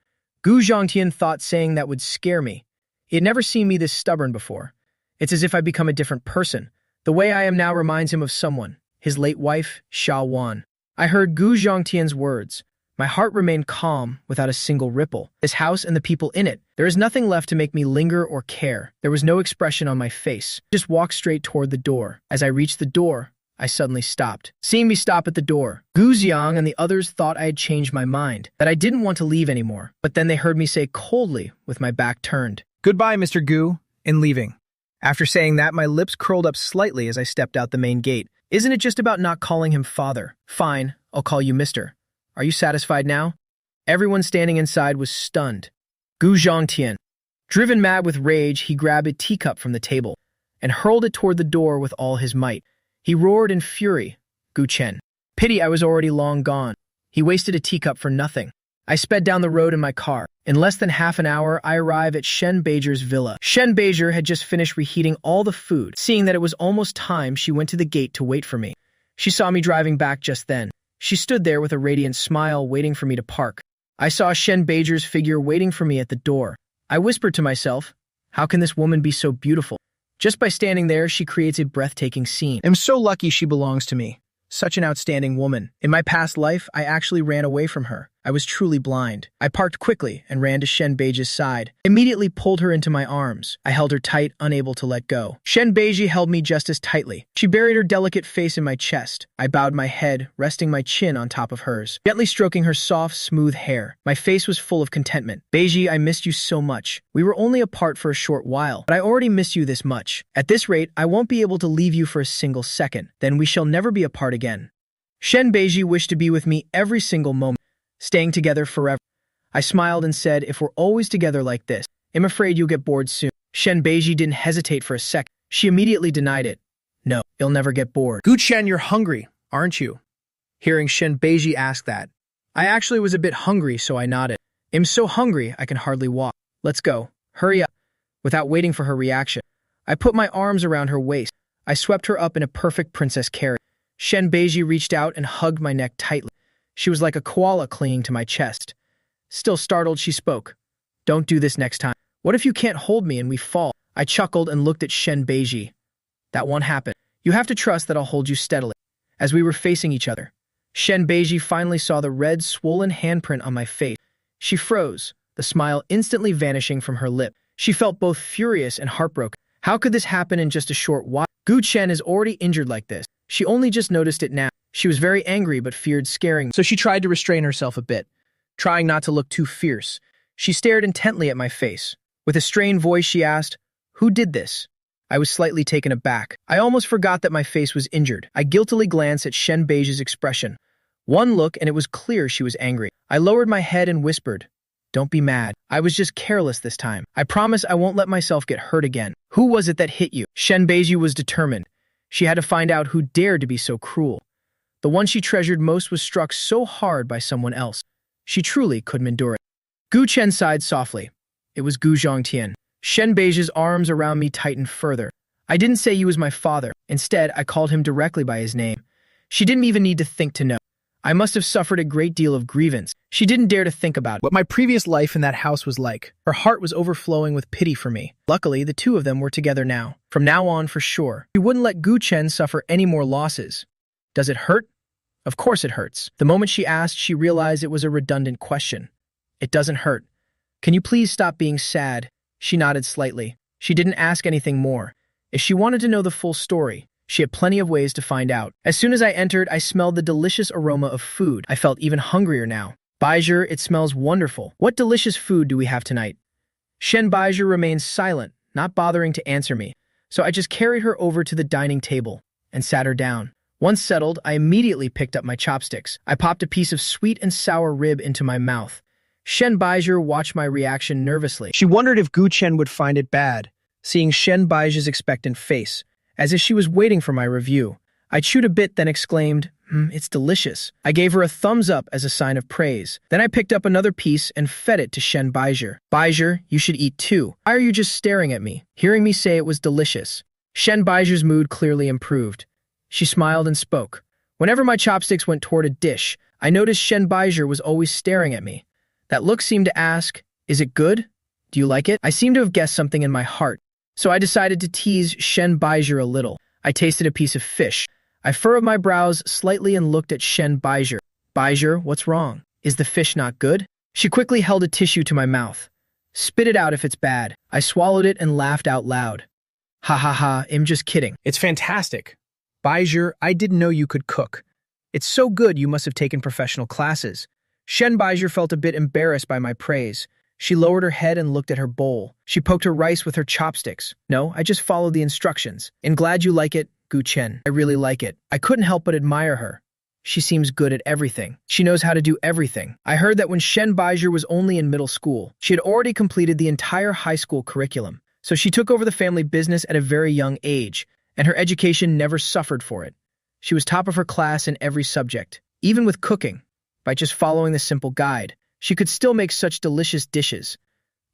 Gu Zhongtian thought saying that would scare me. He had never seen me this stubborn before. It's as if I'd become a different person. The way I am now reminds him of someone, his late wife, Xia Wan. I heard Gu Zhongtian's words, My heart remained calm without a single ripple. This house and the people in it, there is nothing left to make me linger or care. There was no expression on my face. I just walked straight toward the door. As I reached the door, I suddenly stopped. Seeing me stop at the door, Gu Xiang and the others thought I had changed my mind, that I didn't want to leave anymore. But then they heard me say coldly, with my back turned, "Goodbye, Mr. Gu," in leaving. After saying that, my lips curled up slightly as I stepped out the main gate. Isn't it just about not calling him father? Fine, I'll call you mister. Are you satisfied now? Everyone standing inside was stunned. Gu Zhongtian. Driven mad with rage, he grabbed a teacup from the table and hurled it toward the door with all his might. He roared in fury, "Gu Chen. Pity I was already long gone. He wasted a teacup for nothing." I sped down the road in my car. In less than half an hour, I arrived at Shen Beizhi's villa. Shen Beizhi had just finished reheating all the food. Seeing that it was almost time, she went to the gate to wait for me. She saw me driving back just then. She stood there with a radiant smile, waiting for me to park. I saw Shen Beizhi's figure waiting for me at the door. I whispered to myself, how can this woman be so beautiful? Just by standing there, she creates a breathtaking scene. I'm so lucky she belongs to me. Such an outstanding woman. In my past life, I actually ran away from her. I was truly blind. I parked quickly and ran to Shen Beizhi's side. Immediately pulled her into my arms. I held her tight, unable to let go. Shen Beizhi held me just as tightly. She buried her delicate face in my chest. I bowed my head, resting my chin on top of hers, gently stroking her soft, smooth hair. My face was full of contentment. Beizhi, I missed you so much. We were only apart for a short while, but I already miss you this much. At this rate, I won't be able to leave you for a single second. Then we shall never be apart again. Shen Beizhi wished to be with me every single moment, staying together forever. I smiled and said, if we're always together like this, I'm afraid you'll get bored soon. Shen Beizhi didn't hesitate for a second. She immediately denied it. No, you'll never get bored. Gu Chen, you're hungry, aren't you? Hearing Shen Beizhi ask that, I actually was a bit hungry, so I nodded. I'm so hungry, I can hardly walk. Let's go. Hurry up. Without waiting for her reaction, I put my arms around her waist. I swept her up in a perfect princess carry. Shen Beizhi reached out and hugged my neck tightly. She was like a koala clinging to my chest. Still startled, she spoke. Don't do this next time. What if you can't hold me and we fall? I chuckled and looked at Shen Beizhi. That won't happen. You have to trust that I'll hold you steadily. As we were facing each other, Shen Beizhi finally saw the red, swollen handprint on my face. She froze, the smile instantly vanishing from her lip. She felt both furious and heartbroken. How could this happen in just a short while? Gu Chen is already injured like this. She only just noticed it now. She was very angry but feared scaring me, so she tried to restrain herself a bit, trying not to look too fierce. She stared intently at my face. With a strained voice, she asked, "Who did this?" I was slightly taken aback. I almost forgot that my face was injured. I guiltily glanced at Shen Beizhi's expression. One look and it was clear she was angry. I lowered my head and whispered, "Don't be mad. I was just careless this time. I promise I won't let myself get hurt again." "Who was it that hit you?" Shen Beizhi was determined. She had to find out who dared to be so cruel. The one she treasured most was struck so hard by someone else. She truly couldn't endure it. Gu Chen sighed softly. It was Gu Zhongtian. Shen Beizhi's arms around me tightened further. I didn't say he was my father. Instead, I called him directly by his name. She didn't even need to think to know. I must have suffered a great deal of grievance. She didn't dare to think about what my previous life in that house was like. Her heart was overflowing with pity for me. Luckily, the two of them were together now. From now on, for sure. She wouldn't let Gu Chen suffer any more losses. Does it hurt? Of course it hurts. The moment she asked, she realized it was a redundant question. It doesn't hurt. Can you please stop being sad? She nodded slightly. She didn't ask anything more. If she wanted to know the full story, she had plenty of ways to find out. As soon as I entered, I smelled the delicious aroma of food. I felt even hungrier now. Beizhi, it smells wonderful. What delicious food do we have tonight? Shen Beizhi remained silent, not bothering to answer me. So I just carried her over to the dining table and sat her down. Once settled, I immediately picked up my chopsticks. I popped a piece of sweet and sour rib into my mouth. Shen Beizhi watched my reaction nervously. She wondered if Gu Chen would find it bad, seeing Shen Beizhi's expectant face, as if she was waiting for my review. I chewed a bit, then exclaimed, it's delicious. I gave her a thumbs up as a sign of praise. Then I picked up another piece and fed it to Shen Beizhi. Beizhi, you should eat too. Why are you just staring at me? Hearing me say it was delicious. Shen Beizhi's mood clearly improved. She smiled and spoke. Whenever my chopsticks went toward a dish, I noticed Shen Beizhi was always staring at me. That look seemed to ask, is it good? Do you like it? I seemed to have guessed something in my heart, so I decided to tease Shen Beizhi a little. I tasted a piece of fish. I furrowed my brows slightly and looked at Shen Beizhi. Beizhi, what's wrong? Is the fish not good? She quickly held a tissue to my mouth. Spit it out if it's bad. I swallowed it and laughed out loud. Ha ha ha, I'm just kidding. It's fantastic. Baizhi, I didn't know you could cook. It's so good you must have taken professional classes. Shen Baizhi felt a bit embarrassed by my praise. She lowered her head and looked at her bowl. She poked her rice with her chopsticks. No, I just followed the instructions. And glad you like it, Gu Chen. I really like it. I couldn't help but admire her. She seems good at everything. She knows how to do everything. I heard that when Shen Baizhi was only in middle school, she had already completed the entire high school curriculum. So she took over the family business at a very young age, and her education never suffered for it. She was top of her class in every subject, even with cooking. By just following the simple guide, she could still make such delicious dishes.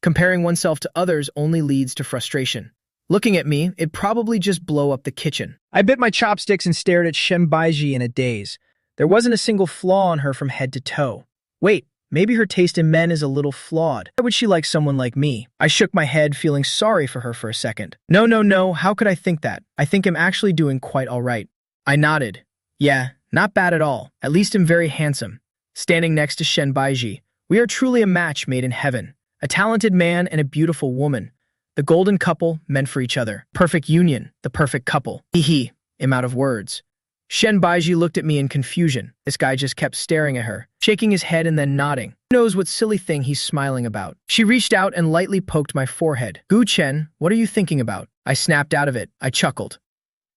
Comparing oneself to others only leads to frustration. Looking at me, it'd probably just blow up the kitchen. I bit my chopsticks and stared at Shen Baizhi in a daze. There wasn't a single flaw on her from head to toe. Wait, maybe her taste in men is a little flawed. Why would she like someone like me? I shook my head, feeling sorry for her for a second. No, how could I think that? I think I'm actually doing quite all right. I nodded. Yeah, not bad at all. At least I'm very handsome. Standing next to Shen Baizhi, we are truly a match made in heaven. A talented man and a beautiful woman. The golden couple meant for each other. Perfect union, the perfect couple. Hee, I'm out of words. Shen Baizhi looked at me in confusion. This guy just kept staring at her, shaking his head and then nodding. Who knows what silly thing he's smiling about? She reached out and lightly poked my forehead. Gu Chen, what are you thinking about? I snapped out of it. I chuckled.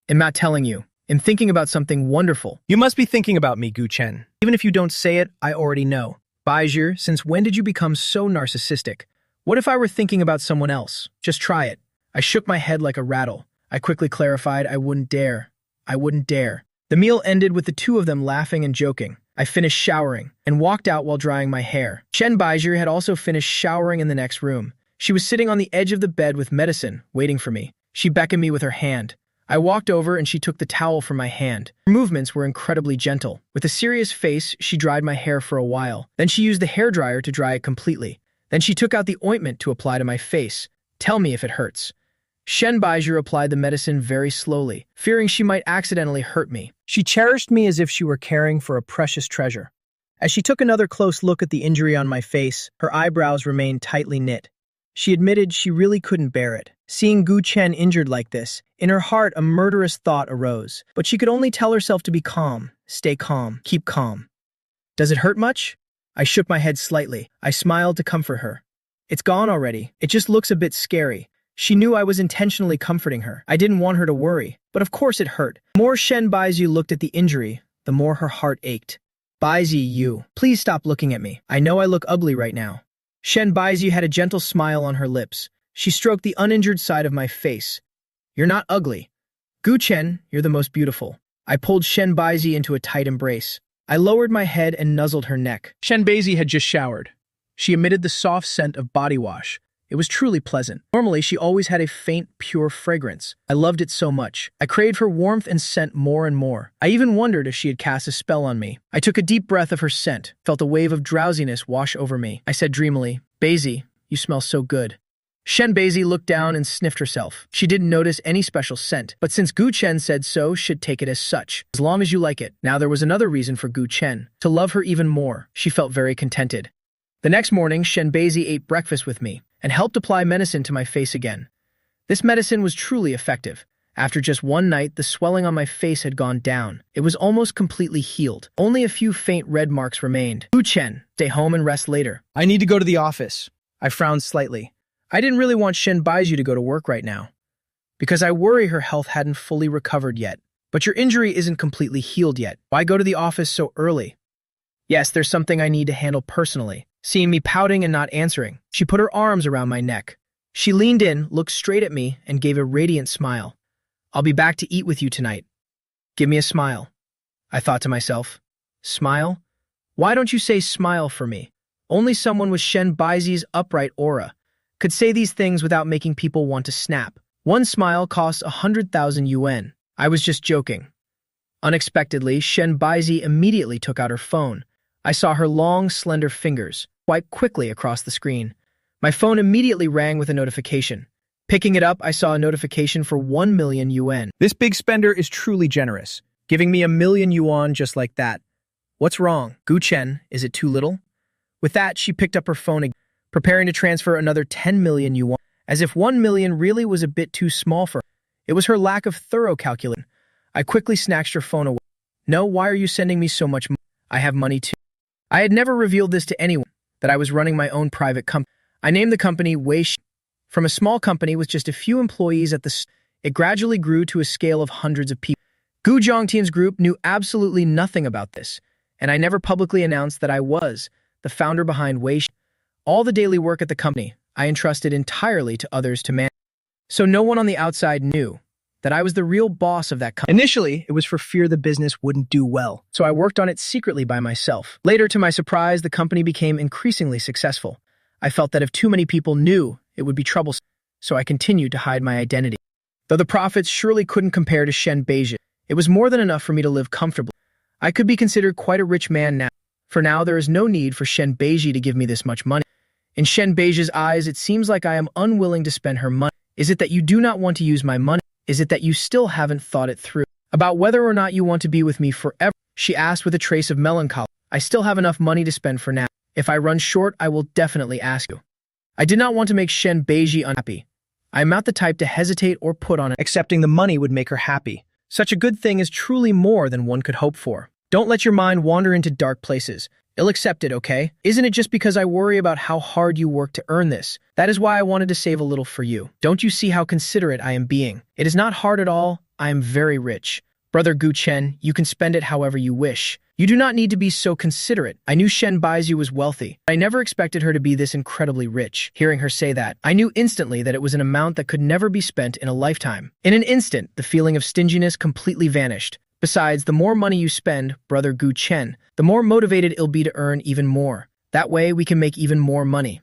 I'm not telling you. I'm thinking about something wonderful. You must be thinking about me, Gu Chen. Even if you don't say it, I already know. Baizhi, since when did you become so narcissistic? What if I were thinking about someone else? Just try it. I shook my head like a rattle. I quickly clarified I wouldn't dare. I wouldn't dare. The meal ended with the two of them laughing and joking. I finished showering and walked out while drying my hair. Shen Baizhi had also finished showering in the next room. She was sitting on the edge of the bed with medicine, waiting for me. She beckoned me with her hand. I walked over and she took the towel from my hand. Her movements were incredibly gentle. With a serious face, she dried my hair for a while. Then she used the hairdryer to dry it completely. Then she took out the ointment to apply to my face. Tell me if it hurts. Shen Baizhi applied the medicine very slowly, fearing she might accidentally hurt me. She cherished me as if she were caring for a precious treasure. As she took another close look at the injury on my face, her eyebrows remained tightly knit. She admitted she really couldn't bear it. Seeing Gu Chen injured like this, in her heart a murderous thought arose, but she could only tell herself to be calm, stay calm, keep calm. Does it hurt much? I shook my head slightly. I smiled to comfort her. It's gone already. It just looks a bit scary. She knew I was intentionally comforting her. I didn't want her to worry, but of course it hurt. The more Shen Baizhi looked at the injury, the more her heart ached. Baizhi, please stop looking at me. I know I look ugly right now. Shen Baizhi had a gentle smile on her lips. She stroked the uninjured side of my face. You're not ugly. Gu Chen, you're the most beautiful. I pulled Shen Baizhi into a tight embrace. I lowered my head and nuzzled her neck. Shen Baizhi had just showered. She emitted the soft scent of body wash. It was truly pleasant. Normally, she always had a faint, pure fragrance. I loved it so much. I craved her warmth and scent more and more. I even wondered if she had cast a spell on me. I took a deep breath of her scent, felt a wave of drowsiness wash over me. I said dreamily, Baizhi, you smell so good. Shen Baizhi looked down and sniffed herself. She didn't notice any special scent, but since Gu Chen said so, she'd take it as such. As long as you like it. Now there was another reason for Gu Chen, to love her even more. She felt very contented. The next morning, Shen Baizhi ate breakfast with me and helped apply medicine to my face again. This medicine was truly effective. After just one night, the swelling on my face had gone down. It was almost completely healed. Only a few faint red marks remained. Gu Chen, stay home and rest later. I need to go to the office. I frowned slightly. I didn't really want Shen Baizhi to go to work right now, because I worry her health hadn't fully recovered yet. But your injury isn't completely healed yet. Why go to the office so early? Yes, there's something I need to handle personally. Seeing me pouting and not answering, she put her arms around my neck. She leaned in, looked straight at me, and gave a radiant smile. I'll be back to eat with you tonight. Give me a smile. I thought to myself. Smile? Why don't you say smile for me? Only someone with Shen Baizhi's upright aura could say these things without making people want to snap. One smile costs 100,000 yuan. I was just joking. Unexpectedly, Shen Baizhi immediately took out her phone. I saw her long, slender fingers swipe quickly across the screen. My phone immediately rang with a notification. Picking it up, I saw a notification for 1 million yuan. This big spender is truly generous, giving me 1 million yuan just like that. What's wrong? Gu Chen, is it too little? With that, she picked up her phone again, preparing to transfer another 10 million yuan, as if 1 million really was a bit too small for her. It was her lack of thorough calculation. I quickly snatched her phone away. No, why are you sending me so much money? I have money too. I had never revealed this to anyone, that I was running my own private company. I named the company Weishi. From a small company with just a few employees at the start, it gradually grew to a scale of hundreds of people. Gu Zhongtian's group knew absolutely nothing about this, and I never publicly announced that I was the founder behind Weishi. All the daily work at the company, I entrusted entirely to others to manage. So no one on the outside knew that I was the real boss of that company. Initially, it was for fear the business wouldn't do well, so I worked on it secretly by myself. Later, to my surprise, the company became increasingly successful. I felt that if too many people knew, it would be troublesome, so I continued to hide my identity. Though the profits surely couldn't compare to Shen Beiji, it was more than enough for me to live comfortably. I could be considered quite a rich man now. For now, there is no need for Shen Beiji to give me this much money. In Shen Beiji's eyes, it seems like I am unwilling to spend her money. Is it that you do not want to use my money? Is it that you still haven't thought it through? About whether or not you want to be with me forever? She asked with a trace of melancholy. I still have enough money to spend for now. If I run short, I will definitely ask you. I did not want to make Shen Beiji unhappy. I am not the type to hesitate or put on it. Accepting the money would make her happy. Such a good thing is truly more than one could hope for. Don't let your mind wander into dark places. I'll accept it, okay? Isn't it just because I worry about how hard you work to earn this? That is why I wanted to save a little for you. Don't you see how considerate I am being? It is not hard at all. I am very rich. Brother Gu Chen, you can spend it however you wish. You do not need to be so considerate. I knew Shen Baizu was wealthy. I never expected her to be this incredibly rich. Hearing her say that, I knew instantly that it was an amount that could never be spent in a lifetime. In an instant, the feeling of stinginess completely vanished. Besides, the more money you spend, Brother Gu Chen, the more motivated it'll be to earn even more. That way, we can make even more money.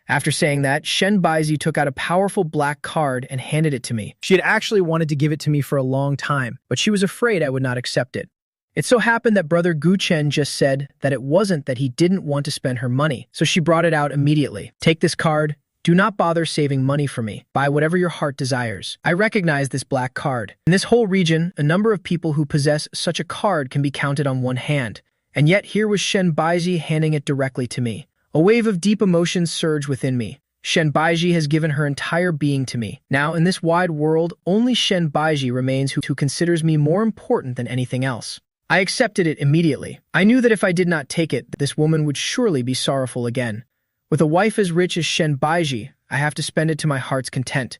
After saying that, Shen Baizi took out a powerful black card and handed it to me. She had actually wanted to give it to me for a long time, but she was afraid I would not accept it. It so happened that Brother Gu Chen just said that it wasn't that he didn't want to spend her money, so she brought it out immediately. Take this card. Do not bother saving money for me. Buy whatever your heart desires. I recognize this black card. In this whole region, a number of people who possess such a card can be counted on one hand. And yet here was Shen Baizi handing it directly to me. A wave of deep emotions surged within me. Shen Baizi has given her entire being to me. Now, in this wide world, only Shen Baizi remains who considers me more important than anything else. I accepted it immediately. I knew that if I did not take it, this woman would surely be sorrowful again. With a wife as rich as Shen Baizi, I have to spend it to my heart's content.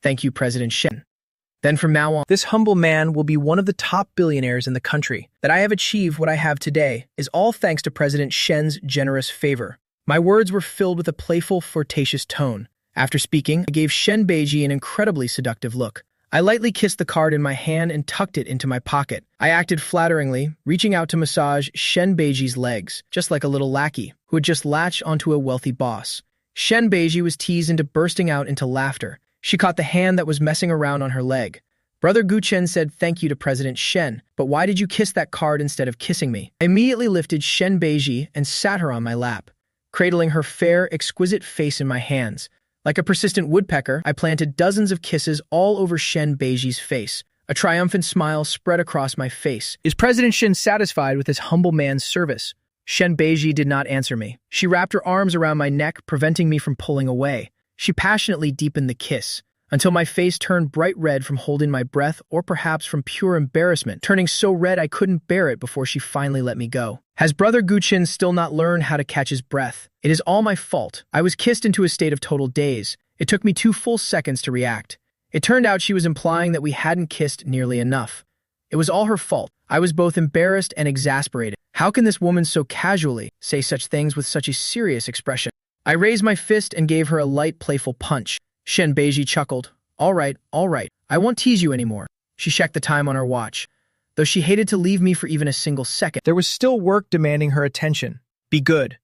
Thank you, President Shen. Then from now on, this humble man will be one of the top billionaires in the country. That I have achieved what I have today is all thanks to President Shen's generous favor. My words were filled with a playful, flirtatious tone. After speaking, I gave Shen Beiji an incredibly seductive look. I lightly kissed the card in my hand and tucked it into my pocket. I acted flatteringly, reaching out to massage Shen Beiji's legs, just like a little lackey who had just latched onto a wealthy boss. Shen Beiji was teased into bursting out into laughter. She caught the hand that was messing around on her leg. Brother Gu Chen said thank you to President Shen, but why did you kiss that card instead of kissing me? I immediately lifted Shen Beiji and sat her on my lap, cradling her fair, exquisite face in my hands. Like a persistent woodpecker, I planted dozens of kisses all over Shen Beiji's face. A triumphant smile spread across my face. Is President Shen satisfied with his humble man's service? Shen Beiji did not answer me. She wrapped her arms around my neck, preventing me from pulling away. She passionately deepened the kiss, until my face turned bright red from holding my breath or perhaps from pure embarrassment, turning so red I couldn't bear it before she finally let me go. Has Brother Gu Chen still not learned how to catch his breath? It is all my fault. I was kissed into a state of total daze. It took me 2 full seconds to react. It turned out she was implying that we hadn't kissed nearly enough. It was all her fault. I was both embarrassed and exasperated. How can this woman so casually say such things with such a serious expression? I raised my fist and gave her a light, playful punch. Shen Beiji chuckled. All right. I won't tease you anymore. She checked the time on her watch. Though she hated to leave me for even a single second, there was still work demanding her attention. Be good.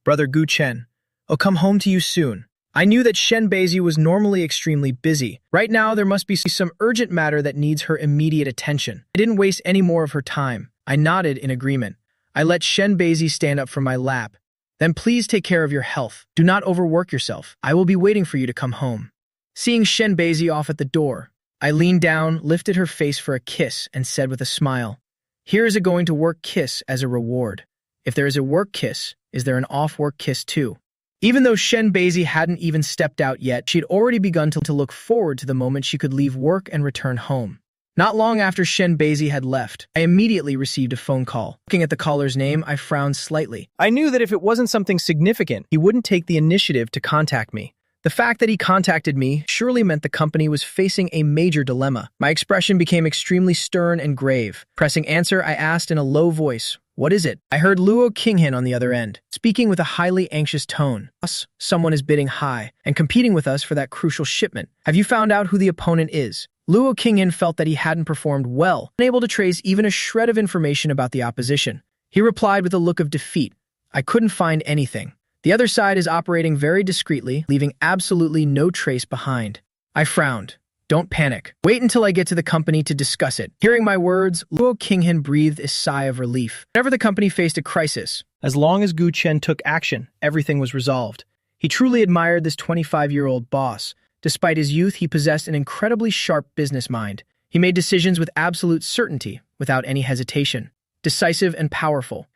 Brother Gu Chen. I'll come home to you soon. I knew that Shen Beizi was normally extremely busy. Right now, there must be some urgent matter that needs her immediate attention. I didn't waste any more of her time. I nodded in agreement. I let Shen Beizi stand up from my lap. Then please take care of your health. Do not overwork yourself. I will be waiting for you to come home. Seeing Shen Beizi off at the door, I leaned down, lifted her face for a kiss, and said with a smile, Here is a going to work kiss as a reward. If there is a work kiss, is there an off-work kiss too? Even though Shen Beizi hadn't even stepped out yet, she'd already begun to look forward to the moment she could leave work and return home. Not long after Shen Beizi had left, I immediately received a phone call. Looking at the caller's name, I frowned slightly. I knew that if it wasn't something significant, he wouldn't take the initiative to contact me. The fact that he contacted me surely meant the company was facing a major dilemma. My expression became extremely stern and grave. Pressing answer, I asked in a low voice, "What is it?" I heard Luo Qinghan on the other end, speaking with a highly anxious tone. "Us, someone is bidding high and competing with us for that crucial shipment. Have you found out who the opponent is?" Luo Qinghan felt that he hadn't performed well, unable to trace even a shred of information about the opposition. He replied with a look of defeat, "I couldn't find anything. The other side is operating very discreetly, leaving absolutely no trace behind." I frowned. "Don't panic. Wait until I get to the company to discuss it." Hearing my words, Luo Qinghan breathed a sigh of relief. Whenever the company faced a crisis, as long as Gu Chen took action, everything was resolved. He truly admired this 25-year-old boss. Despite his youth, he possessed an incredibly sharp business mind. He made decisions with absolute certainty, without any hesitation. Decisive and powerful.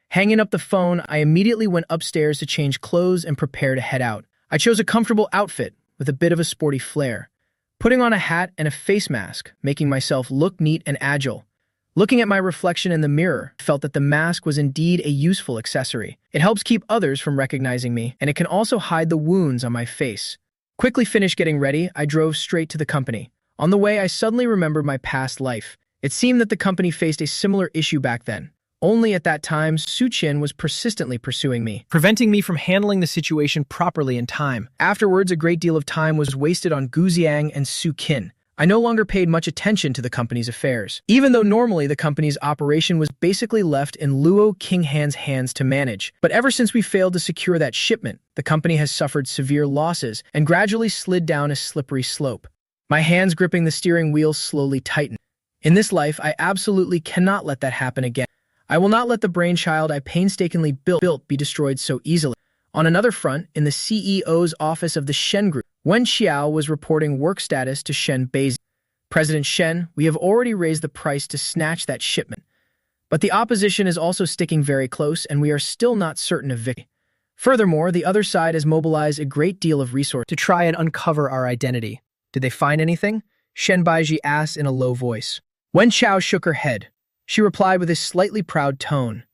Hanging up the phone, I immediately went upstairs to change clothes and prepare to head out. I chose a comfortable outfit with a bit of a sporty flair, putting on a hat and a face mask, making myself look neat and agile. Looking at my reflection in the mirror, I felt that the mask was indeed a useful accessory. It helps keep others from recognizing me, and it can also hide the wounds on my face. Quickly finished getting ready, I drove straight to the company. On the way, I suddenly remembered my past life. It seemed that the company faced a similar issue back then. Only at that time, Su Qin was persistently pursuing me, preventing me from handling the situation properly in time. Afterwards, a great deal of time was wasted on Gu Xiang and Su Qin. I no longer paid much attention to the company's affairs, even though normally the company's operation was basically left in Luo Qinghan's hands to manage. But ever since we failed to secure that shipment, the company has suffered severe losses and gradually slid down a slippery slope. My hands gripping the steering wheel slowly tightened. In this life, I absolutely cannot let that happen again. I will not let the brainchild I painstakingly built be destroyed so easily. On another front, in the CEO's office of the Shen Group, Wen Xiao was reporting work status to Shen Beizi. "President Shen, we have already raised the price to snatch that shipment. But the opposition is also sticking very close, and we are still not certain of victory. Furthermore, the other side has mobilized a great deal of resources to try and uncover our identity." "Did they find anything?" Shen Beizi asked in a low voice. Wen Xiao shook her head. She replied with a slightly proud tone,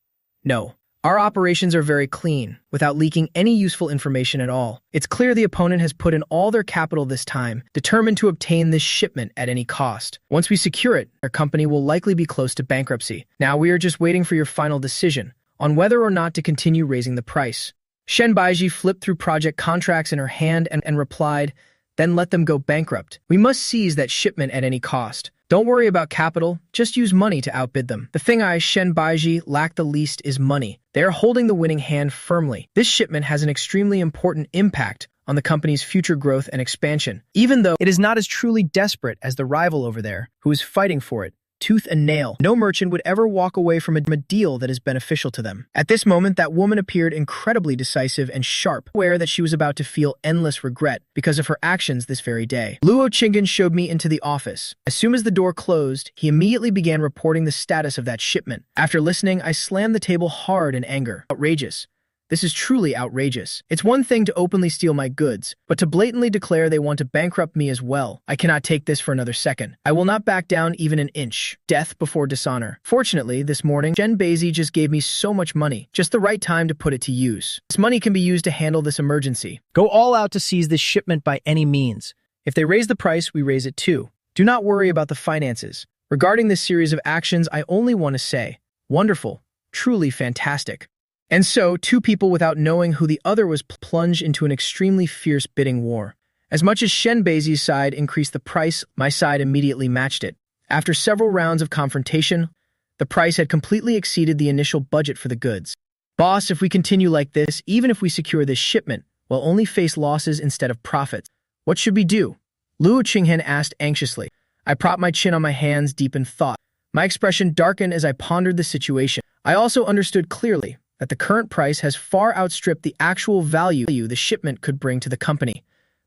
"No. Our operations are very clean, without leaking any useful information at all. It's clear the opponent has put in all their capital this time, determined to obtain this shipment at any cost. Once we secure it, our company will likely be close to bankruptcy. Now we are just waiting for your final decision on whether or not to continue raising the price." Shen Beizi flipped through project contracts in her hand and replied, "Then let them go bankrupt. We must seize that shipment at any cost. Don't worry about capital, just use money to outbid them. The thing Shen Beizi lack the least is money. They are holding the winning hand firmly. This shipment has an extremely important impact on the company's future growth and expansion, even though it is not as truly desperate as the rival over there, who is fighting for it, tooth and nail. No merchant would ever walk away from a deal that is beneficial to them." At this moment, that woman appeared incredibly decisive and sharp, aware that she was about to feel endless regret because of her actions this very day. Luo Qinghan showed me into the office. As soon as the door closed, he immediately began reporting the status of that shipment. After listening, I slammed the table hard in anger. Outrageous. This is truly outrageous. It's one thing to openly steal my goods, but to blatantly declare they want to bankrupt me as well. I cannot take this for another second. I will not back down even an inch. Death before dishonor. Fortunately, this morning, Shen Beizi just gave me so much money. Just the right time to put it to use. This money can be used to handle this emergency. Go all out to seize this shipment by any means. If they raise the price, we raise it too. Do not worry about the finances. Regarding this series of actions, I only want to say, wonderful, truly fantastic. And so, two people without knowing who the other was plunged into an extremely fierce bidding war. As much as Shen Beizi's side increased the price, my side immediately matched it. After several rounds of confrontation, the price had completely exceeded the initial budget for the goods. "Boss, if we continue like this, even if we secure this shipment, we'll only face losses instead of profits. What should we do?" Luo Qinghan asked anxiously. I propped my chin on my hands deep in thought. My expression darkened as I pondered the situation. I also understood clearly that the current price has far outstripped the actual value the shipment could bring to the company.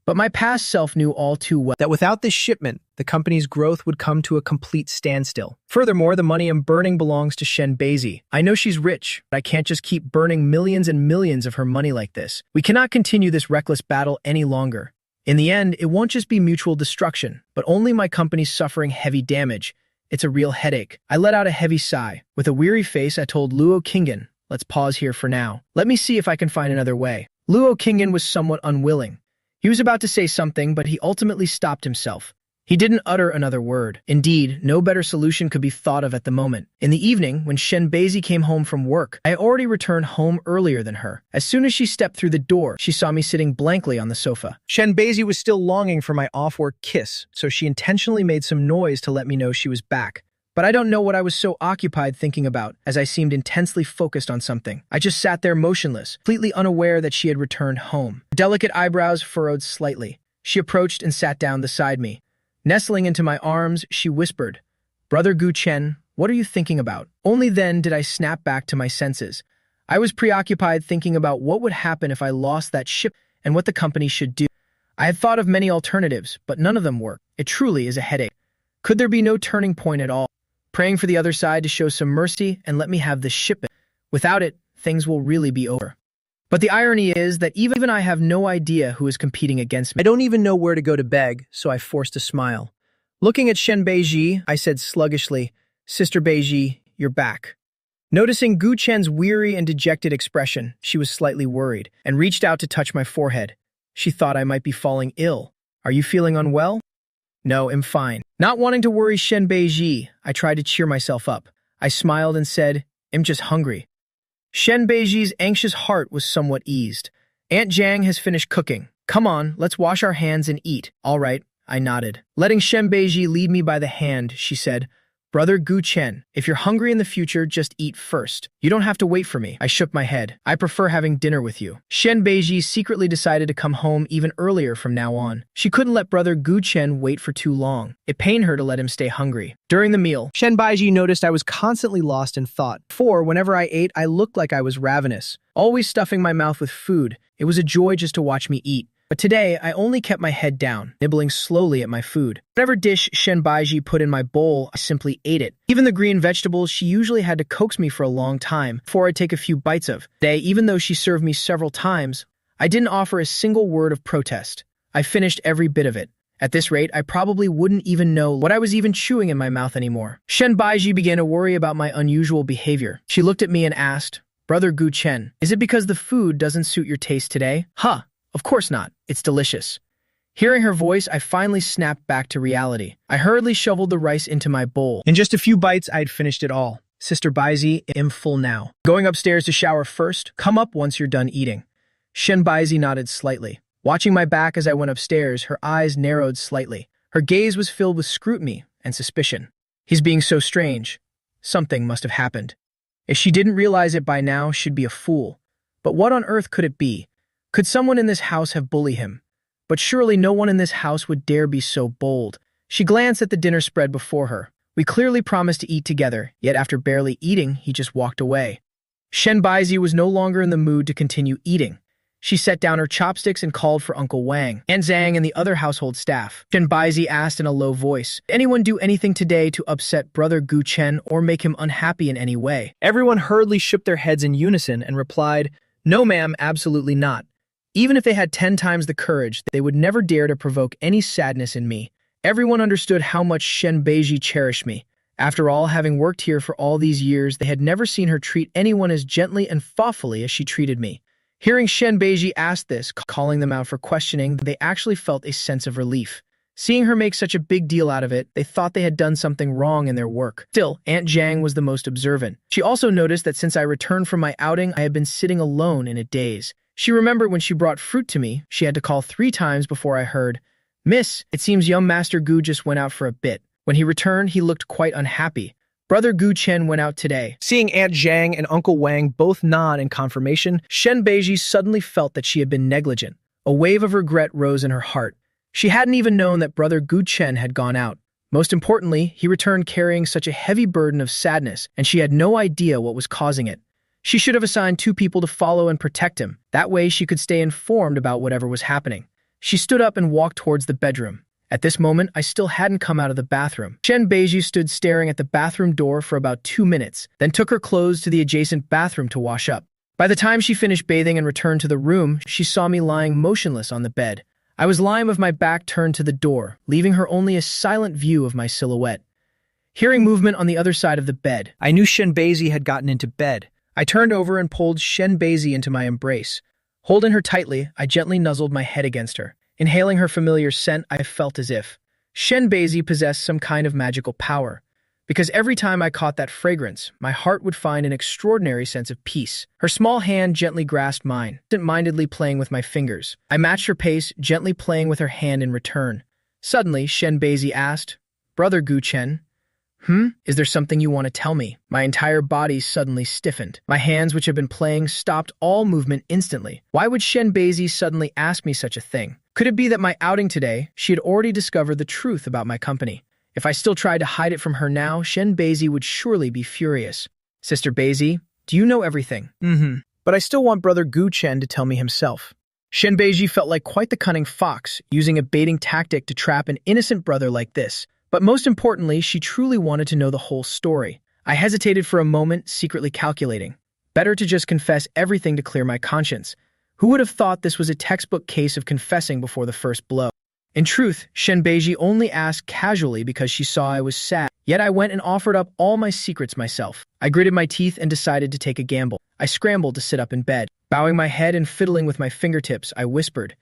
But my past self knew all too well that without this shipment, the company's growth would come to a complete standstill. Furthermore, the money I'm burning belongs to Shen Beizi. I know she's rich, but I can't just keep burning millions and millions of her money like this. We cannot continue this reckless battle any longer. In the end, it won't just be mutual destruction, but only my company suffering heavy damage. It's a real headache. I let out a heavy sigh. With a weary face, I told Luo Kingen, let's pause here for now. Let me see if I can find another way. Luo Kingen was somewhat unwilling. He was about to say something, but he ultimately stopped himself. He didn't utter another word. Indeed, no better solution could be thought of at the moment. In the evening, when Shen Beizi came home from work, I already returned home earlier than her. As soon as she stepped through the door, she saw me sitting blankly on the sofa. Shen Beizi was still longing for my off-work kiss, so she intentionally made some noise to let me know she was back. But I don't know what I was so occupied thinking about, as I seemed intensely focused on something. I just sat there motionless, completely unaware that she had returned home. Her delicate eyebrows furrowed slightly. She approached and sat down beside me. Nestling into my arms, she whispered, "Brother Gu Chen, what are you thinking about?" Only then did I snap back to my senses. I was preoccupied thinking about what would happen if I lost that ship and what the company should do. I had thought of many alternatives, but none of them worked. It truly is a headache. Could there be no turning point at all? Praying for the other side to show some mercy and let me have this shipment. Without it, things will really be over. But the irony is that even I have no idea who is competing against me. I don't even know where to go to beg, so I forced a smile. Looking at Shen Beiji, I said sluggishly, "Sister Beiji, you're back." Noticing Gu Chen's weary and dejected expression, she was slightly worried and reached out to touch my forehead. She thought I might be falling ill. "Are you feeling unwell?" "No, I'm fine." Not wanting to worry Shen Beiji, I tried to cheer myself up. I smiled and said, "I'm just hungry." Shen Beiji's anxious heart was somewhat eased. "Aunt Jiang has finished cooking. Come on, let's wash our hands and eat." "All right," I nodded. Letting Shen Beiji lead me by the hand, she said, "Brother Gu Chen, if you're hungry in the future, just eat first. You don't have to wait for me." I shook my head. "I prefer having dinner with you." Shen Beiji secretly decided to come home even earlier from now on. She couldn't let Brother Gu Chen wait for too long. It pained her to let him stay hungry. During the meal, Shen Beiji noticed I was constantly lost in thought. For whenever I ate, I looked like I was ravenous, always stuffing my mouth with food. It was a joy just to watch me eat. But today, I only kept my head down, nibbling slowly at my food. Whatever dish Shen Beiji put in my bowl, I simply ate it. Even the green vegetables she usually had to coax me for a long time before I'd take a few bites of. Today, even though she served me several times, I didn't offer a single word of protest. I finished every bit of it. At this rate, I probably wouldn't even know what I was even chewing in my mouth anymore. Shen Beiji began to worry about my unusual behavior. She looked at me and asked, "Brother Gu Chen, is it because the food doesn't suit your taste today?" "Huh. Of course not. It's delicious." Hearing her voice, I finally snapped back to reality. I hurriedly shoveled the rice into my bowl. In just a few bites, I'd finished it all. "Sister Beizi, I'm full now. Going upstairs to shower first? Come up once you're done eating." Shen Beizi nodded slightly. Watching my back as I went upstairs, her eyes narrowed slightly. Her gaze was filled with scrutiny and suspicion. He's being so strange. Something must have happened. If she didn't realize it by now, she'd be a fool. But what on earth could it be? Could someone in this house have bullied him? But surely no one in this house would dare be so bold. She glanced at the dinner spread before her. We clearly promised to eat together, yet after barely eating, he just walked away. Shen Beizi was no longer in the mood to continue eating. She set down her chopsticks and called for Uncle Wang, Aunt Zhang, and the other household staff. Shen Beizi asked in a low voice, "Did anyone do anything today to upset Brother Gu Chen or make him unhappy in any way?" Everyone hurriedly shook their heads in unison and replied, "No, ma'am, absolutely not. Even if they had 10 times the courage, they would never dare to provoke any sadness in me." Everyone understood how much Shen Beiji cherished me. After all, having worked here for all these years, they had never seen her treat anyone as gently and thoughtfully as she treated me. Hearing Shen Beiji ask this, calling them out for questioning, they actually felt a sense of relief. Seeing her make such a big deal out of it, they thought they had done something wrong in their work. Still, Aunt Jiang was the most observant. She also noticed that since I returned from my outing, I had been sitting alone in a daze. She remembered when she brought fruit to me, she had to call 3 times before I heard, "Miss, it seems young Master Gu just went out for a bit." When he returned, he looked quite unhappy. "Brother Gu Chen went out today." Seeing Aunt Jiang and Uncle Wang both nod in confirmation, Shen Beiji suddenly felt that she had been negligent. A wave of regret rose in her heart. She hadn't even known that Brother Gu Chen had gone out. Most importantly, he returned carrying such a heavy burden of sadness, and she had no idea what was causing it. She should have assigned 2 people to follow and protect him. That way she could stay informed about whatever was happening. She stood up and walked towards the bedroom. At this moment, I still hadn't come out of the bathroom. Shen Beiji stood staring at the bathroom door for about 2 minutes, then took her clothes to the adjacent bathroom to wash up. By the time she finished bathing and returned to the room, she saw me lying motionless on the bed. I was lying with my back turned to the door, leaving her only a silent view of my silhouette. Hearing movement on the other side of the bed, I knew Shen Beiji had gotten into bed. I turned over and pulled Shen Beiji into my embrace. Holding her tightly, I gently nuzzled my head against her. Inhaling her familiar scent, I felt as if Shen Beiji possessed some kind of magical power. Because every time I caught that fragrance, my heart would find an extraordinary sense of peace. Her small hand gently grasped mine, absent-mindedly playing with my fingers. I matched her pace, gently playing with her hand in return. Suddenly, Shen Beiji asked, "Brother Guchen, is there something you want to tell me?" My entire body suddenly stiffened. My hands, which had been playing, stopped all movement instantly. Why would Shen Beiji suddenly ask me such a thing? Could it be that my outing today, she had already discovered the truth about my company? If I still tried to hide it from her now, Shen Beiji would surely be furious. "Sister Beiji, do you know everything?" But I still want Brother Guchen to tell me himself. Shen Beiji felt like quite the cunning fox, using a baiting tactic to trap an innocent brother like this. But most importantly, she truly wanted to know the whole story. I hesitated for a moment, secretly calculating. Better to just confess everything to clear my conscience. Who would have thought this was a textbook case of confessing before the first blow? In truth, Shen Beiji only asked casually because she saw I was sad. Yet I went and offered up all my secrets myself. I gritted my teeth and decided to take a gamble. I scrambled to sit up in bed. Bowing my head and fiddling with my fingertips, I whispered,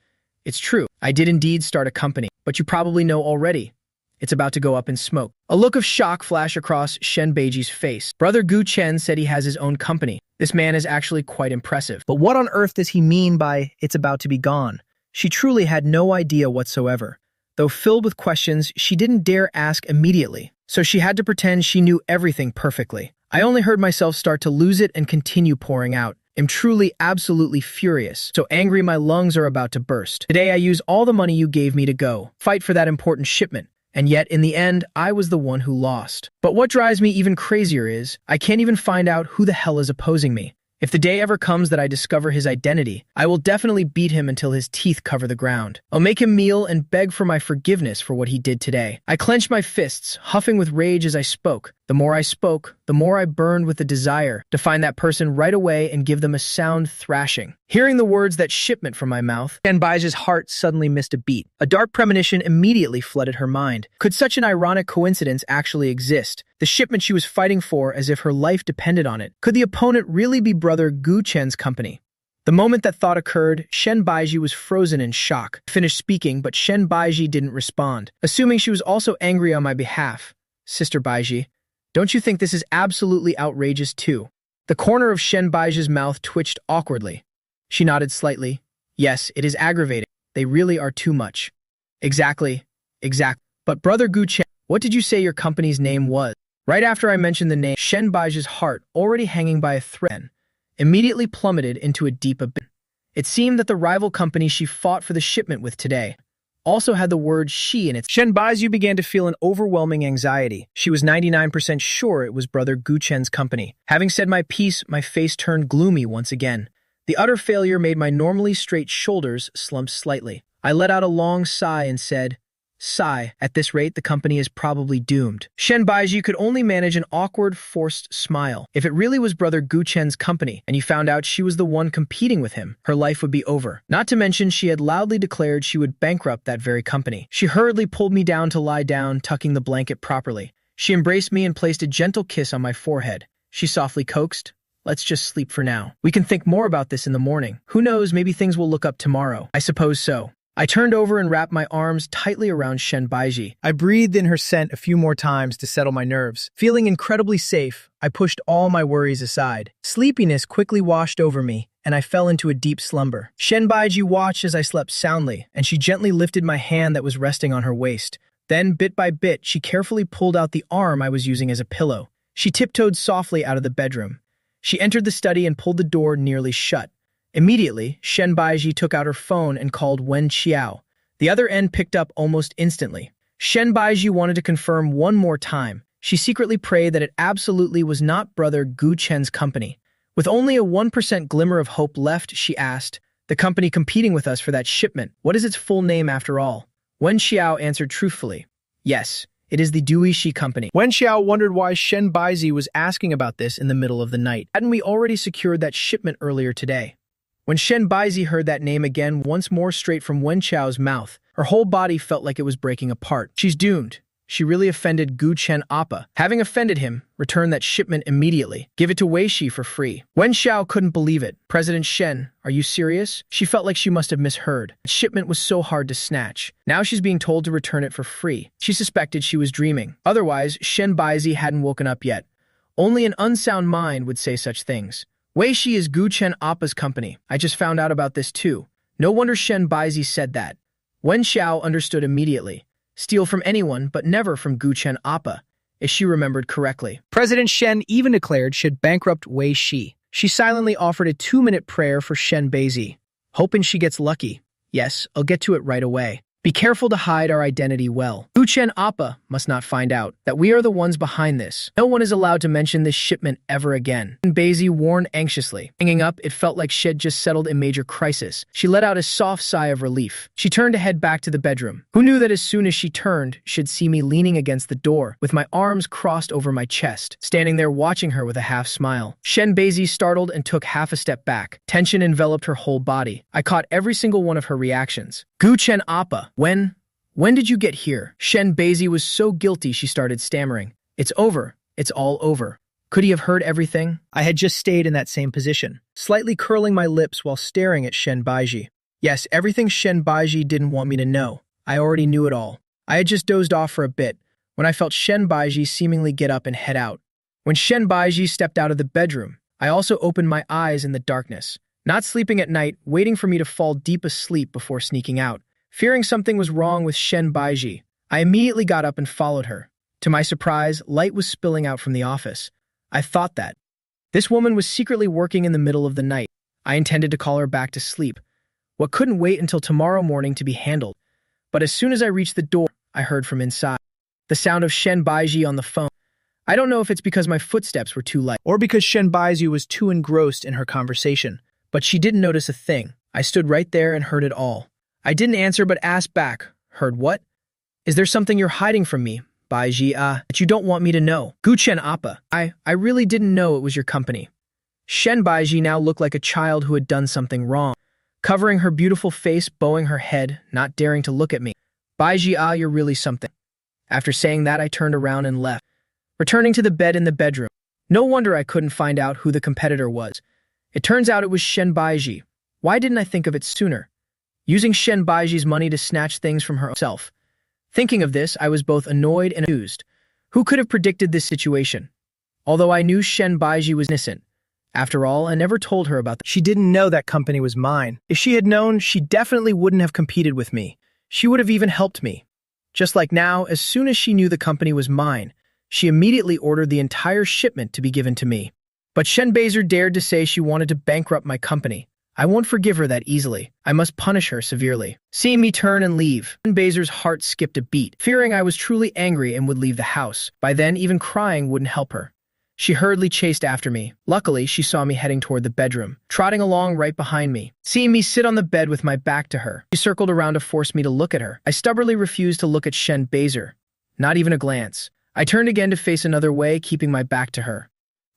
"It's true, I did indeed start a company, but you probably know already. It's about to go up in smoke." A look of shock flashed across Shen Beiji's face. Brother Guchen said he has his own company. This man is actually quite impressive. But what on earth does he mean by "it's about to be gone"? She truly had no idea whatsoever. Though filled with questions, she didn't dare ask immediately, so she had to pretend she knew everything perfectly. I only heard myself start to lose it and continue pouring out. "I'm truly absolutely furious, so angry my lungs are about to burst. Today I use all the money you gave me to go fight for that important shipment. And yet, in the end, I was the one who lost. But what drives me even crazier is, I can't even find out who the hell is opposing me. If the day ever comes that I discover his identity, I will definitely beat him until his teeth cover the ground. I'll make him kneel and beg for my forgiveness for what he did today." I clenched my fists, huffing with rage as I spoke. The more I spoke, the more I burned with the desire to find that person right away and give them a sound thrashing. Hearing the words "that shipment" from my mouth, Shen Beiji's heart suddenly missed a beat. A dark premonition immediately flooded her mind. Could such an ironic coincidence actually exist? The shipment she was fighting for as if her life depended on it. Could the opponent really be Brother Guchen's company? The moment that thought occurred, Shen Beiji was frozen in shock. I finished speaking, but Shen Beiji didn't respond, assuming she was also angry on my behalf. "Sister Beiji, don't you think this is absolutely outrageous too?" The corner of Shen Beiji's mouth twitched awkwardly. She nodded slightly. "Yes, it is aggravating. They really are too much." Exactly. But Brother Guchen, what did you say your company's name was?" Right after I mentioned the name, Shen Beiji's heart, already hanging by a thread, immediately plummeted into a deep abyss. It seemed that the rival company she fought for the shipment with today also had the word "she" in its. Shen Beiji began to feel an overwhelming anxiety. She was 99% sure it was Brother Guchen's company. Having said my piece, my face turned gloomy once again. The utter failure made my normally straight shoulders slump slightly. I let out a long sigh and said, "Sigh, at this rate the company is probably doomed." Shen Beiji could only manage an awkward, forced smile. If it really was Brother Guchen's company, and you found out she was the one competing with him, her life would be over. Not to mention she had loudly declared she would bankrupt that very company. She hurriedly pulled me down to lie down, tucking the blanket properly. She embraced me and placed a gentle kiss on my forehead. She softly coaxed, "Let's just sleep for now. We can think more about this in the morning. Who knows, maybe things will look up tomorrow." "I suppose so." I turned over and wrapped my arms tightly around Shen Beiji. I breathed in her scent a few more times to settle my nerves. Feeling incredibly safe, I pushed all my worries aside. Sleepiness quickly washed over me, and I fell into a deep slumber. Shen Beiji watched as I slept soundly, and she gently lifted my hand that was resting on her waist. Then, bit by bit, she carefully pulled out the arm I was using as a pillow. She tiptoed softly out of the bedroom. She entered the study and pulled the door nearly shut. Immediately, Shen Beiji took out her phone and called Wen Xiao. The other end picked up almost instantly. Shen Beiji wanted to confirm one more time. She secretly prayed that it absolutely was not Brother Guchen's company. With only a 1% glimmer of hope left, she asked, The company competing with us for that shipment. What is its full name after all? Wen Xiao answered truthfully. Yes, it is the Duishi Company. Wen Xiao wondered why Shen Baizi was asking about this in the middle of the night. Hadn't we already secured that shipment earlier today? When Shen Baizi heard that name again once more straight from Wen Xiao's mouth, her whole body felt like it was breaking apart. She's doomed. She really offended Gu Chen Appa. Having offended him, return that shipment immediately. Give it to Wei Shi for free. Wen Xiao couldn't believe it. President Shen, are you serious? She felt like she must have misheard. The shipment was so hard to snatch. Now she's being told to return it for free. She suspected she was dreaming. Otherwise, Shen Baizi hadn't woken up yet. Only an unsound mind would say such things. Wei Shi is Gu Chen Appa's company. I just found out about this too. No wonder Shen Baizi said that. Wen Xiao understood immediately. Steal from anyone, but never from Gu Chen Appa, if she remembered correctly. President Shen even declared she'd bankrupt Wei Shi. She silently offered a 2-minute prayer for Shen Baizi, hoping she gets lucky. Yes, I'll get to it right away. Be careful to hide our identity well. Gu Chen Appa must not find out that we are the ones behind this. No one is allowed to mention this shipment ever again. Baizi warned anxiously. Hanging up, it felt like she'd just settled a major crisis. She let out a soft sigh of relief. She turned to head back to the bedroom. Who knew that as soon as she turned, she'd see me leaning against the door, with my arms crossed over my chest, standing there watching her with a half smile. Shen Baizi startled and took half a step back. Tension enveloped her whole body. I caught every single one of her reactions. Gu Chen Appa, when did you get here? Shen Baizi was so guilty she started stammering. It's over. It's all over. Could he have heard everything? I had just stayed in that same position, slightly curling my lips while staring at Shen Baizi. Yes, everything Shen Baizi didn't want me to know. I already knew it all. I had just dozed off for a bit when I felt Shen Baizi seemingly get up and head out. When Shen Baizi stepped out of the bedroom, I also opened my eyes in the darkness. Not sleeping at night, waiting for me to fall deep asleep before sneaking out. Fearing something was wrong with Shen Baizi, I immediately got up and followed her. To my surprise, light was spilling out from the office. I thought that this woman was secretly working in the middle of the night. I intended to call her back to sleep. What couldn't wait until tomorrow morning to be handled. But as soon as I reached the door, I heard from inside the sound of Shen Baizi on the phone. I don't know if it's because my footsteps were too light, or because Shen Baizi was too engrossed in her conversation. But she didn't notice a thing. I stood right there and heard it all. I didn't answer but asked back. Heard what? Is there something you're hiding from me, Baizi, that you don't want me to know? Gu Chen Appa, I really didn't know it was your company. Shen Baizi now looked like a child who had done something wrong. Covering her beautiful face, bowing her head, not daring to look at me. Baizi, you're really something. After saying that, I turned around and left, returning to the bed in the bedroom. No wonder I couldn't find out who the competitor was. It turns out it was Shen Baizi. Why didn't I think of it sooner? Using Shen Baiji's money to snatch things from herself. Thinking of this, I was both annoyed and amused. Who could have predicted this situation? Although I knew Shen Baizi was innocent. After all, I never told her about that. She didn't know that company was mine. If she had known, she definitely wouldn't have competed with me. She would have even helped me. Just like now, as soon as she knew the company was mine, she immediately ordered the entire shipment to be given to me. But Shen Baizi dared to say she wanted to bankrupt my company. I won't forgive her that easily. I must punish her severely. Seeing me turn and leave, Shen Baizi's heart skipped a beat, fearing I was truly angry and would leave the house. By then, even crying wouldn't help her. She hurriedly chased after me. Luckily, she saw me heading toward the bedroom, trotting along right behind me. Seeing me sit on the bed with my back to her, she circled around to force me to look at her. I stubbornly refused to look at Shen Baizi. Not even a glance. I turned again to face another way, keeping my back to her.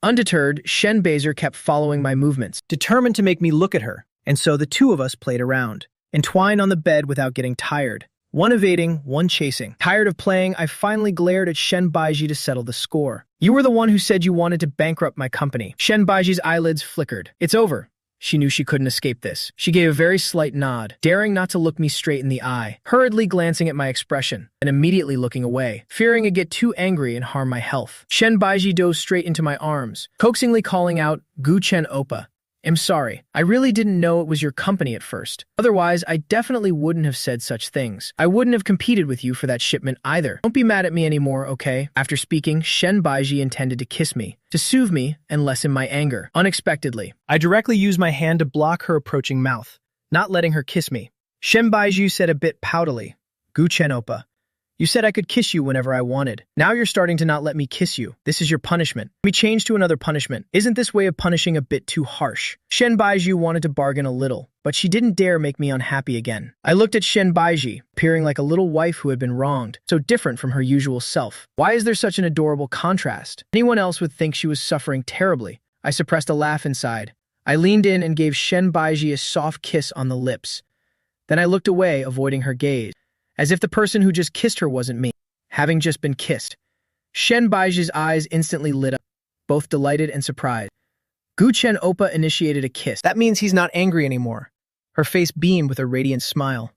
Undeterred, Shen Baizi kept following my movements, determined to make me look at her, and so the two of us played around, entwined on the bed without getting tired. One evading, one chasing. Tired of playing, I finally glared at Shen Baizi to settle the score. You were the one who said you wanted to bankrupt my company. Shen Baiji's eyelids flickered. It's over. She knew she couldn't escape this. She gave a very slight nod, daring not to look me straight in the eye, hurriedly glancing at my expression, and immediately looking away, fearing I'd get too angry and harm my health. Shen Baizi dove straight into my arms, coaxingly calling out, Gu Chen Oppa. I'm sorry. I really didn't know it was your company at first. Otherwise, I definitely wouldn't have said such things. I wouldn't have competed with you for that shipment either. Don't be mad at me anymore, okay? After speaking, Shen Baizi intended to kiss me, to soothe me and lessen my anger. Unexpectedly, I directly used my hand to block her approaching mouth, not letting her kiss me. Shen Baizi said a bit poutily, Gu Chen Oppa. You said I could kiss you whenever I wanted. Now you're starting to not let me kiss you. This is your punishment. Let me change to another punishment. Isn't this way of punishing a bit too harsh? Shen Baizi wanted to bargain a little, but she didn't dare make me unhappy again. I looked at Shen Baiji, appearing like a little wife who had been wronged, so different from her usual self. Why is there such an adorable contrast? Anyone else would think she was suffering terribly. I suppressed a laugh inside. I leaned in and gave Shen Baiji a soft kiss on the lips. Then I looked away, avoiding her gaze, as if the person who just kissed her wasn't me, having just been kissed. Shen Baiji's eyes instantly lit up, both delighted and surprised. Guchen Oppa initiated a kiss. That means he's not angry anymore. Her face beamed with a radiant smile.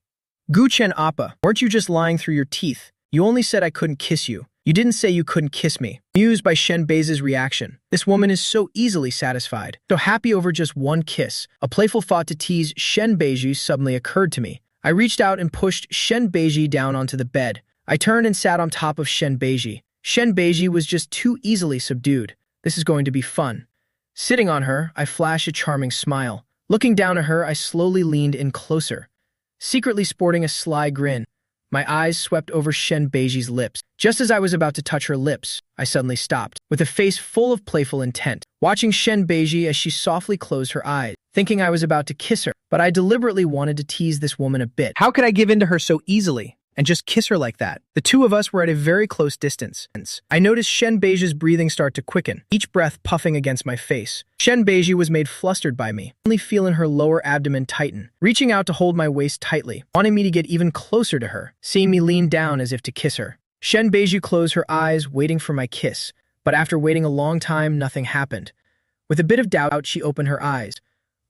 Guchen Oppa, weren't you just lying through your teeth? You only said I couldn't kiss you. You didn't say you couldn't kiss me. Amused by Shen Baiji's reaction, this woman is so easily satisfied. So happy over just one kiss. A playful thought to tease Shen Baiji suddenly occurred to me. I reached out and pushed Shen Baiji down onto the bed. I turned and sat on top of Shen Baiji. Shen Baiji was just too easily subdued. This is going to be fun. Sitting on her, I flashed a charming smile. Looking down at her, I slowly leaned in closer, secretly sporting a sly grin. My eyes swept over Shen Baiji's lips. Just as I was about to touch her lips, I suddenly stopped, with a face full of playful intent, watching Shen Baiji as she softly closed her eyes, thinking I was about to kiss her, but I deliberately wanted to tease this woman a bit. How could I give in to her so easily and just kiss her like that? The two of us were at a very close distance. I noticed Shen Baiji's breathing start to quicken, each breath puffing against my face. Shen Baiji was made flustered by me, only feeling her lower abdomen tighten, reaching out to hold my waist tightly, wanting me to get even closer to her, seeing me lean down as if to kiss her. Shen Baiji closed her eyes, waiting for my kiss, but after waiting a long time, nothing happened. With a bit of doubt, she opened her eyes,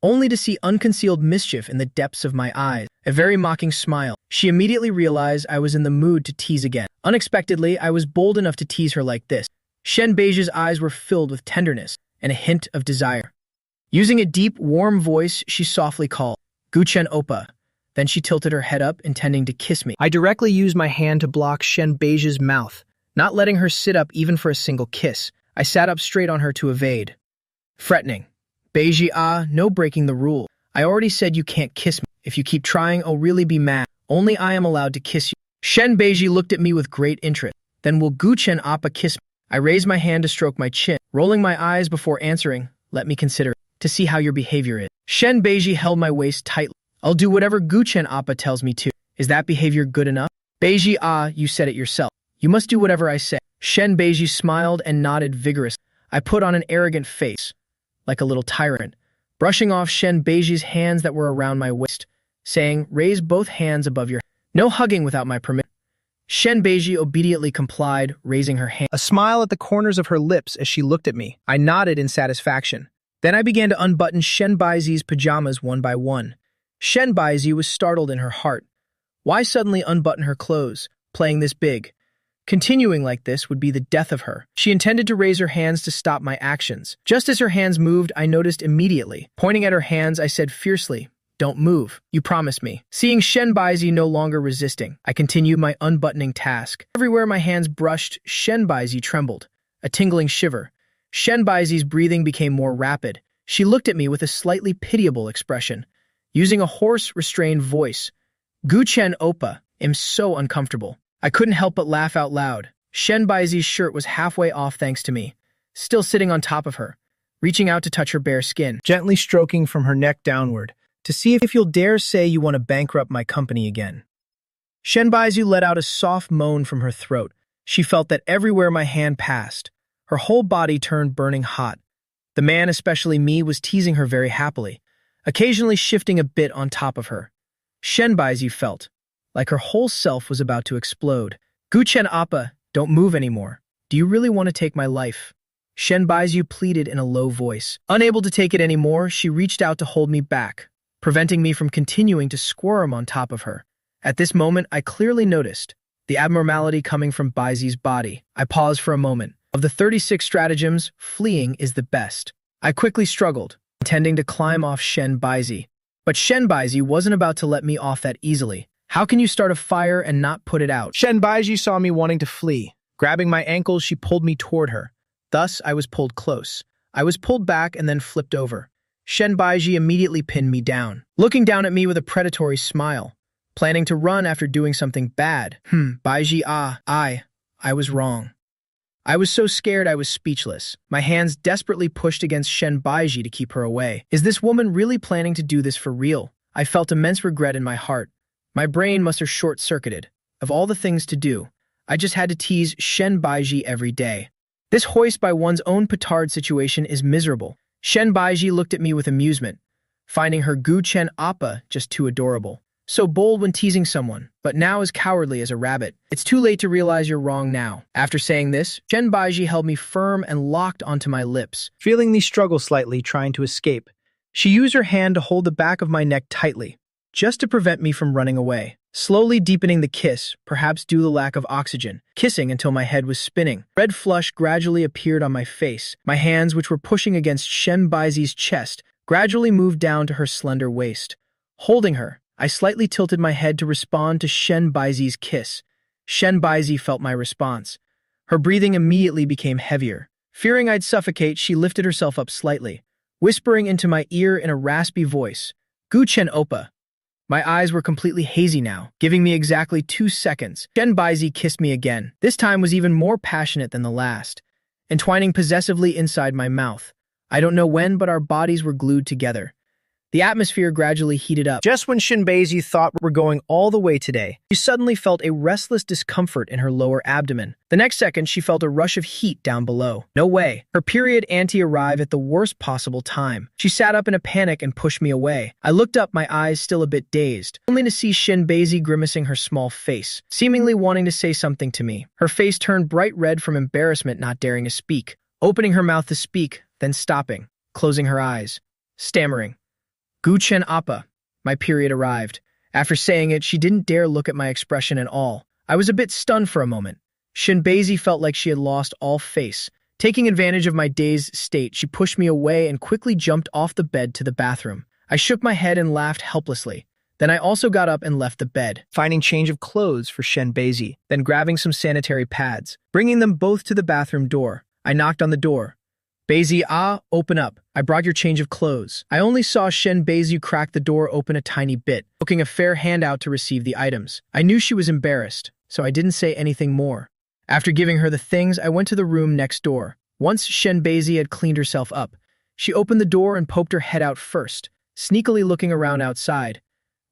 only to see unconcealed mischief in the depths of my eyes, a very mocking smile. She immediately realized I was in the mood to tease again. Unexpectedly, I was bold enough to tease her like this. Shen Baiji's eyes were filled with tenderness and a hint of desire. Using a deep, warm voice, she softly called, "Guchen Oppa." Then she tilted her head up, intending to kiss me. I directly used my hand to block Shen Baiji's mouth, not letting her sit up even for a single kiss. I sat up straight on her to evade. Threatening. Baiji, no breaking the rule. I already said you can't kiss me. If you keep trying, I'll really be mad. Only I am allowed to kiss you. Shen Baiji looked at me with great interest. Then will Guchen Oppa kiss me? I raised my hand to stroke my chin, rolling my eyes before answering, "Let me consider it, to see how your behavior is." Shen Baiji held my waist tightly. "I'll do whatever Guchen Oppa tells me to. Is that behavior good enough?" "Baiji, you said it yourself. You must do whatever I say." Shen Baiji smiled and nodded vigorously. I put on an arrogant face, like a little tyrant, brushing off Shen Baiji's hands that were around my waist, saying, "Raise both hands above your head. No hugging without my permission." Shen Baiji obediently complied, raising her hand. A smile at the corners of her lips as she looked at me. I nodded in satisfaction. Then I began to unbutton Shen Baiji's pajamas one by one. Shen Baiji was startled in her heart. Why suddenly unbutton her clothes, playing this big? Continuing like this would be the death of her. She intended to raise her hands to stop my actions. Just as her hands moved, I noticed immediately. Pointing at her hands, I said fiercely, "Don't move. You promised me." Seeing Shen Baiji no longer resisting, I continued my unbuttoning task. Everywhere my hands brushed, Shen Baiji trembled. A tingling shiver. Shen Baiji's breathing became more rapid. She looked at me with a slightly pitiable expression. Using a hoarse, restrained voice, "Guchen Oppa, I'm so uncomfortable." I couldn't help but laugh out loud. Shen Baiji's shirt was halfway off thanks to me, still sitting on top of her, reaching out to touch her bare skin, gently stroking from her neck downward, to see if you'll dare say you want to bankrupt my company again. Shen Baiji let out a soft moan from her throat. She felt that everywhere my hand passed, her whole body turned burning hot. The man, especially me, was teasing her very happily, occasionally shifting a bit on top of her. Shen Baiji felt like her whole self was about to explode. "Guchen Oppa, don't move anymore. Do you really want to take my life?" Shen Baiji pleaded in a low voice. Unable to take it anymore, she reached out to hold me back, preventing me from continuing to squirm on top of her. At this moment, I clearly noticed the abnormality coming from Baiji's body. I paused for a moment. Of the 36 stratagems, fleeing is the best. I quickly struggled, intending to climb off Shen Baiji. But Shen Baiji wasn't about to let me off that easily. How can you start a fire and not put it out? Shen Baiji saw me wanting to flee. Grabbing my ankles, she pulled me toward her. Thus, I was pulled close. I was pulled back and then flipped over. Shen Baiji immediately pinned me down, looking down at me with a predatory smile, planning to run after doing something bad. Baiji, I was wrong. I was so scared I was speechless. My hands desperately pushed against Shen Baiji to keep her away. Is this woman really planning to do this for real? I felt immense regret in my heart. My brain must have short-circuited. Of all the things to do, I just had to tease Shen Baiji every day. This hoist by one's own petard situation is miserable. Shen Baiji looked at me with amusement, finding her Gu Chen Appa just too adorable. So bold when teasing someone, but now as cowardly as a rabbit. It's too late to realize you're wrong now. After saying this, Shen Baiji held me firm and locked onto my lips. Feeling me struggle slightly, trying to escape, she used her hand to hold the back of my neck tightly, just to prevent me from running away. Slowly deepening the kiss, perhaps due to the lack of oxygen, kissing until my head was spinning. Red flush gradually appeared on my face. My hands, which were pushing against Shen Baiji's chest, gradually moved down to her slender waist. Holding her, I slightly tilted my head to respond to Shen Baiji's kiss. Shen Baiji felt my response. Her breathing immediately became heavier. Fearing I'd suffocate, she lifted herself up slightly, whispering into my ear in a raspy voice, "Gu Chen Oppa." My eyes were completely hazy now, giving me exactly 2 seconds. Shen Baiji kissed me again. This time was even more passionate than the last, entwining possessively inside my mouth. I don't know when, but our bodies were glued together. The atmosphere gradually heated up. Just when Shinbeizi thought we were going all the way today, she suddenly felt a restless discomfort in her lower abdomen. The next second, she felt a rush of heat down below. No way. Her period auntie arrived at the worst possible time. She sat up in a panic and pushed me away. I looked up, my eyes still a bit dazed, only to see Shinbeizi grimacing her small face, seemingly wanting to say something to me. Her face turned bright red from embarrassment, not daring to speak, opening her mouth to speak, then stopping, closing her eyes, stammering. "Gu Chen Appa." My period arrived. After saying it, she didn't dare look at my expression at all. I was a bit stunned for a moment. Shinbeizi felt like she had lost all face. Taking advantage of my dazed state, she pushed me away and quickly jumped off the bed to the bathroom. I shook my head and laughed helplessly. Then I also got up and left the bed, finding change of clothes for Shinbeizi, then grabbing some sanitary pads, bringing them both to the bathroom door. I knocked on the door. "Beizi, open up. I brought your change of clothes." I only saw Shinbeizi crack the door open a tiny bit, poking a fair hand out to receive the items. I knew she was embarrassed, so I didn't say anything more. After giving her the things, I went to the room next door. Once Shinbeizi had cleaned herself up, she opened the door and poked her head out first, sneakily looking around outside.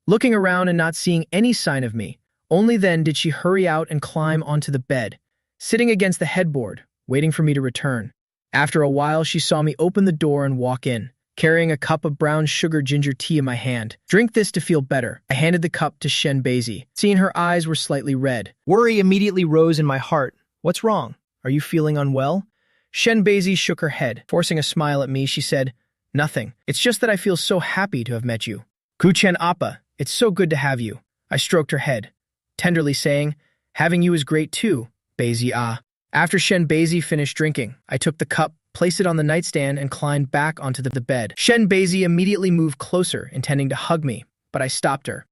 Looking around and not seeing any sign of me, only then did she hurry out and climb onto the bed, sitting against the headboard, waiting for me to return. After a while, she saw me open the door and walk in, carrying a cup of brown sugar ginger tea in my hand. "Drink this to feel better." I handed the cup to Shinbeizi, seeing her eyes were slightly red. Worry immediately rose in my heart. "What's wrong? Are you feeling unwell?" Shinbeizi shook her head. Forcing a smile at me, she said, "Nothing. It's just that I feel so happy to have met you. Gu Chen Appa, it's so good to have you." I stroked her head, tenderly saying, "Having you is great too, Beizi ah." After Shinbeizi finished drinking, I took the cup, placed it on the nightstand, and climbed back onto the bed. Shinbeizi immediately moved closer, intending to hug me, but I stopped her.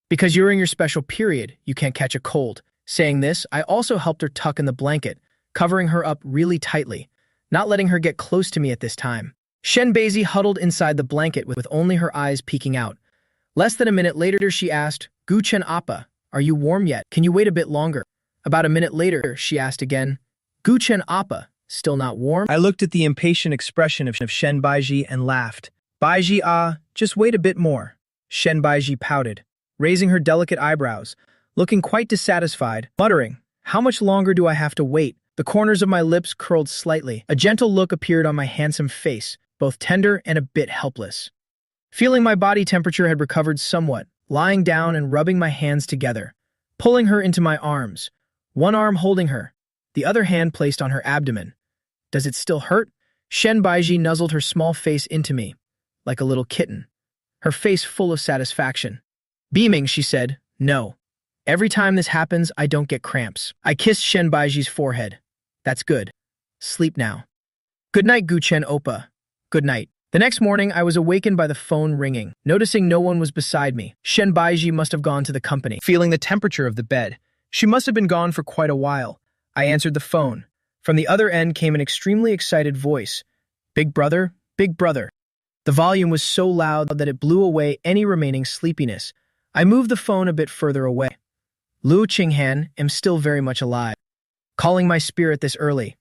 "Because you're in your special period, you can't catch a cold." Saying this, I also helped her tuck in the blanket, covering her up really tightly, not letting her get close to me at this time. Shinbeizi huddled inside the blanket with only her eyes peeking out. Less than a minute later, she asked, "Gu Chen Appa, are you warm yet? Can you wait a bit longer?" About a minute later, she asked again, "Gu Chen Appa, still not warm?" I looked at the impatient expression of Shinbeizi and laughed. "Baiji just wait a bit more." Shinbeizi pouted, raising her delicate eyebrows, looking quite dissatisfied, muttering, "How much longer do I have to wait?" The corners of my lips curled slightly. A gentle look appeared on my handsome face, both tender and a bit helpless. Feeling my body temperature had recovered somewhat, lying down and rubbing my hands together, pulling her into my arms, one arm holding her, the other hand placed on her abdomen. "Does it still hurt?" Shinbeizi nuzzled her small face into me, like a little kitten, her face full of satisfaction. Beaming, she said, "No. Every time this happens, I don't get cramps." I kissed Shinbeizi's forehead. "That's good. Sleep now." "Good night, Gu Chen Oppa." "Good night." The next morning, I was awakened by the phone ringing. Noticing no one was beside me, Shinbeizi must have gone to the company. Feeling the temperature of the bed, she must have been gone for quite a while. I answered the phone. From the other end came an extremely excited voice. "Big brother, big brother." The volume was so loud that it blew away any remaining sleepiness. I moved the phone a bit further away. "Liu Qinghan, am still very much alive. Calling my spirit this early.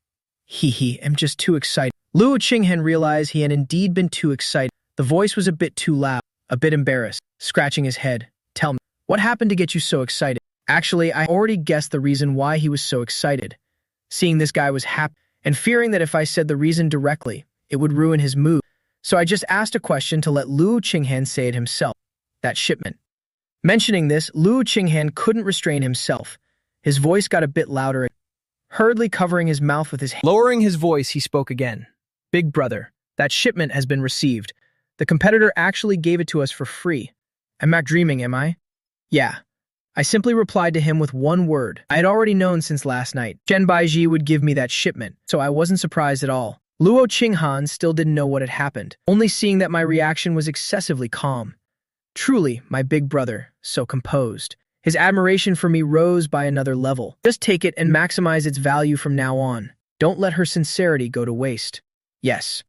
Am just too excited." Liu Qinghan realized he had indeed been too excited. The voice was a bit too loud. a bit embarrassed, scratching his head. Tell me, what happened to get you so excited? Actually, I already guessed the reason why he was so excited. Seeing this guy was happy, and fearing that if I said the reason directly, it would ruin his mood. So I just asked a question to let Luo Qinghan say it himself. That shipment. Mentioning this, Luo Qinghan couldn't restrain himself. His voice got a bit louder, hurriedly covering his mouth with his hand. Lowering his voice, he spoke again. Big brother, that shipment has been received. The competitor actually gave it to us for free. I'm not dreaming, am I? Yeah. I simply replied to him with one word. I had already known since last night. Shen Baiji would give me that shipment, so I wasn't surprised at all. Luo Qinghan still didn't know what had happened, only seeing that my reaction was excessively calm. Truly, my big brother, so composed. His admiration for me rose by another level. Just take it and maximize its value from now on. Don't let her sincerity go to waste. Yes.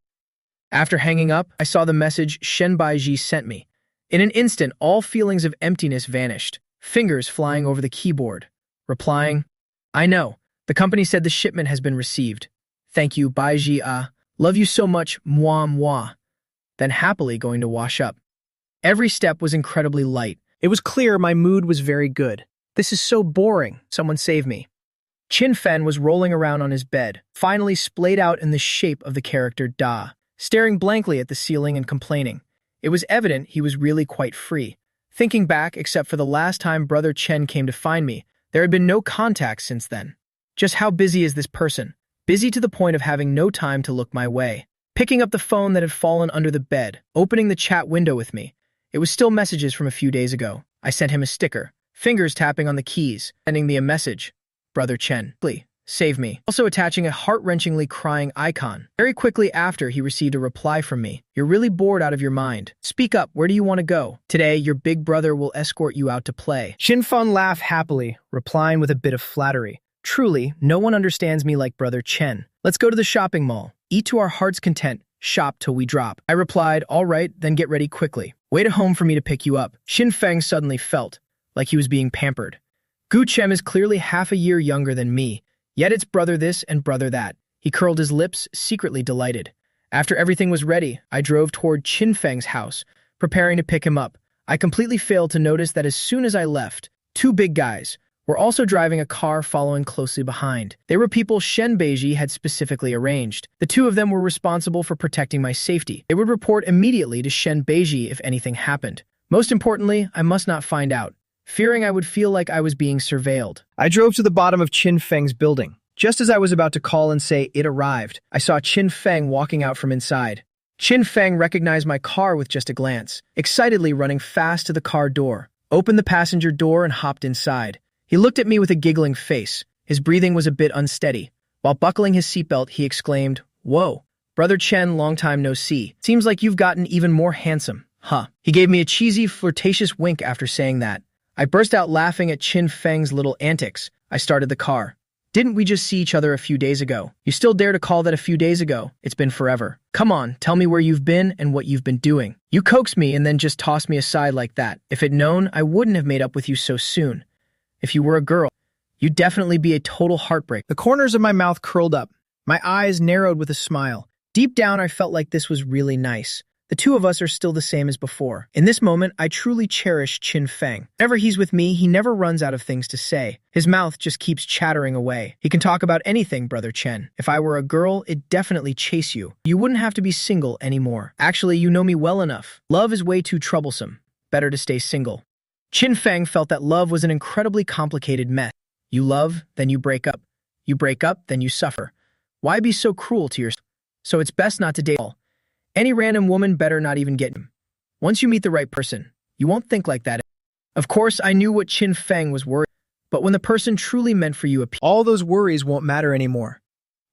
After hanging up, I saw the message Shen Baiji sent me. In an instant, all feelings of emptiness vanished, fingers flying over the keyboard. Replying, I know. The company said the shipment has been received. Thank you, Baiji. Love you so much, moi. Then happily going to wash up. Every step was incredibly light. It was clear my mood was very good. This is so boring. Someone save me. Qin Fen was rolling around on his bed, finally splayed out in the shape of the character Da, staring blankly at the ceiling and complaining. It was evident he was really quite free. Thinking back, except for the last time Brother Chen came to find me, there had been no contact since then. Just how busy is this person? Busy to the point of having no time to look my way. Picking up the phone that had fallen under the bed, opening the chat window with me. It was still messages from a few days ago. I sent him a sticker, fingers tapping on the keys, sending me a message. Brother Chen, please, save me. Also attaching a heart-wrenchingly crying icon. Very quickly after, he received a reply from me. You're really bored out of your mind. Speak up, where do you want to go? Today, your big brother will escort you out to play. Qin Fen laughed happily, replying with a bit of flattery. Truly, no one understands me like Brother Chen. Let's go to the shopping mall. Eat to our heart's content. Shop till we drop. I replied, all right, then get ready quickly. Wait at home for me to pick you up. Xin Feng suddenly felt like he was being pampered. Gu Chem is clearly half a year younger than me, yet it's brother this and brother that. He curled his lips, secretly delighted. After everything was ready, I drove toward Qin Feng's house, preparing to pick him up. I completely failed to notice that as soon as I left, two big guys were also driving a car following closely behind. They were people Shen Beiji had specifically arranged. The two of them were responsible for protecting my safety. They would report immediately to Shen Beiji if anything happened. Most importantly, I must not find out, fearing I would feel like I was being surveilled. I drove to the bottom of Qin Feng's building. Just as I was about to call and say it arrived, I saw Qin Feng walking out from inside. Qin Feng recognized my car with just a glance, excitedly running fast to the car door, opened the passenger door and hopped inside. He looked at me with a giggling face. His breathing was a bit unsteady. While buckling his seatbelt, he exclaimed, Whoa, Brother Chen, long time no see. Seems like you've gotten even more handsome, huh? He gave me a cheesy, flirtatious wink after saying that. I burst out laughing at Qin Feng's little antics. I started the car. Didn't we just see each other a few days ago? You still dare to call that a few days ago? It's been forever. Come on, tell me where you've been and what you've been doing. You coaxed me and then just tossed me aside like that. If it known, I wouldn't have made up with you so soon. If you were a girl, you'd definitely be a total heartbreak. The corners of my mouth curled up. My eyes narrowed with a smile. Deep down, I felt like this was really nice. The two of us are still the same as before. In this moment, I truly cherish Qin Feng. Whenever he's with me, he never runs out of things to say. His mouth just keeps chattering away. He can talk about anything, Brother Chen. If I were a girl, it'd definitely chase you. You wouldn't have to be single anymore. Actually, you know me well enough. Love is way too troublesome. Better to stay single. Qin Feng felt that love was an incredibly complicated mess. You love, then you break up. You break up, then you suffer. Why be so cruel to yourself? So it's best not to date all. Any random woman better not even get him. Once you meet the right person, you won't think like that. Of course, I knew what Qin Feng was worried, but when the person truly meant for you appears, all those worries won't matter anymore.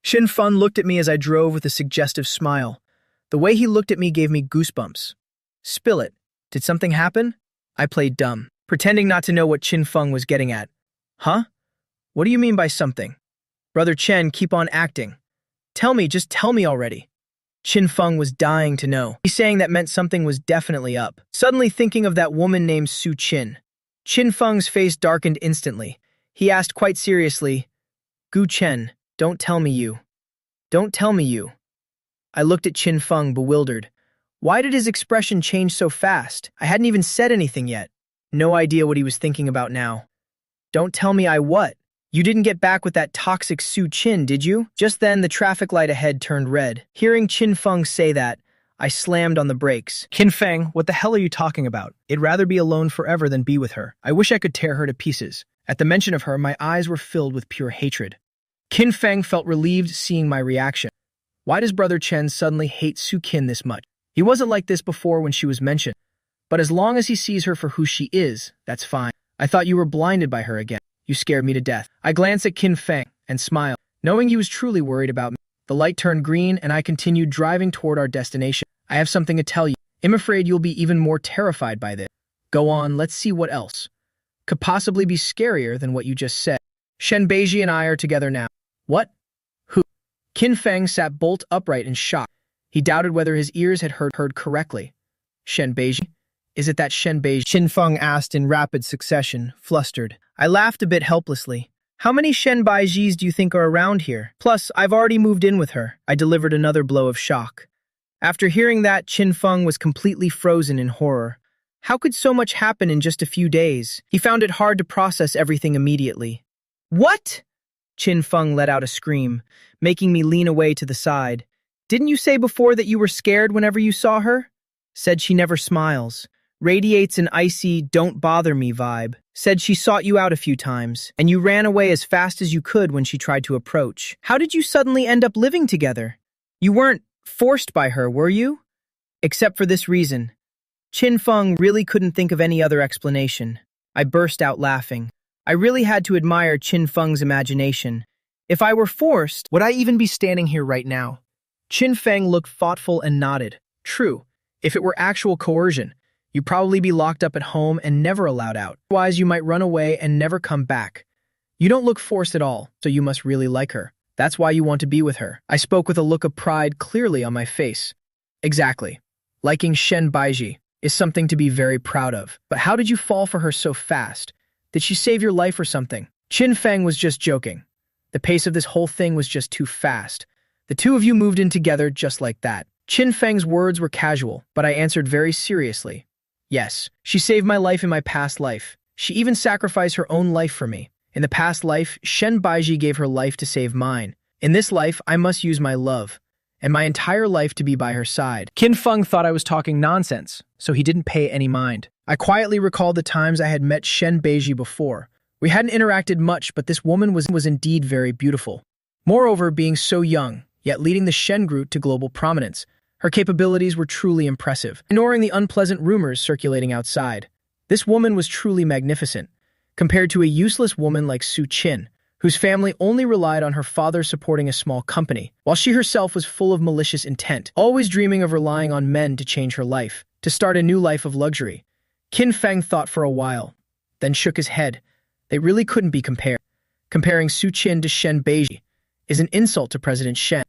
Qin Feng looked at me as I drove with a suggestive smile. The way he looked at me gave me goosebumps. Spill it. Did something happen? I played dumb, pretending not to know what Qin Feng was getting at. Huh? What do you mean by something? Brother Chen, keep on acting. Tell me, just tell me already. Qin Feng was dying to know. He saying that meant something was definitely up. Suddenly thinking of that woman named Su Qin. Qin Feng's face darkened instantly. He asked quite seriously, Gu Chen, don't tell me you. Don't tell me you. I looked at Qin Feng bewildered. Why did his expression change so fast? I hadn't even said anything yet. No idea what he was thinking about now. Don't tell me I what? You didn't get back with that toxic Su Qin, did you? Just then, the traffic light ahead turned red. Hearing Qin Feng say that, I slammed on the brakes. Qin Feng, what the hell are you talking about? I'd rather be alone forever than be with her. I wish I could tear her to pieces. At the mention of her, my eyes were filled with pure hatred. Qin Feng felt relieved seeing my reaction. Why does Brother Chen suddenly hate Su Qin this much? He wasn't like this before when she was mentioned. But as long as he sees her for who she is, that's fine. I thought you were blinded by her again. You scared me to death. I glanced at Qin Feng and smiled, knowing he was truly worried about me. The light turned green and I continued driving toward our destination. I have something to tell you. I'm afraid you'll be even more terrified by this. Go on, let's see what else could possibly be scarier than what you just said. Shen Beiji and I are together now. What? Who? Qin Feng sat bolt upright in shock. He doubted whether his ears had heard correctly. Shen Beiji? Is it that Shen Beiji? Qin Feng asked in rapid succession, flustered. I laughed a bit helplessly. How many Shen Beijis do you think are around here? Plus, I've already moved in with her. I delivered another blow of shock. After hearing that, Qin Feng was completely frozen in horror. How could so much happen in just a few days? He found it hard to process everything immediately. What? Qin Feng let out a scream, making me lean away to the side. Didn't you say before that you were scared whenever you saw her? Said she never smiles. Radiates an icy, don't bother me vibe. Said she sought you out a few times, and you ran away as fast as you could when she tried to approach. How did you suddenly end up living together? You weren't forced by her, were you? Except for this reason. Qin Feng really couldn't think of any other explanation. I burst out laughing. I really had to admire Qin Feng's imagination. If I were forced, would I even be standing here right now? Qin Feng looked thoughtful and nodded. True, if it were actual coercion, you'd probably be locked up at home and never allowed out. Otherwise, you might run away and never come back. You don't look forced at all, so you must really like her. That's why you want to be with her. I spoke with a look of pride clearly on my face. Exactly. Liking Shen Beiji is something to be very proud of. But how did you fall for her so fast? Did she save your life or something? Qin Feng was just joking. The pace of this whole thing was just too fast. The two of you moved in together just like that. Qin Feng's words were casual, but I answered very seriously. Yes, she saved my life in my past life. She even sacrificed her own life for me. In the past life, Shen Beiji gave her life to save mine. In this life, I must use my love, and my entire life to be by her side. Qin Feng thought I was talking nonsense, so he didn't pay any mind. I quietly recalled the times I had met Shen Beiji before. We hadn't interacted much, but this woman was indeed very beautiful. Moreover, being so young, yet leading the Shen group to global prominence, her capabilities were truly impressive. Ignoring the unpleasant rumors circulating outside, this woman was truly magnificent, compared to a useless woman like Su Qin, whose family only relied on her father supporting a small company, while she herself was full of malicious intent, always dreaming of relying on men to change her life, to start a new life of luxury. Qin Feng thought for a while, then shook his head. They really couldn't be compared. Comparing Su Qin to Shen Beiji is an insult to President Shen.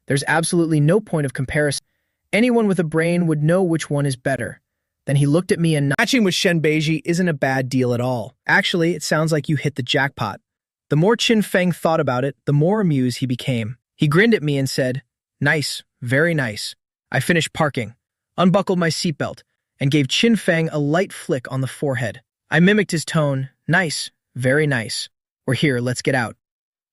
There's absolutely no point of comparison. Anyone with a brain would know which one is better. Then he looked at me and matching with Shen Beiji isn't a bad deal at all. Actually, it sounds like you hit the jackpot. The more Qin Feng thought about it, the more amused he became. He grinned at me and said, Nice, very nice. I finished parking, unbuckled my seatbelt, and gave Qin Feng a light flick on the forehead. I mimicked his tone, Nice, very nice. We're here, let's get out.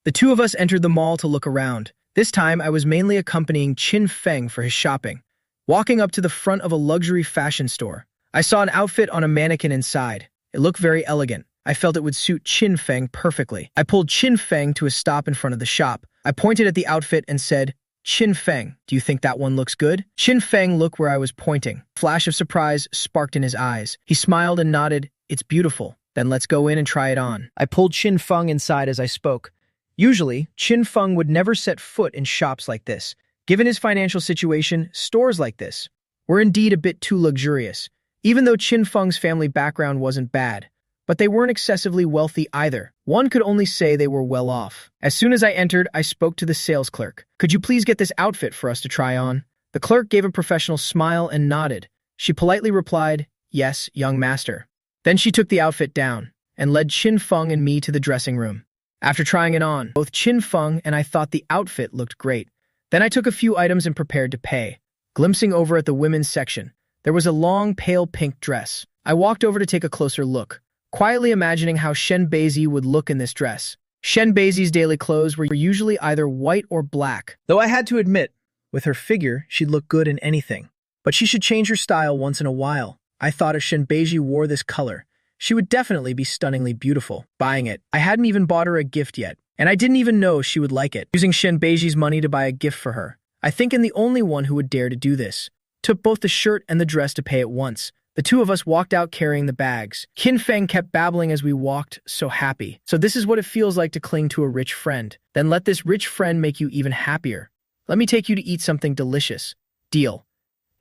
The two of us entered the mall to look around. This time, I was mainly accompanying Qin Feng for his shopping. Walking up to the front of a luxury fashion store, I saw an outfit on a mannequin inside. It looked very elegant. I felt it would suit Qin Feng perfectly. I pulled Qin Feng to a stop in front of the shop. I pointed at the outfit and said, Qin Feng, do you think that one looks good? Qin Feng looked where I was pointing. A flash of surprise sparked in his eyes. He smiled and nodded, It's beautiful. Then let's go in and try it on. I pulled Qin Feng inside as I spoke. Usually, Qin Feng would never set foot in shops like this. Given his financial situation, stores like this were indeed a bit too luxurious, even though Qin Feng's family background wasn't bad. But they weren't excessively wealthy either. One could only say they were well off. As soon as I entered, I spoke to the sales clerk. Could you please get this outfit for us to try on? The clerk gave a professional smile and nodded. She politely replied, Yes, young master. Then she took the outfit down and led Qin Feng and me to the dressing room. After trying it on, both Qin Feng and I thought the outfit looked great. Then I took a few items and prepared to pay. glimpsing over at the women's section. There was a long, pale pink dress. I walked over to take a closer look, quietly imagining how Shen Beizi would look in this dress. Shen Beizi's daily clothes were usually either white or black, though I had to admit, with her figure, she'd look good in anything. But she should change her style once in a while. I thought if Shen Beizi wore this color, she would definitely be stunningly beautiful. Buying it, I hadn't even bought her a gift yet, and I didn't even know she would like it. Using Shen Beiji's money to buy a gift for her, I think I'm the only one who would dare to do this. Took both the shirt and the dress to pay at once. The two of us walked out carrying the bags. Qin Feng kept babbling as we walked, so happy. So this is what it feels like to cling to a rich friend. Then let this rich friend make you even happier. Let me take you to eat something delicious. Deal.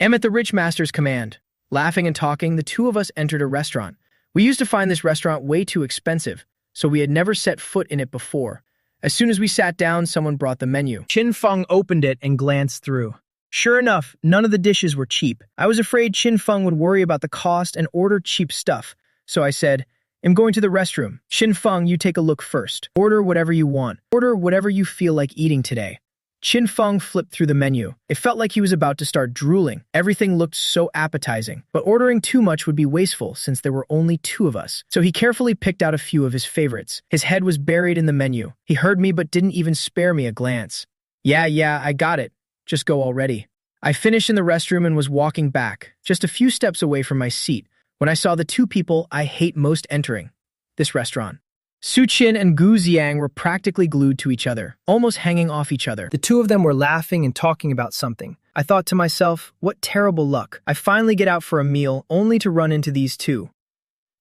Am at the rich master's command. Laughing and talking, the two of us entered a restaurant. We used to find this restaurant way too expensive, so we had never set foot in it before. As soon as we sat down, someone brought the menu. Qin Feng opened it and glanced through. Sure enough, none of the dishes were cheap. I was afraid Qin Feng would worry about the cost and order cheap stuff, so I said, I'm going to the restroom. Qin Feng, you take a look first. Order whatever you want. Order whatever you feel like eating today. Qin Feng flipped through the menu. It felt like he was about to start drooling. Everything looked so appetizing, but ordering too much would be wasteful since there were only two of us. So he carefully picked out a few of his favorites. His head was buried in the menu. He heard me but didn't even spare me a glance. Yeah, I got it. Just go already. I finished in the restroom and was walking back, just a few steps away from my seat, when I saw the two people I hate most entering this restaurant. Su Qin and Gu Xiang were practically glued to each other, almost hanging off each other. The two of them were laughing and talking about something. I thought to myself, what terrible luck. I finally get out for a meal, only to run into these two.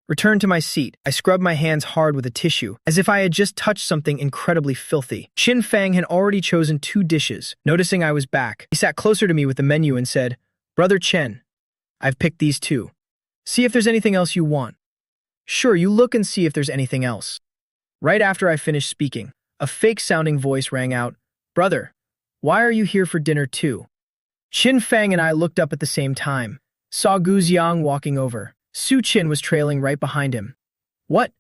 Returned to my seat, I scrubbed my hands hard with a tissue, as if I had just touched something incredibly filthy. Qin Feng had already chosen 2 dishes. Noticing I was back, he sat closer to me with the menu and said, Brother Chen, I've picked these 2. See if there's anything else you want. Sure, you look and see if there's anything else. Right after I finished speaking, a fake-sounding voice rang out, Brother, why are you here for dinner too? Qin Feng and I looked up at the same time, saw Gu Xiang walking over. Su Qin was trailing right behind him. What?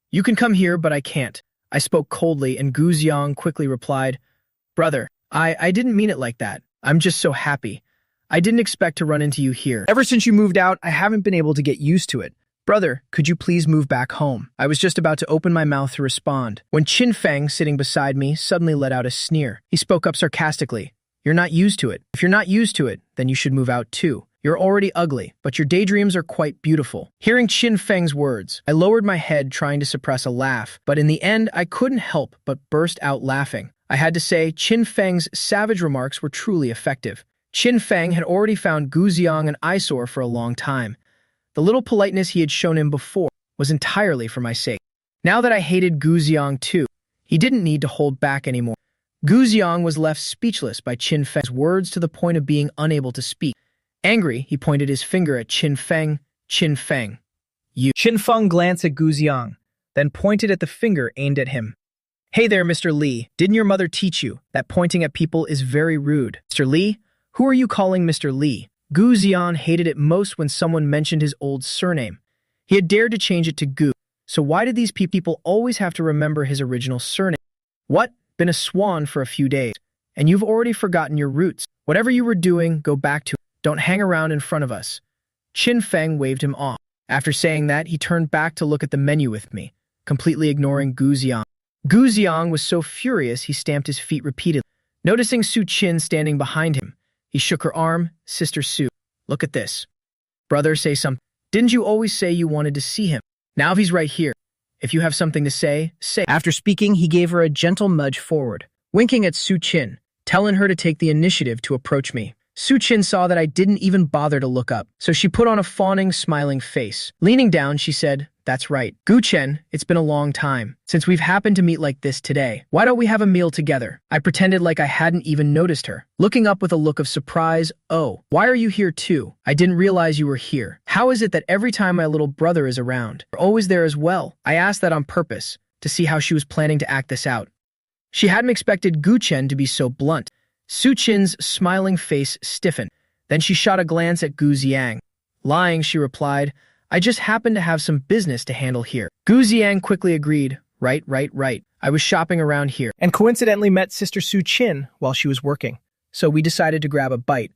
You can come here, but I can't. I spoke coldly, and Gu Xiang quickly replied, Brother, I didn't mean it like that. I'm just so happy. I didn't expect to run into you here. Ever since you moved out, I haven't been able to get used to it. Brother, could you please move back home? I was just about to open my mouth to respond, when Qin Feng, sitting beside me, suddenly let out a sneer. He spoke up sarcastically. You're not used to it. If you're not used to it, then you should move out too. You're already ugly, but your daydreams are quite beautiful. Hearing Qin Feng's words, I lowered my head trying to suppress a laugh, but in the end, I couldn't help but burst out laughing. I had to say, Qin Feng's savage remarks were truly effective. Qin Feng had already found Gu Xiang an eyesore for a long time. The little politeness he had shown him before was entirely for my sake. Now that I hated Gu Xiang too, he didn't need to hold back anymore. Gu Xiang was left speechless by Qin Feng's words to the point of being unable to speak. Angry, he pointed his finger at Qin Feng. Qin Feng, you. Qin Feng glanced at Gu Xiang, then pointed at the finger aimed at him. Hey there, Mr. Li. Didn't your mother teach you that pointing at people is very rude? Mr. Li? Who are you calling Mr. Li? Gu Xiang hated it most when someone mentioned his old surname. He had dared to change it to Gu, so why did these people always have to remember his original surname? What? Been a swan for a few days, and you've already forgotten your roots. Whatever you were doing, go back to it. Don't hang around in front of us. Qin Feng waved him off. After saying that, he turned back to look at the menu with me, completely ignoring Gu Xiang. Gu Xiang was so furious he stamped his feet repeatedly. Noticing Su Qin standing behind him, he shook her arm. Sister Su, look at this. Brother, say something. Didn't you always say you wanted to see him? Now he's right here. If you have something to say, say. After speaking, he gave her a gentle nudge forward, winking at Su Qin, telling her to take the initiative to approach me. Su Qin saw that I didn't even bother to look up, so she put on a fawning, smiling face. Leaning down, she said, That's right. Gu Chen, it's been a long time since we've happened to meet like this today. Why don't we have a meal together? I pretended like I hadn't even noticed her, looking up with a look of surprise. Oh, why are you here too? I didn't realize you were here. How is it that every time my little brother is around, you're always there as well? I asked that on purpose, to see how she was planning to act this out. She hadn't expected Gu Chen to be so blunt. Su Qin's smiling face stiffened. Then she shot a glance at Gu Xiang. Lying, she replied, I just happen to have some business to handle here. Gu Xiang quickly agreed. Right. I was shopping around here and coincidentally met Sister Su Qin while she was working. So we decided to grab a bite.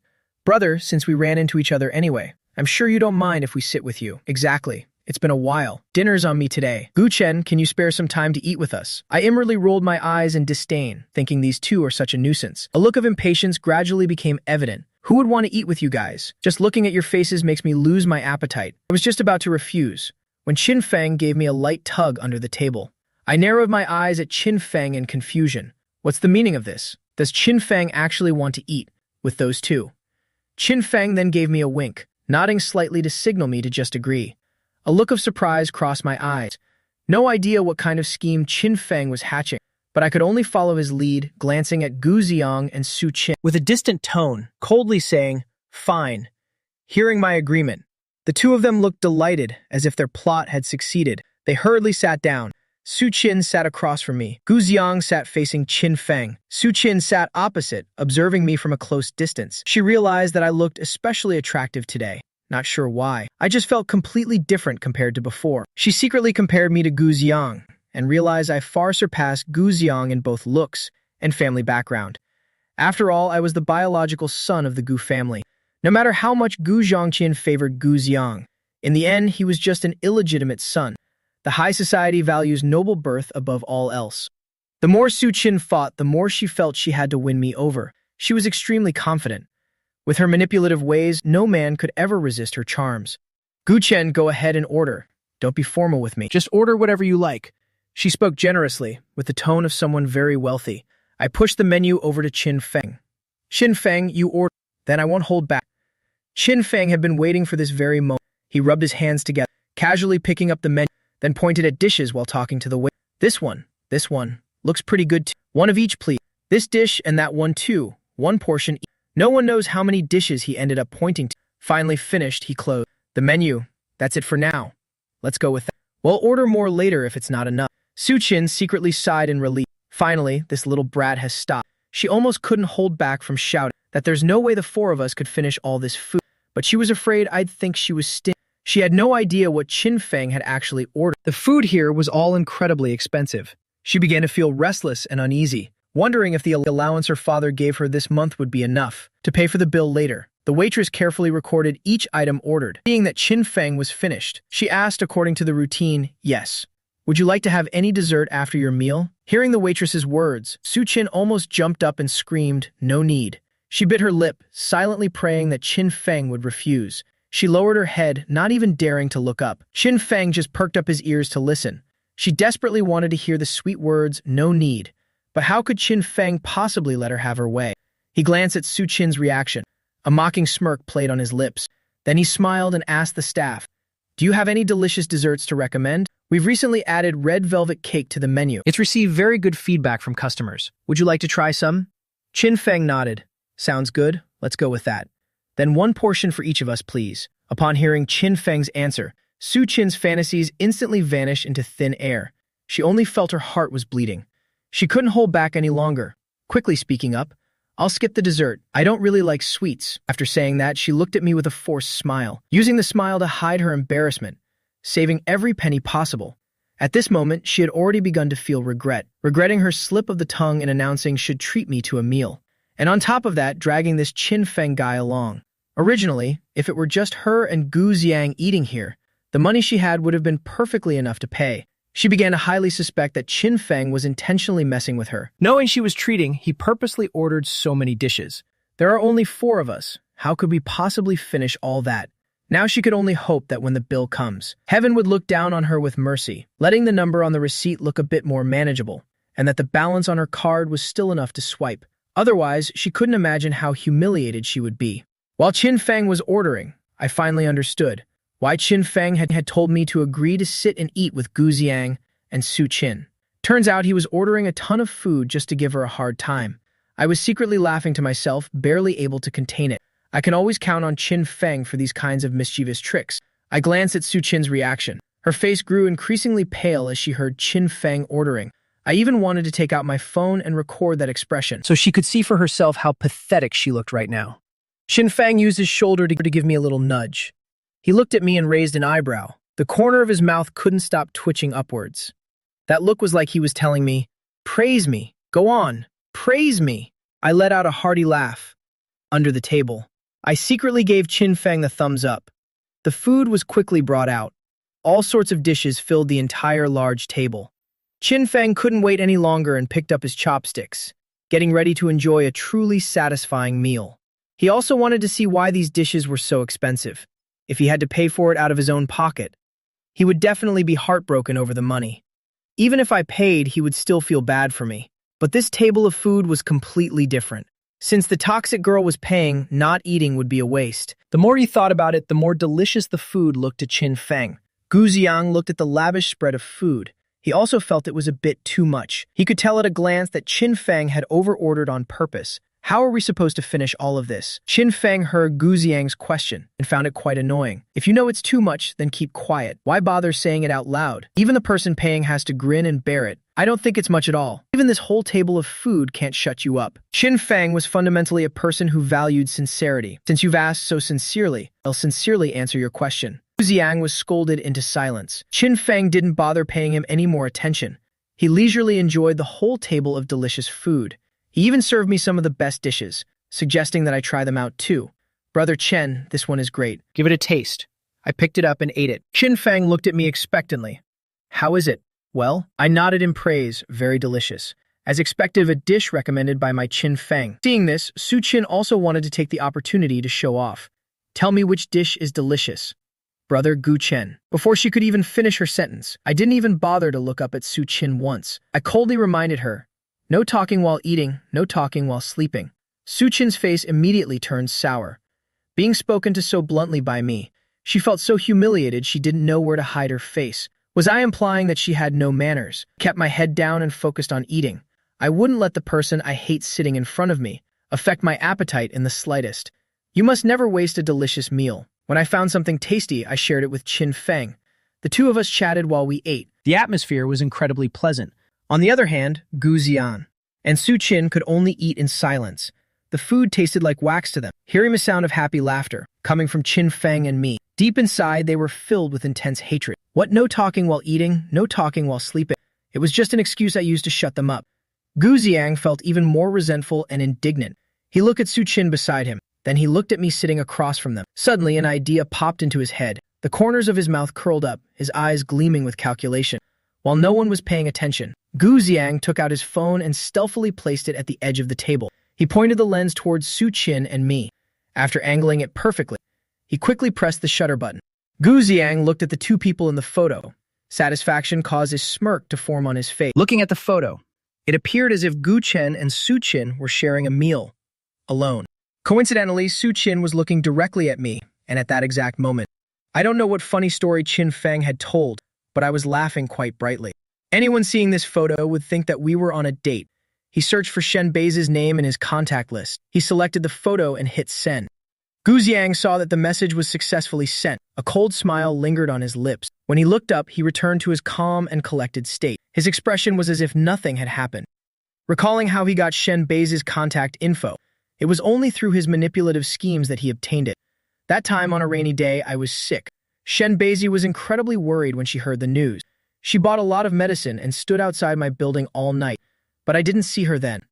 Brother, since we ran into each other anyway, I'm sure you don't mind if we sit with you. Exactly. It's been a while. Dinner's on me today. Gu-chen, can you spare some time to eat with us? I inwardly rolled my eyes in disdain, thinking these two are such a nuisance. A look of impatience gradually became evident. Who would want to eat with you guys? Just looking at your faces makes me lose my appetite. I was just about to refuse, when Qin Feng gave me a light tug under the table. I narrowed my eyes at Qin Feng in confusion. What's the meaning of this? Does Qin Feng actually want to eat with those two? Qin Feng then gave me a wink, nodding slightly to signal me to just agree. A look of surprise crossed my eyes. No idea what kind of scheme Qin Feng was hatching, but I could only follow his lead, glancing at Gu Ziang and Su Qin with a distant tone, coldly saying, "Fine." Hearing my agreement, the two of them looked delighted, as if their plot had succeeded. They hurriedly sat down. Su Qin sat across from me. Gu Ziang sat facing Qin Feng. Su Qin sat opposite, observing me from a close distance. She realized that I looked especially attractive today. Not sure why. I just felt completely different compared to before. She secretly compared me to Gu Ziang, and realized I far surpassed Gu Ziang in both looks and family background. After all, I was the biological son of the Gu family. No matter how much Gu Zhongqian favored Gu Ziang, in the end, he was just an illegitimate son. The high society values noble birth above all else. The more Su Qin fought, the more she felt she had to win me over. She was extremely confident. With her manipulative ways, no man could ever resist her charms. Gu Chen, go ahead and order. Don't be formal with me. Just order whatever you like. She spoke generously, with the tone of someone very wealthy. I pushed the menu over to Qin Feng. Qin Feng, you order. Then I won't hold back. Qin Feng had been waiting for this very moment. He rubbed his hands together, casually picking up the menu, then pointed at dishes while talking to the waiter. This one. Looks pretty good too. One of each, please. This dish and that one too. One portion each. No one knows how many dishes he ended up pointing to. Finally finished, he closed the menu. That's it for now. Let's go with that. We'll order more later if it's not enough. Su Qin secretly sighed in relief. Finally, this little brat has stopped. She almost couldn't hold back from shouting that there's no way the four of us could finish all this food, but she was afraid I'd think she was stingy. She had no idea what Qin Feng had actually ordered. The food here was all incredibly expensive. She began to feel restless and uneasy, wondering if the allowance her father gave her this month would be enough to pay for the bill later. The waitress carefully recorded each item ordered. Seeing that Qin Feng was finished, she asked according to the routine, "Yes. Would you like to have any dessert after your meal?" Hearing the waitress's words, Su Qin almost jumped up and screamed, "No need." She bit her lip, silently praying that Qin Feng would refuse. She lowered her head, not even daring to look up. Qin Feng just perked up his ears to listen. She desperately wanted to hear the sweet words, "No need." But how could Qin Feng possibly let her have her way? He glanced at Su Qin's reaction. A mocking smirk played on his lips. Then he smiled and asked the staff, "Do you have any delicious desserts to recommend? We've recently added red velvet cake to the menu. It's received very good feedback from customers. Would you like to try some?" Qin Feng nodded. "Sounds good. Let's go with that. Then one portion for each of us, please." Upon hearing Qin Feng's answer, Su Qin's fantasies instantly vanished into thin air. She only felt her heart was bleeding. She couldn't hold back any longer. Quickly speaking up, "I'll skip the dessert. I don't really like sweets." After saying that, she looked at me with a forced smile, using the smile to hide her embarrassment, saving every penny possible. At this moment, she had already begun to feel regretting her slip of the tongue in announcing she'd treat me to a meal. And on top of that, dragging this Qin Feng guy along. Originally, if it were just her and Gu Ziang eating here, the money she had would have been perfectly enough to pay. She began to highly suspect that Qin Feng was intentionally messing with her. Knowing she was treating, he purposely ordered so many dishes. There are only 4 of us. How could we possibly finish all that? Now she could only hope that when the bill comes, heaven would look down on her with mercy, letting the number on the receipt look a bit more manageable, and that the balance on her card was still enough to swipe. Otherwise, she couldn't imagine how humiliated she would be. While Qin Feng was ordering, I finally understood why Qin Feng had told me to agree to sit and eat with Gu Ziang and Su Qin. Turns out he was ordering a ton of food just to give her a hard time. I was secretly laughing to myself, barely able to contain it. I can always count on Qin Feng for these kinds of mischievous tricks. I glanced at Su Qin's reaction. Her face grew increasingly pale as she heard Qin Feng ordering. I even wanted to take out my phone and record that expression, so she could see for herself how pathetic she looked right now. Qin Feng used his shoulder to give me a little nudge. He looked at me and raised an eyebrow. The corner of his mouth couldn't stop twitching upwards. That look was like he was telling me, "Praise me. Go on. Praise me." I let out a hearty laugh. Under the table, I secretly gave Qin Feng the thumbs up. The food was quickly brought out. All sorts of dishes filled the entire large table. Qin Feng couldn't wait any longer and picked up his chopsticks, getting ready to enjoy a truly satisfying meal. He also wanted to see why these dishes were so expensive. If he had to pay for it out of his own pocket, he would definitely be heartbroken over the money. Even if I paid, he would still feel bad for me. But this table of food was completely different. Since the toxic girl was paying, not eating would be a waste. The more he thought about it, the more delicious the food looked to Qin Feng. Gu Ziang looked at the lavish spread of food. He also felt it was a bit too much. He could tell at a glance that Qin Feng had over-ordered on purpose. How are we supposed to finish all of this? Qin Feng heard Gu Ziang's question and found it quite annoying. If you know it's too much, then keep quiet. Why bother saying it out loud? Even the person paying has to grin and bear it. I don't think it's much at all. Even this whole table of food can't shut you up. Qin Feng was fundamentally a person who valued sincerity. Since you've asked so sincerely, I'll sincerely answer your question. Gu Ziang was scolded into silence. Qin Feng didn't bother paying him any more attention. He leisurely enjoyed the whole table of delicious food. He even served me some of the best dishes, suggesting that I try them out too. Brother Chen, this one is great. Give it a taste. I picked it up and ate it. Qin Feng looked at me expectantly. How is it? Well, I nodded in praise, very delicious. As expected, a dish recommended by my Qin Feng. Seeing this, Su Qin also wanted to take the opportunity to show off. Tell me which dish is delicious. Brother Gu Chen. Before she could even finish her sentence, I didn't even bother to look up at Su Qin once. I coldly reminded her, no talking while eating, no talking while sleeping. Su Qin's face immediately turned sour. Being spoken to so bluntly by me, she felt so humiliated she didn't know where to hide her face. Was I implying that she had no manners? Kept my head down and focused on eating. I wouldn't let the person I hate sitting in front of me affect my appetite in the slightest. You must never waste a delicious meal. When I found something tasty, I shared it with Qin Feng. The two of us chatted while we ate. The atmosphere was incredibly pleasant. On the other hand, Gu Zian and Su Qin could only eat in silence. The food tasted like wax to them. Hearing the sound of happy laughter coming from Qin Feng and me, deep inside they were filled with intense hatred. What no talking while eating, no talking while sleeping? It was just an excuse I used to shut them up. Gu Ziang felt even more resentful and indignant. He looked at Su Qin beside him. Then he looked at me sitting across from them. Suddenly, an idea popped into his head. The corners of his mouth curled up, his eyes gleaming with calculation. While no one was paying attention, Gu Ziang took out his phone and stealthily placed it at the edge of the table. He pointed the lens towards Su Qin and me. After angling it perfectly, he quickly pressed the shutter button. Gu Ziang looked at the two people in the photo. Satisfaction caused a smirk to form on his face. Looking at the photo, it appeared as if Gu Chen and Su Qin were sharing a meal, alone. Coincidentally, Su Qin was looking directly at me, and at that exact moment. I don't know what funny story Qin Feng had told, but I was laughing quite brightly. Anyone seeing this photo would think that we were on a date. He searched for Shen Bei's name in his contact list. He selected the photo and hit send. Gu Ziang saw that the message was successfully sent. A cold smile lingered on his lips. When he looked up, he returned to his calm and collected state. His expression was as if nothing had happened. Recalling how he got Shen Bei's contact info, it was only through his manipulative schemes that he obtained it. That time on a rainy day, I was sick. Shen Beizi was incredibly worried when she heard the news. She bought a lot of medicine and stood outside my building all night, but I didn't see her then.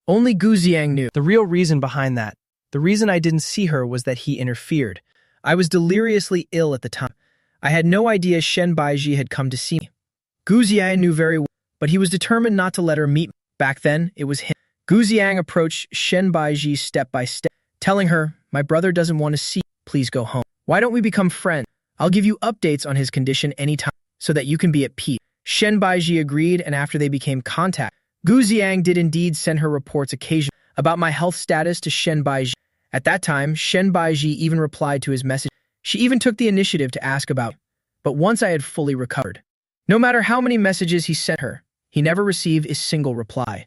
Only Gu Ziang knew the real reason behind that. The reason I didn't see her was that he interfered. I was deliriously ill at the time. I had no idea Shen Baiji had come to see me. Gu Ziang knew very well, but he was determined not to let her meet me. Back then, it was him. Gu Ziang approached Shen Baiji step by step, telling her, "My brother doesn't want to see you. Please go home. Why don't we become friends? I'll give you updates on his condition anytime, so that you can be at peace." Shen Baiji agreed, and after they became contact, Gu Ziang did indeed send her reports occasionally about my health status to Shen Baiji. At that time, Shen Baiji even replied to his message. She even took the initiative to ask about me. But once I had fully recovered, no matter how many messages he sent her, he never received a single reply.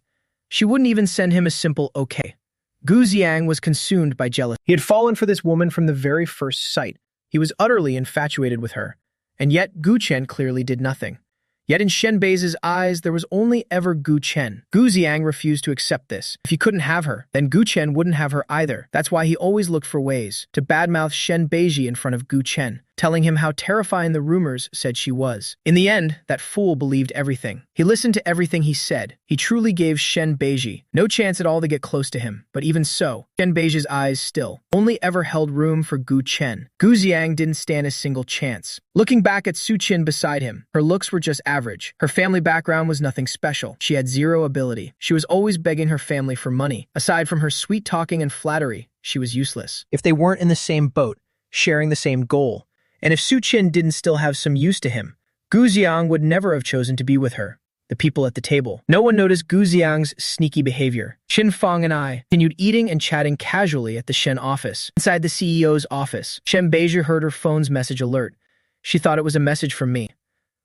She wouldn't even send him a simple okay. Gu Ziang was consumed by jealousy. He had fallen for this woman from the very first sight. He was utterly infatuated with her. And yet, Gu Chen clearly did nothing. Yet in Shen Bei's eyes, there was only ever Gu Chen. Gu Ziang refused to accept this. If he couldn't have her, then Gu Chen wouldn't have her either. That's why he always looked for ways to badmouth Shen Beiji in front of Gu Chen. telling him how terrifying the rumors said she was. In the end, that fool believed everything. He listened to everything he said. He truly gave Shen Beiji no chance at all to get close to him. But even so, Shen Beiji's eyes still only ever held room for Gu Chen. Gu Xiang didn't stand a single chance. Looking back at Su Qin beside him, her looks were just average. Her family background was nothing special. She had zero ability. She was always begging her family for money. Aside from her sweet talking and flattery, she was useless. If they weren't in the same boat, sharing the same goal, and if Su Qin didn't still have some use to him, Gu Xiang would never have chosen to be with her. The people at the table. No one noticed Gu Xiang's sneaky behavior. Qin Fang and I continued eating and chatting casually at the Shen office. Inside the CEO's office, Shen Beiji heard her phone's message alert. She thought it was a message from me.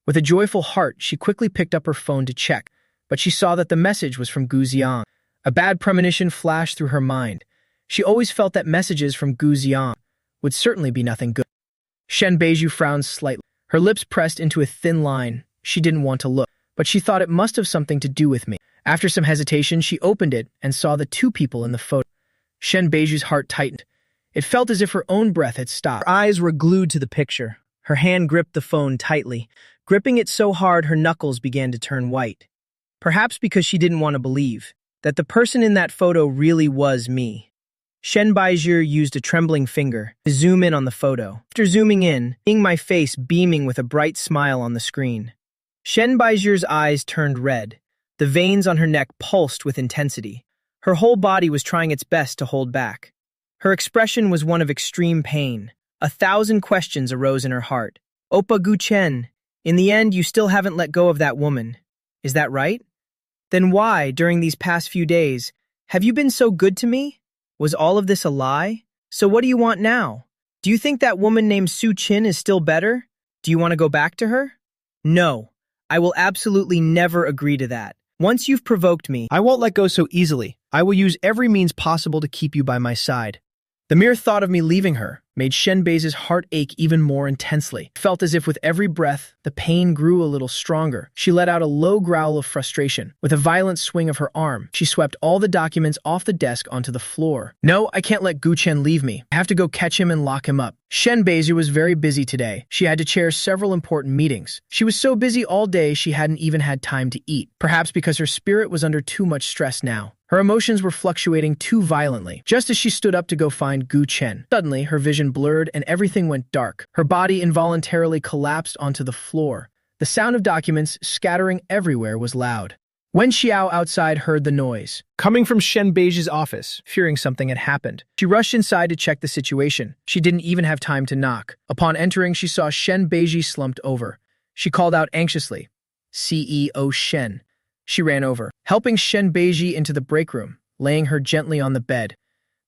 With a joyful heart, she quickly picked up her phone to check, but she saw that the message was from Gu Xiang. A bad premonition flashed through her mind. She always felt that messages from Gu Xiang would certainly be nothing good. Shen Beiju frowned slightly. Her lips pressed into a thin line. She didn't want to look, but she thought it must have something to do with me. After some hesitation, she opened it and saw the two people in the photo. Shen Beiju's heart tightened. It felt as if her own breath had stopped. Her eyes were glued to the picture. Her hand gripped the phone tightly. Gripping it so hard, her knuckles began to turn white. Perhaps because she didn't want to believe that the person in that photo really was me. Shen Beiju used a trembling finger to zoom in on the photo. After zooming in, seeing my face beaming with a bright smile on the screen. Shen Beiju's eyes turned red. The veins on her neck pulsed with intensity. Her whole body was trying its best to hold back. Her expression was one of extreme pain. 1,000 questions arose in her heart. Oppa Gu Chen, in the end, you still haven't let go of that woman. Is that right? Then why, during these past few days, have you been so good to me? Was all of this a lie? So what do you want now? Do you think that woman named Su Qin is still better? Do you want to go back to her? No, I will absolutely never agree to that. Once you've provoked me, I won't let go so easily. I will use every means possible to keep you by my side. The mere thought of me leaving her made Shen Bei's heart ache even more intensely. It felt as if with every breath, the pain grew a little stronger. She let out a low growl of frustration. With a violent swing of her arm, she swept all the documents off the desk onto the floor. No, I can't let Gu Chen leave me. I have to go catch him and lock him up. Shen Beizu was very busy today. She had to chair several important meetings. She was so busy all day she hadn't even had time to eat. Perhaps because her spirit was under too much stress now. Her emotions were fluctuating too violently. Just as she stood up to go find Gu Chen, suddenly her vision blurred and everything went dark. Her body involuntarily collapsed onto the floor. The sound of documents scattering everywhere was loud. Wen Xiao outside heard the noise, coming from Shen Beiji's office, fearing something had happened. She rushed inside to check the situation. She didn't even have time to knock. Upon entering, she saw Shen Beiji slumped over. She called out anxiously, "CEO Shen." She ran over, helping Shen Beiji into the break room, laying her gently on the bed.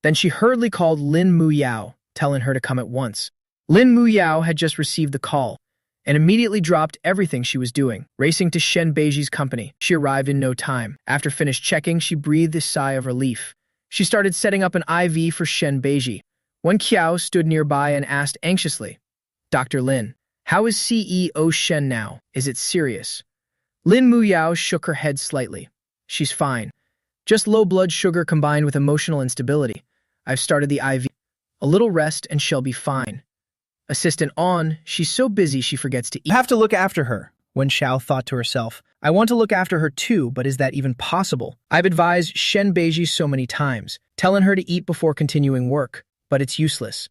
Then she hurriedly called Lin Muyao, telling her to come at once. Lin Muyao had just received the call and immediately dropped everything she was doing, racing to Shen Beiji's company. She arrived in no time. After finished checking, she breathed a sigh of relief. She started setting up an IV for Shen Beiji. Wen Qiao stood nearby and asked anxiously, "Dr. Lin, how is CEO Shen now? Is it serious?" Lin Muyao shook her head slightly. "She's fine. Just low blood sugar combined with emotional instability. I've started the IV. A little rest and she'll be fine." Assistant on, she's so busy she forgets to eat. "I have to look after her," Wen Xiao thought to herself. "I want to look after her too, but is that even possible? I've advised Shen Beiji so many times, telling her to eat before continuing work, but it's useless."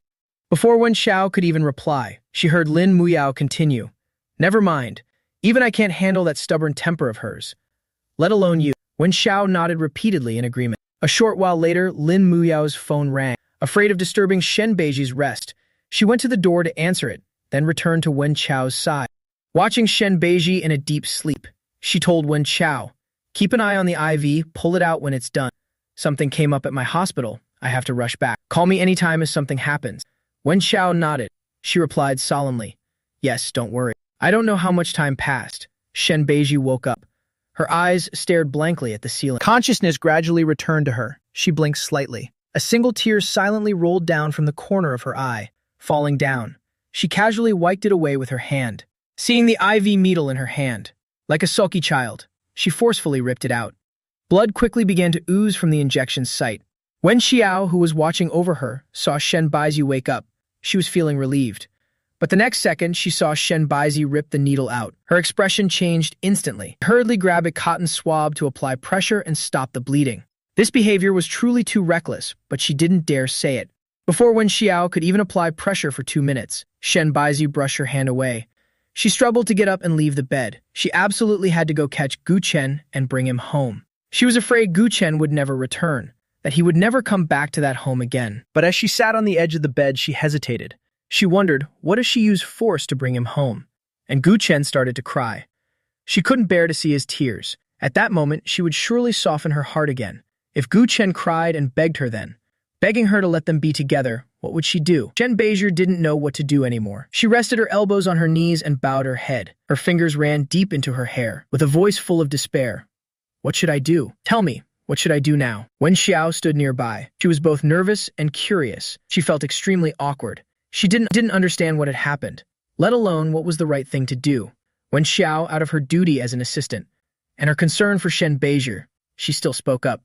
Before Wen Xiao could even reply, she heard Lin Muyao continue, "Never mind. Even I can't handle that stubborn temper of hers. Let alone you." Wen Xiao nodded repeatedly in agreement. A short while later, Lin Muyao's phone rang. Afraid of disturbing Shen Beiji's rest, she went to the door to answer it, then returned to Wen Qiao's side. Watching Shen Beiji in a deep sleep, she told Wen Qiao, "Keep an eye on the IV, pull it out when it's done. Something came up at my hospital. I have to rush back. Call me anytime if something happens." Wen Qiao nodded. She replied solemnly, "Yes, don't worry." I don't know how much time passed. Shen Beiji woke up. Her eyes stared blankly at the ceiling. Consciousness gradually returned to her. She blinked slightly. A single tear silently rolled down from the corner of her eye, falling down. She casually wiped it away with her hand. Seeing the IV needle in her hand, like a sulky child, she forcefully ripped it out. Blood quickly began to ooze from the injection site. Wen Xiao, who was watching over her, saw Shen Beiji wake up. She was feeling relieved. But the next second, she saw Shen Baizi rip the needle out. Her expression changed instantly. She hurriedly grabbed a cotton swab to apply pressure and stop the bleeding. This behavior was truly too reckless, but she didn't dare say it. Before Wen Xiao could even apply pressure for 2 minutes, Shen Baizi brushed her hand away. She struggled to get up and leave the bed. She absolutely had to go catch Gu Chen and bring him home. She was afraid Gu Chen would never return, that he would never come back to that home again. But as she sat on the edge of the bed, she hesitated. She wondered, what if she used force to bring him home? And Gu Chen started to cry. She couldn't bear to see his tears. At that moment, she would surely soften her heart again. If Gu Chen cried and begged her then, begging her to let them be together, what would she do? Shen Baizi didn't know what to do anymore. She rested her elbows on her knees and bowed her head. Her fingers ran deep into her hair, with a voice full of despair. What should I do? Tell me, what should I do now? Wen Xiao stood nearby. She was both nervous and curious. She felt extremely awkward. She didn't understand what had happened, let alone what was the right thing to do. Wen Xiao, out of her duty as an assistant, and her concern for Shen Baizi, she still spoke up.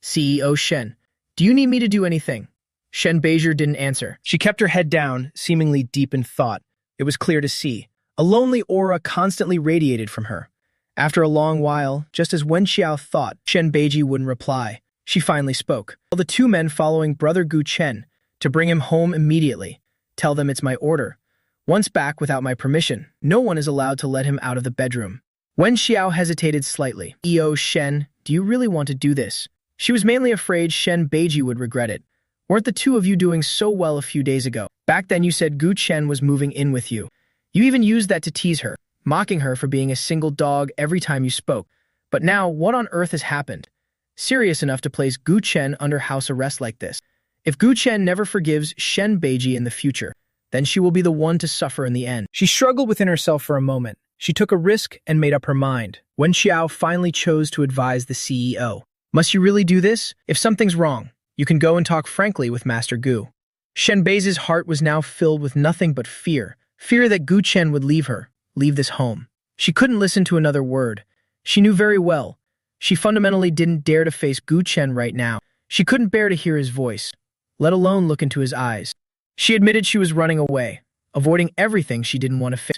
CEO Shen, do you need me to do anything? Shen Baizi didn't answer. She kept her head down, seemingly deep in thought. It was clear to see. A lonely aura constantly radiated from her. After a long while, just as Wen Xiao thought Shen Baizi wouldn't reply, she finally spoke. Tell the 2 men following Brother Gu Chen to bring him home immediately. Tell them it's my order. Once back without my permission, no one is allowed to let him out of the bedroom. Wen Xiao hesitated slightly. EO Shen, do you really want to do this? She was mainly afraid Shen Baizi would regret it. Weren't the 2 of you doing so well a few days ago? Back then you said Gu Chen was moving in with you. You even used that to tease her, mocking her for being a single dog every time you spoke. But now, what on earth has happened? Serious enough to place Gu Chen under house arrest like this. If Gu Chen never forgives Shen Baizi in the future, then she will be the one to suffer in the end. She struggled within herself for a moment. She took a risk and made up her mind. Wen Xiao finally chose to advise the CEO. Must you really do this? If something's wrong, you can go and talk frankly with Master Gu. Shen Baizi's heart was now filled with nothing but fear. Fear that Gu Chen would leave her, leave this home. She couldn't listen to another word. She knew very well. She fundamentally didn't dare to face Gu Chen right now. She couldn't bear to hear his voice, let alone look into his eyes. She admitted she was running away, avoiding everything she didn't want to face.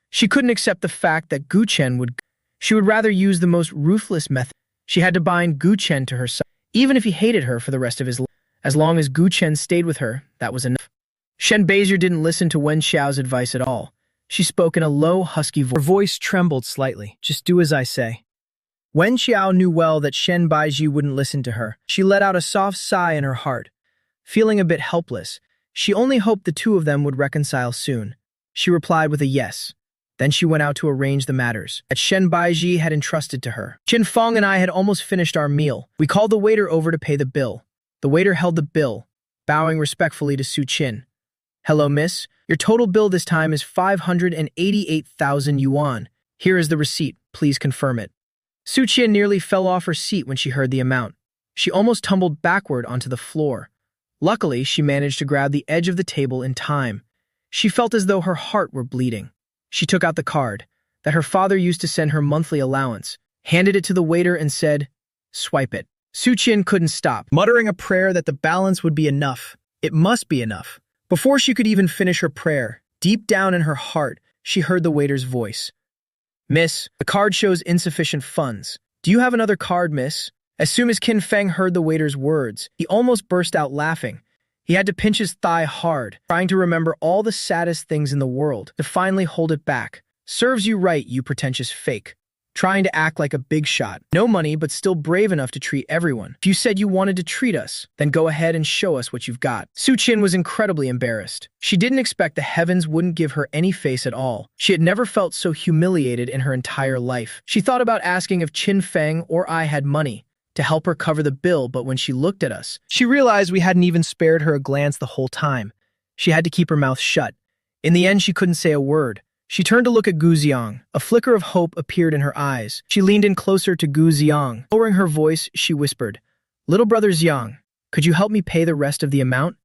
She couldn't accept the fact that Gu Chen would. She would rather use the most ruthless method. She had to bind Gu Chen to her side, even if he hated her for the rest of his life. As long as Gu Chen stayed with her, that was enough. Shen Baizi didn't listen to Wen Xiao's advice at all. She spoke in a low, husky voice. Her voice trembled slightly. Just do as I say. Wen Xiao knew well that Shen Baizi wouldn't listen to her. She let out a soft sigh in her heart. Feeling a bit helpless, she only hoped the 2 of them would reconcile soon. She replied with a yes. Then she went out to arrange the matters that Shen Baizi had entrusted to her. Qin Feng and I had almost finished our meal. We called the waiter over to pay the bill. The waiter held the bill, bowing respectfully to Su Qin. Hello, miss. Your total bill this time is 588,000 yuan. Here is the receipt. Please confirm it. Su Qin nearly fell off her seat when she heard the amount. She almost tumbled backward onto the floor. Luckily, she managed to grab the edge of the table in time. She felt as though her heart were bleeding. She took out the card that her father used to send her monthly allowance, handed it to the waiter and said, "Swipe it." Su Qin couldn't stop, muttering a prayer that the balance would be enough. It must be enough. Before she could even finish her prayer, deep down in her heart, she heard the waiter's voice. "Miss, the card shows insufficient funds. Do you have another card, miss?" As soon as Qin Feng heard the waiter's words, he almost burst out laughing. He had to pinch his thigh hard, trying to remember all the saddest things in the world, to finally hold it back. Serves you right, you pretentious fake. Trying to act like a big shot. No money, but still brave enough to treat everyone. If you said you wanted to treat us, then go ahead and show us what you've got. Su Qin was incredibly embarrassed. She didn't expect the heavens wouldn't give her any face at all. She had never felt so humiliated in her entire life. She thought about asking if Qin Feng or I had money to help her cover the bill, but when she looked at us, she realized we hadn't even spared her a glance the whole time. She had to keep her mouth shut. In the end, she couldn't say a word. She turned to look at Gu Xiang. A flicker of hope appeared in her eyes. She leaned in closer to Gu Xiang. Lowering her voice, she whispered, "Little brother Xiang, could you help me pay the rest of the amount?"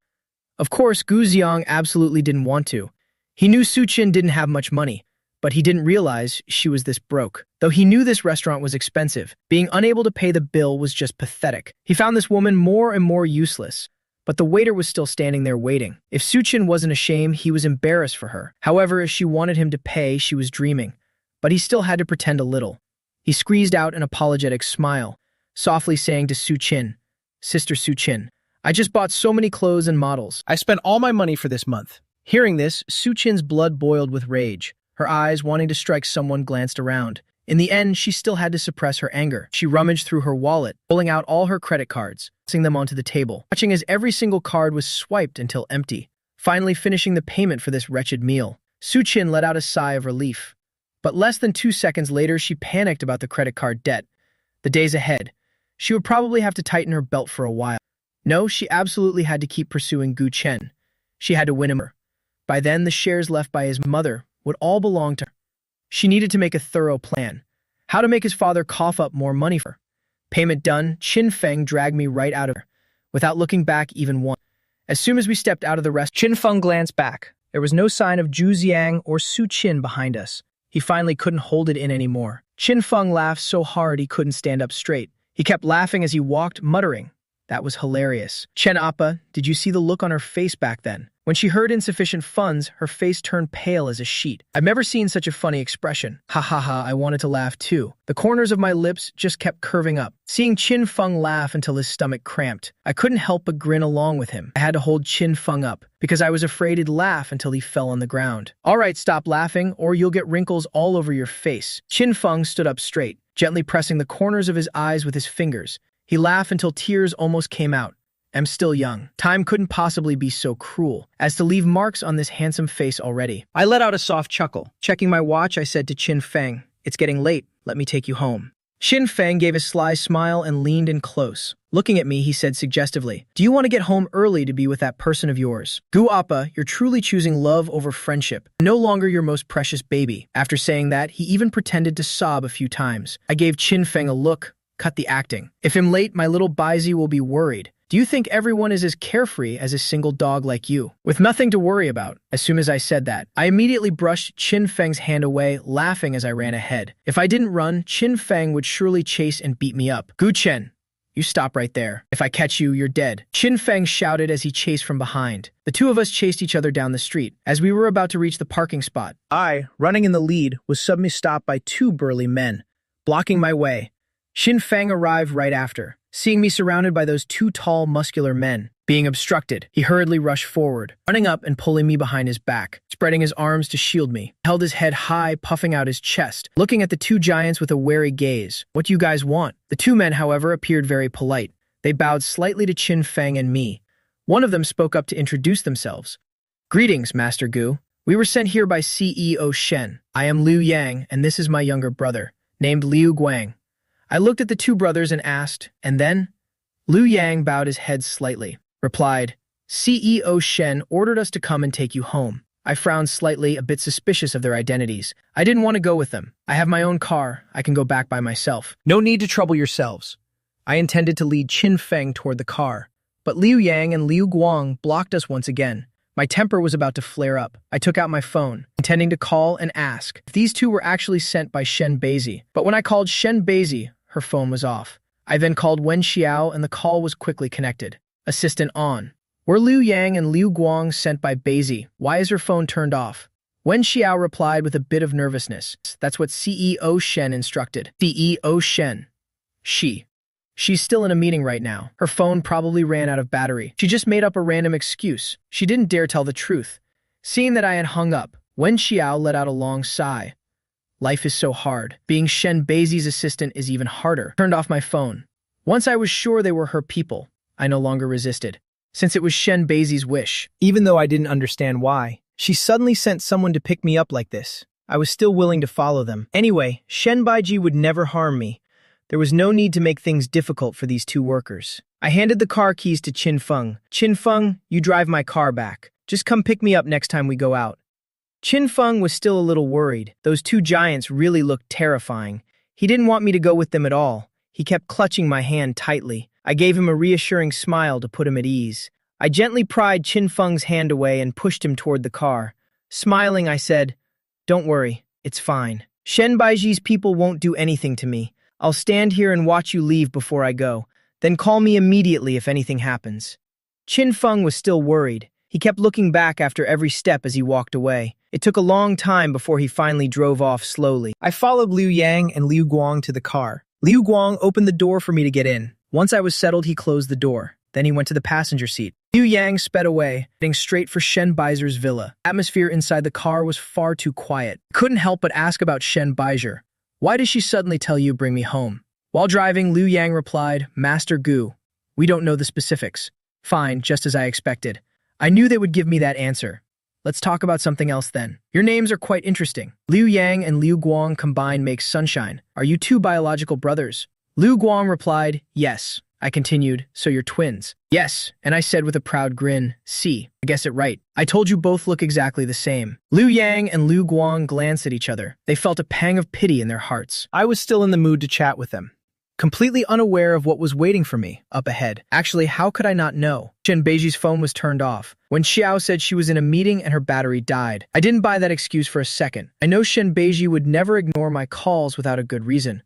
Of course, Gu Xiang absolutely didn't want to. He knew Su Qin didn't have much money, but he didn't realize she was this broke. Though he knew this restaurant was expensive, being unable to pay the bill was just pathetic. He found this woman more and more useless. but the waiter was still standing there waiting. If Suchin wasn't ashamed, he was embarrassed for her. However, if she wanted him to pay, she was dreaming. But he still had to pretend a little. He squeezed out an apologetic smile, softly saying to Suchin, "Sister Suchin, I just bought so many clothes and models. I spent all my money for this month." Hearing this, Suchin's blood boiled with rage. Her eyes, wanting to strike someone, glanced around. In the end, she still had to suppress her anger. She rummaged through her wallet, pulling out all her credit cards, tossing them onto the table, watching as every single card was swiped until empty, finally finishing the payment for this wretched meal. Suchin let out a sigh of relief. But less than 2 seconds later, she panicked about the credit card debt. The days ahead, she would probably have to tighten her belt for a while. No, she absolutely had to keep pursuing Gu Chen. She had to win him. By then, the shares left by his mother would all belong to her. She needed to make a thorough plan. How to make his father cough up more money for her. Payment done, Qin Feng dragged me right out of her, without looking back even once. As soon as we stepped out of the restaurant, Qin Feng glanced back. There was no sign of Zhu Xiang or Su Qin behind us. He finally couldn't hold it in anymore. Qin Feng laughed so hard he couldn't stand up straight. He kept laughing as he walked, muttering, "That was hilarious." Chen Appa, did you see the look on her face back then? When she heard insufficient funds, her face turned pale as a sheet. I've never seen such a funny expression. Ha ha ha, I wanted to laugh too. The corners of my lips just kept curving up. Seeing Qin Feng laugh until his stomach cramped, I couldn't help but grin along with him. I had to hold Qin Feng up, because I was afraid he'd laugh until he fell on the ground. All right, stop laughing, or you'll get wrinkles all over your face. Qin Feng stood up straight, gently pressing the corners of his eyes with his fingers. He laughed until tears almost came out. I'm still young. Time couldn't possibly be so cruel as to leave marks on this handsome face already. I let out a soft chuckle. Checking my watch, I said to Qin Feng, "It's getting late. Let me take you home." Qin Feng gave a sly smile and leaned in close. Looking at me, he said suggestively, "Do you want to get home early to be with that person of yours? Gu Appa, you're truly choosing love over friendship. No longer your most precious baby." After saying that, he even pretended to sob a few times. I gave Qin Feng a look. Cut the acting. If I'm late, my little Baizi will be worried. Do you think everyone is as carefree as a single dog like you, with nothing to worry about? As soon as I said that, I immediately brushed Qin Feng's hand away, laughing as I ran ahead. If I didn't run, Qin Feng would surely chase and beat me up. Gu Chen, you stop right there. If I catch you, you're dead. Qin Feng shouted as he chased from behind. The two of us chased each other down the street. As we were about to reach the parking spot, I, running in the lead, was suddenly stopped by 2 burly men, blocking my way. Qin Feng arrived right after. Seeing me surrounded by those 2 tall, muscular men, being obstructed, he hurriedly rushed forward, running up and pulling me behind his back, spreading his arms to shield me. He held his head high, puffing out his chest, looking at the 2 giants with a wary gaze. "What do you guys want?" The 2 men, however, appeared very polite. They bowed slightly to Qin Feng and me. One of them spoke up to introduce themselves. "Greetings, Master Gu. We were sent here by CEO Shen. I am Liu Yang, and this is my younger brother, named Liu Guang." I looked at the 2 brothers and asked, "And then?" Liu Yang bowed his head slightly, replied, "CEO Shen ordered us to come and take you home." I frowned slightly, a bit suspicious of their identities. I didn't want to go with them. I have my own car. I can go back by myself. "No need to trouble yourselves." I intended to lead Qin Feng toward the car, but Liu Yang and Liu Guang blocked us once again. My temper was about to flare up. I took out my phone, intending to call and ask if these 2 were actually sent by Shen Beizi. But when I called Shen Beizi, her phone was off. I then called Wen Xiao and the call was quickly connected. Assistant on. Were Liu Yang and Liu Guang sent by Beizi? Why is her phone turned off? Wen Xiao replied with a bit of nervousness. That's what CEO Shen instructed. CEO Shen. She's still in a meeting right now. Her phone probably ran out of battery. She just made up a random excuse. She didn't dare tell the truth. Seeing that I had hung up, Wen Xiao let out a long sigh. Life is so hard. Being Shen Beizi's assistant is even harder. Turned off my phone. Once I was sure they were her people, I no longer resisted, since it was Shen Beizi's wish. Even though I didn't understand why, she suddenly sent someone to pick me up like this. I was still willing to follow them. Anyway, Shen Beizi would never harm me. There was no need to make things difficult for these 2 workers. I handed the car keys to Qin Feng. "Qin Feng, you drive my car back. Just come pick me up next time we go out." Qin Feng was still a little worried. Those 2 giants really looked terrifying. He didn't want me to go with them at all. He kept clutching my hand tightly. I gave him a reassuring smile to put him at ease. I gently pried Qin Feng's hand away and pushed him toward the car. Smiling, I said, "Don't worry, it's fine. Shen Baiji's people won't do anything to me. I'll stand here and watch you leave before I go. Then call me immediately if anything happens." Qin Feng was still worried. He kept looking back after every step as he walked away. It took a long time before he finally drove off slowly. I followed Liu Yang and Liu Guang to the car. Liu Guang opened the door for me to get in. Once I was settled, he closed the door. Then he went to the passenger seat. Liu Yang sped away, heading straight for Shen Baizer's villa. The atmosphere inside the car was far too quiet. I couldn't help but ask about Shen Baizer. Why did she suddenly tell you bring me home? While driving, Liu Yang replied, Master Gu, we don't know the specifics. Fine, just as I expected. I knew they would give me that answer. Let's talk about something else then. Your names are quite interesting. Liu Yang and Liu Guang combined make sunshine. Are you two biological brothers? Liu Guang replied, yes. I continued, so you're twins. Yes, and I said with a proud grin, see, I guess it right. I told you both look exactly the same. Liu Yang and Liu Guang glanced at each other. They felt a pang of pity in their hearts. I was still in the mood to chat with them, completely unaware of what was waiting for me up ahead. Actually, how could I not know? Shen Beiji's phone was turned off. When Xiao said she was in a meeting and her battery died, I didn't buy that excuse for a second. I know Shen Beiji would never ignore my calls without a good reason.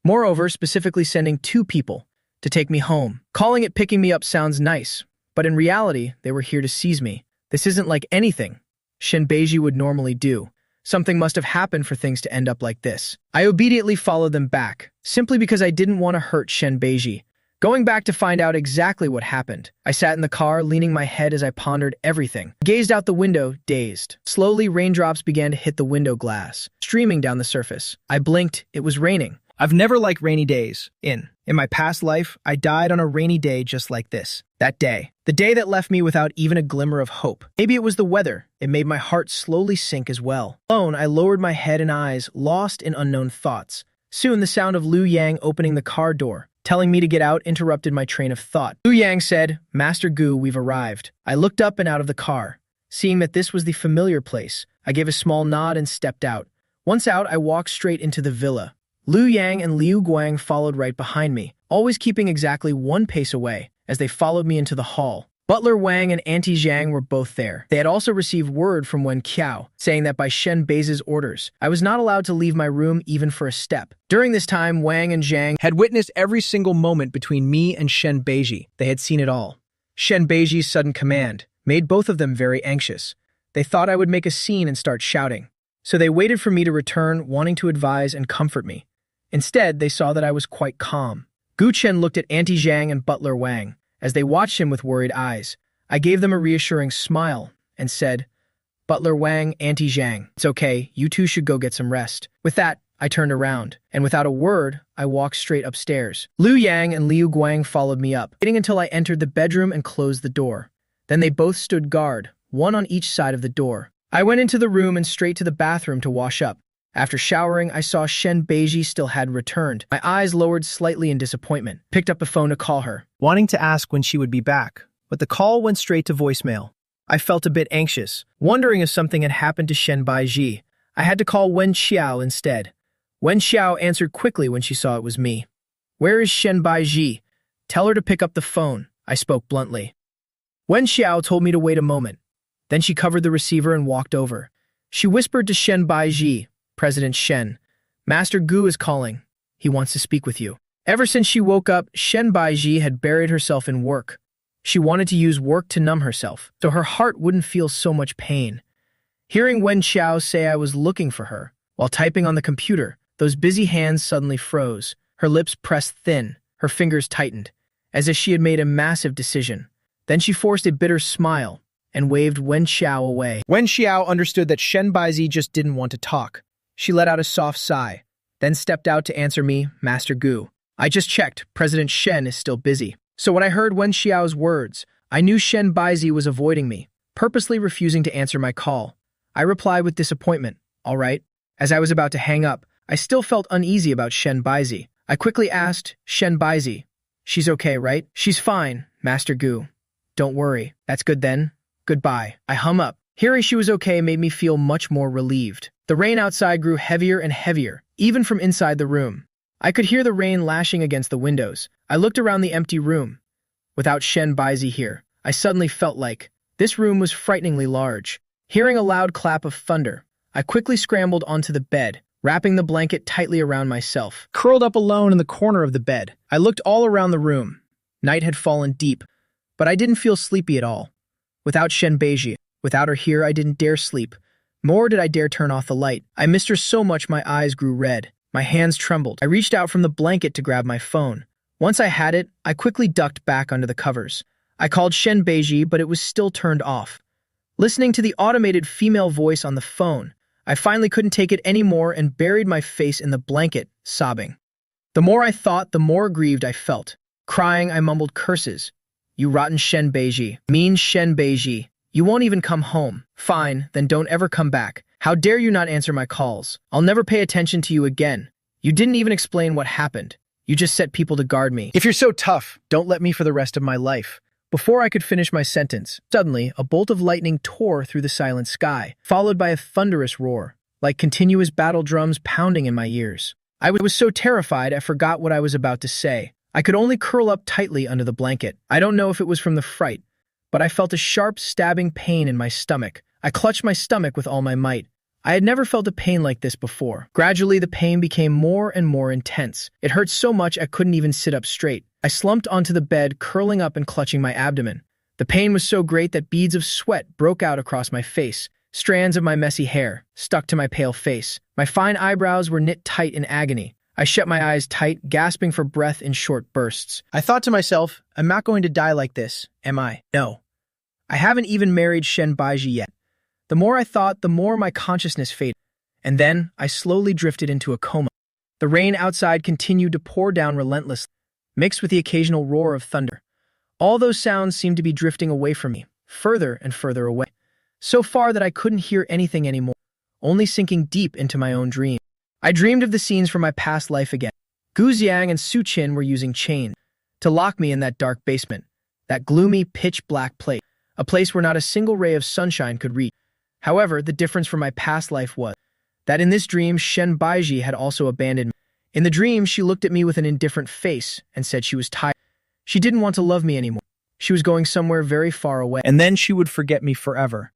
Moreover, specifically sending 2 people to take me home. Calling it picking me up sounds nice, but in reality, they were here to seize me. This isn't like anything Shen Beiji would normally do. Something must have happened for things to end up like this. I obediently followed them back, simply because I didn't want to hurt Shen Beiji. Going back to find out exactly what happened, I sat in the car, leaning my head as I pondered everything. I gazed out the window, dazed. Slowly, raindrops began to hit the window glass, streaming down the surface. I blinked. It was raining. I've never liked rainy days. In my past life, I died on a rainy day just like this. That day. The day that left me without even a glimmer of hope. Maybe it was the weather. It made my heart slowly sink as well. Alone, I lowered my head and eyes, lost in unknown thoughts. Soon, the sound of Liu Yang opening the car door, telling me to get out, interrupted my train of thought. Liu Yang said, Master Gu, we've arrived. I looked up and out of the car. Seeing that this was the familiar place, I gave a small nod and stepped out. Once out, I walked straight into the villa. Liu Yang and Liu Guang followed right behind me, always keeping exactly 1 pace away as they followed me into the hall. Butler Wang and Auntie Zhang were both there. They had also received word from Wen Qiao, saying that by Shen Beizi's orders, I was not allowed to leave my room even for a step. During this time, Wang and Zhang had witnessed every single moment between me and Shen Beiji. They had seen it all. Shen Beiji's sudden command made both of them very anxious. They thought I would make a scene and start shouting. So they waited for me to return, wanting to advise and comfort me. Instead, they saw that I was quite calm. Gu Chen looked at Auntie Zhang and Butler Wang as they watched him with worried eyes. I gave them a reassuring smile and said, Butler Wang, Auntie Zhang, it's okay, you two should go get some rest. With that, I turned around, and without a word, I walked straight upstairs. Liu Yang and Liu Guang followed me up, waiting until I entered the bedroom and closed the door. Then they both stood guard, one on each side of the door. I went into the room and straight to the bathroom to wash up. After showering, I saw Shen Beiji still hadn't returned. My eyes lowered slightly in disappointment. Picked up the phone to call her, wanting to ask when she would be back, but the call went straight to voicemail. I felt a bit anxious, wondering if something had happened to Shen Beiji. I had to call Wen Xiao instead. Wen Xiao answered quickly when she saw it was me. Where is Shen Beiji? Tell her to pick up the phone, I spoke bluntly. Wen Xiao told me to wait a moment. Then she covered the receiver and walked over. She whispered to Shen Beiji, President Shen, Master Gu is calling. He wants to speak with you. Ever since she woke up, Shen Beiji had buried herself in work. She wanted to use work to numb herself, so her heart wouldn't feel so much pain. Hearing Wen Xiao say I was looking for her, while typing on the computer, those busy hands suddenly froze. Her lips pressed thin, her fingers tightened, as if she had made a massive decision. Then she forced a bitter smile and waved Wen Xiao away. Wen Xiao understood that Shen Beiji just didn't want to talk. She let out a soft sigh, then stepped out to answer me, Master Gu. I just checked, President Shen is still busy. So when I heard Wen Xiao's words, I knew Shen Beiji was avoiding me, purposely refusing to answer my call. I replied with disappointment, all right. As I was about to hang up, I still felt uneasy about Shen Beiji. I quickly asked, Shen Beiji, she's okay, right? She's fine, Master Gu. Don't worry. That's good then. Goodbye. I hung up. Hearing she was okay made me feel much more relieved. The rain outside grew heavier and heavier, even from inside the room. I could hear the rain lashing against the windows. I looked around the empty room. Without Shen Beiji here, I suddenly felt like this room was frighteningly large. Hearing a loud clap of thunder, I quickly scrambled onto the bed, wrapping the blanket tightly around myself. Curled up alone in the corner of the bed, I looked all around the room. Night had fallen deep, But I didn't feel sleepy at all. Without Shen Beiji, without her here, I didn't dare sleep. Nor did I dare turn off the light. I missed her so much my eyes grew red. My hands trembled. I reached out from the blanket to grab my phone. Once I had it, I quickly ducked back under the covers. I called Shen Beiji, but it was still turned off. Listening to the automated female voice on the phone, I finally couldn't take it anymore and buried my face in the blanket, sobbing. The more I thought, the more aggrieved I felt. Crying, I mumbled curses. You rotten Shen Beiji. Mean Shen Beiji. You won't even come home. Fine, then don't ever come back. How dare you not answer my calls? I'll never pay attention to you again. You didn't even explain what happened. You just set people to guard me. If you're so tough, don't let me for the rest of my life. Before I could finish my sentence, suddenly a bolt of lightning tore through the silent sky, followed by a thunderous roar, like continuous battle drums pounding in my ears. I was so terrified I forgot what I was about to say. I could only curl up tightly under the blanket. I don't know if it was from the fright, but I felt a sharp, stabbing pain in my stomach. I clutched my stomach with all my might. I had never felt a pain like this before. Gradually, the pain became more and more intense. It hurt so much I couldn't even sit up straight. I slumped onto the bed, curling up and clutching my abdomen. The pain was so great that beads of sweat broke out across my face. Strands of my messy hair stuck to my pale face. My fine eyebrows were knit tight in agony. I shut my eyes tight, gasping for breath in short bursts. I thought to myself, I'm not going to die like this, am I? No. I haven't even married Shen Beiji yet. The more I thought, the more my consciousness faded. And then I slowly drifted into a coma. The rain outside continued to pour down relentlessly, mixed with the occasional roar of thunder. All those sounds seemed to be drifting away from me, further and further away, so far that I couldn't hear anything anymore, only sinking deep into my own dream. I dreamed of the scenes from my past life again. Gu Xiang and Su Qin were using chains to lock me in that dark basement, that gloomy, pitch-black place, a place where not a single ray of sunshine could reach. However, the difference from my past life was that in this dream, Shen Beiji had also abandoned me. In the dream, she looked at me with an indifferent face and said she was tired. She didn't want to love me anymore. She was going somewhere very far away. And then she would forget me forever.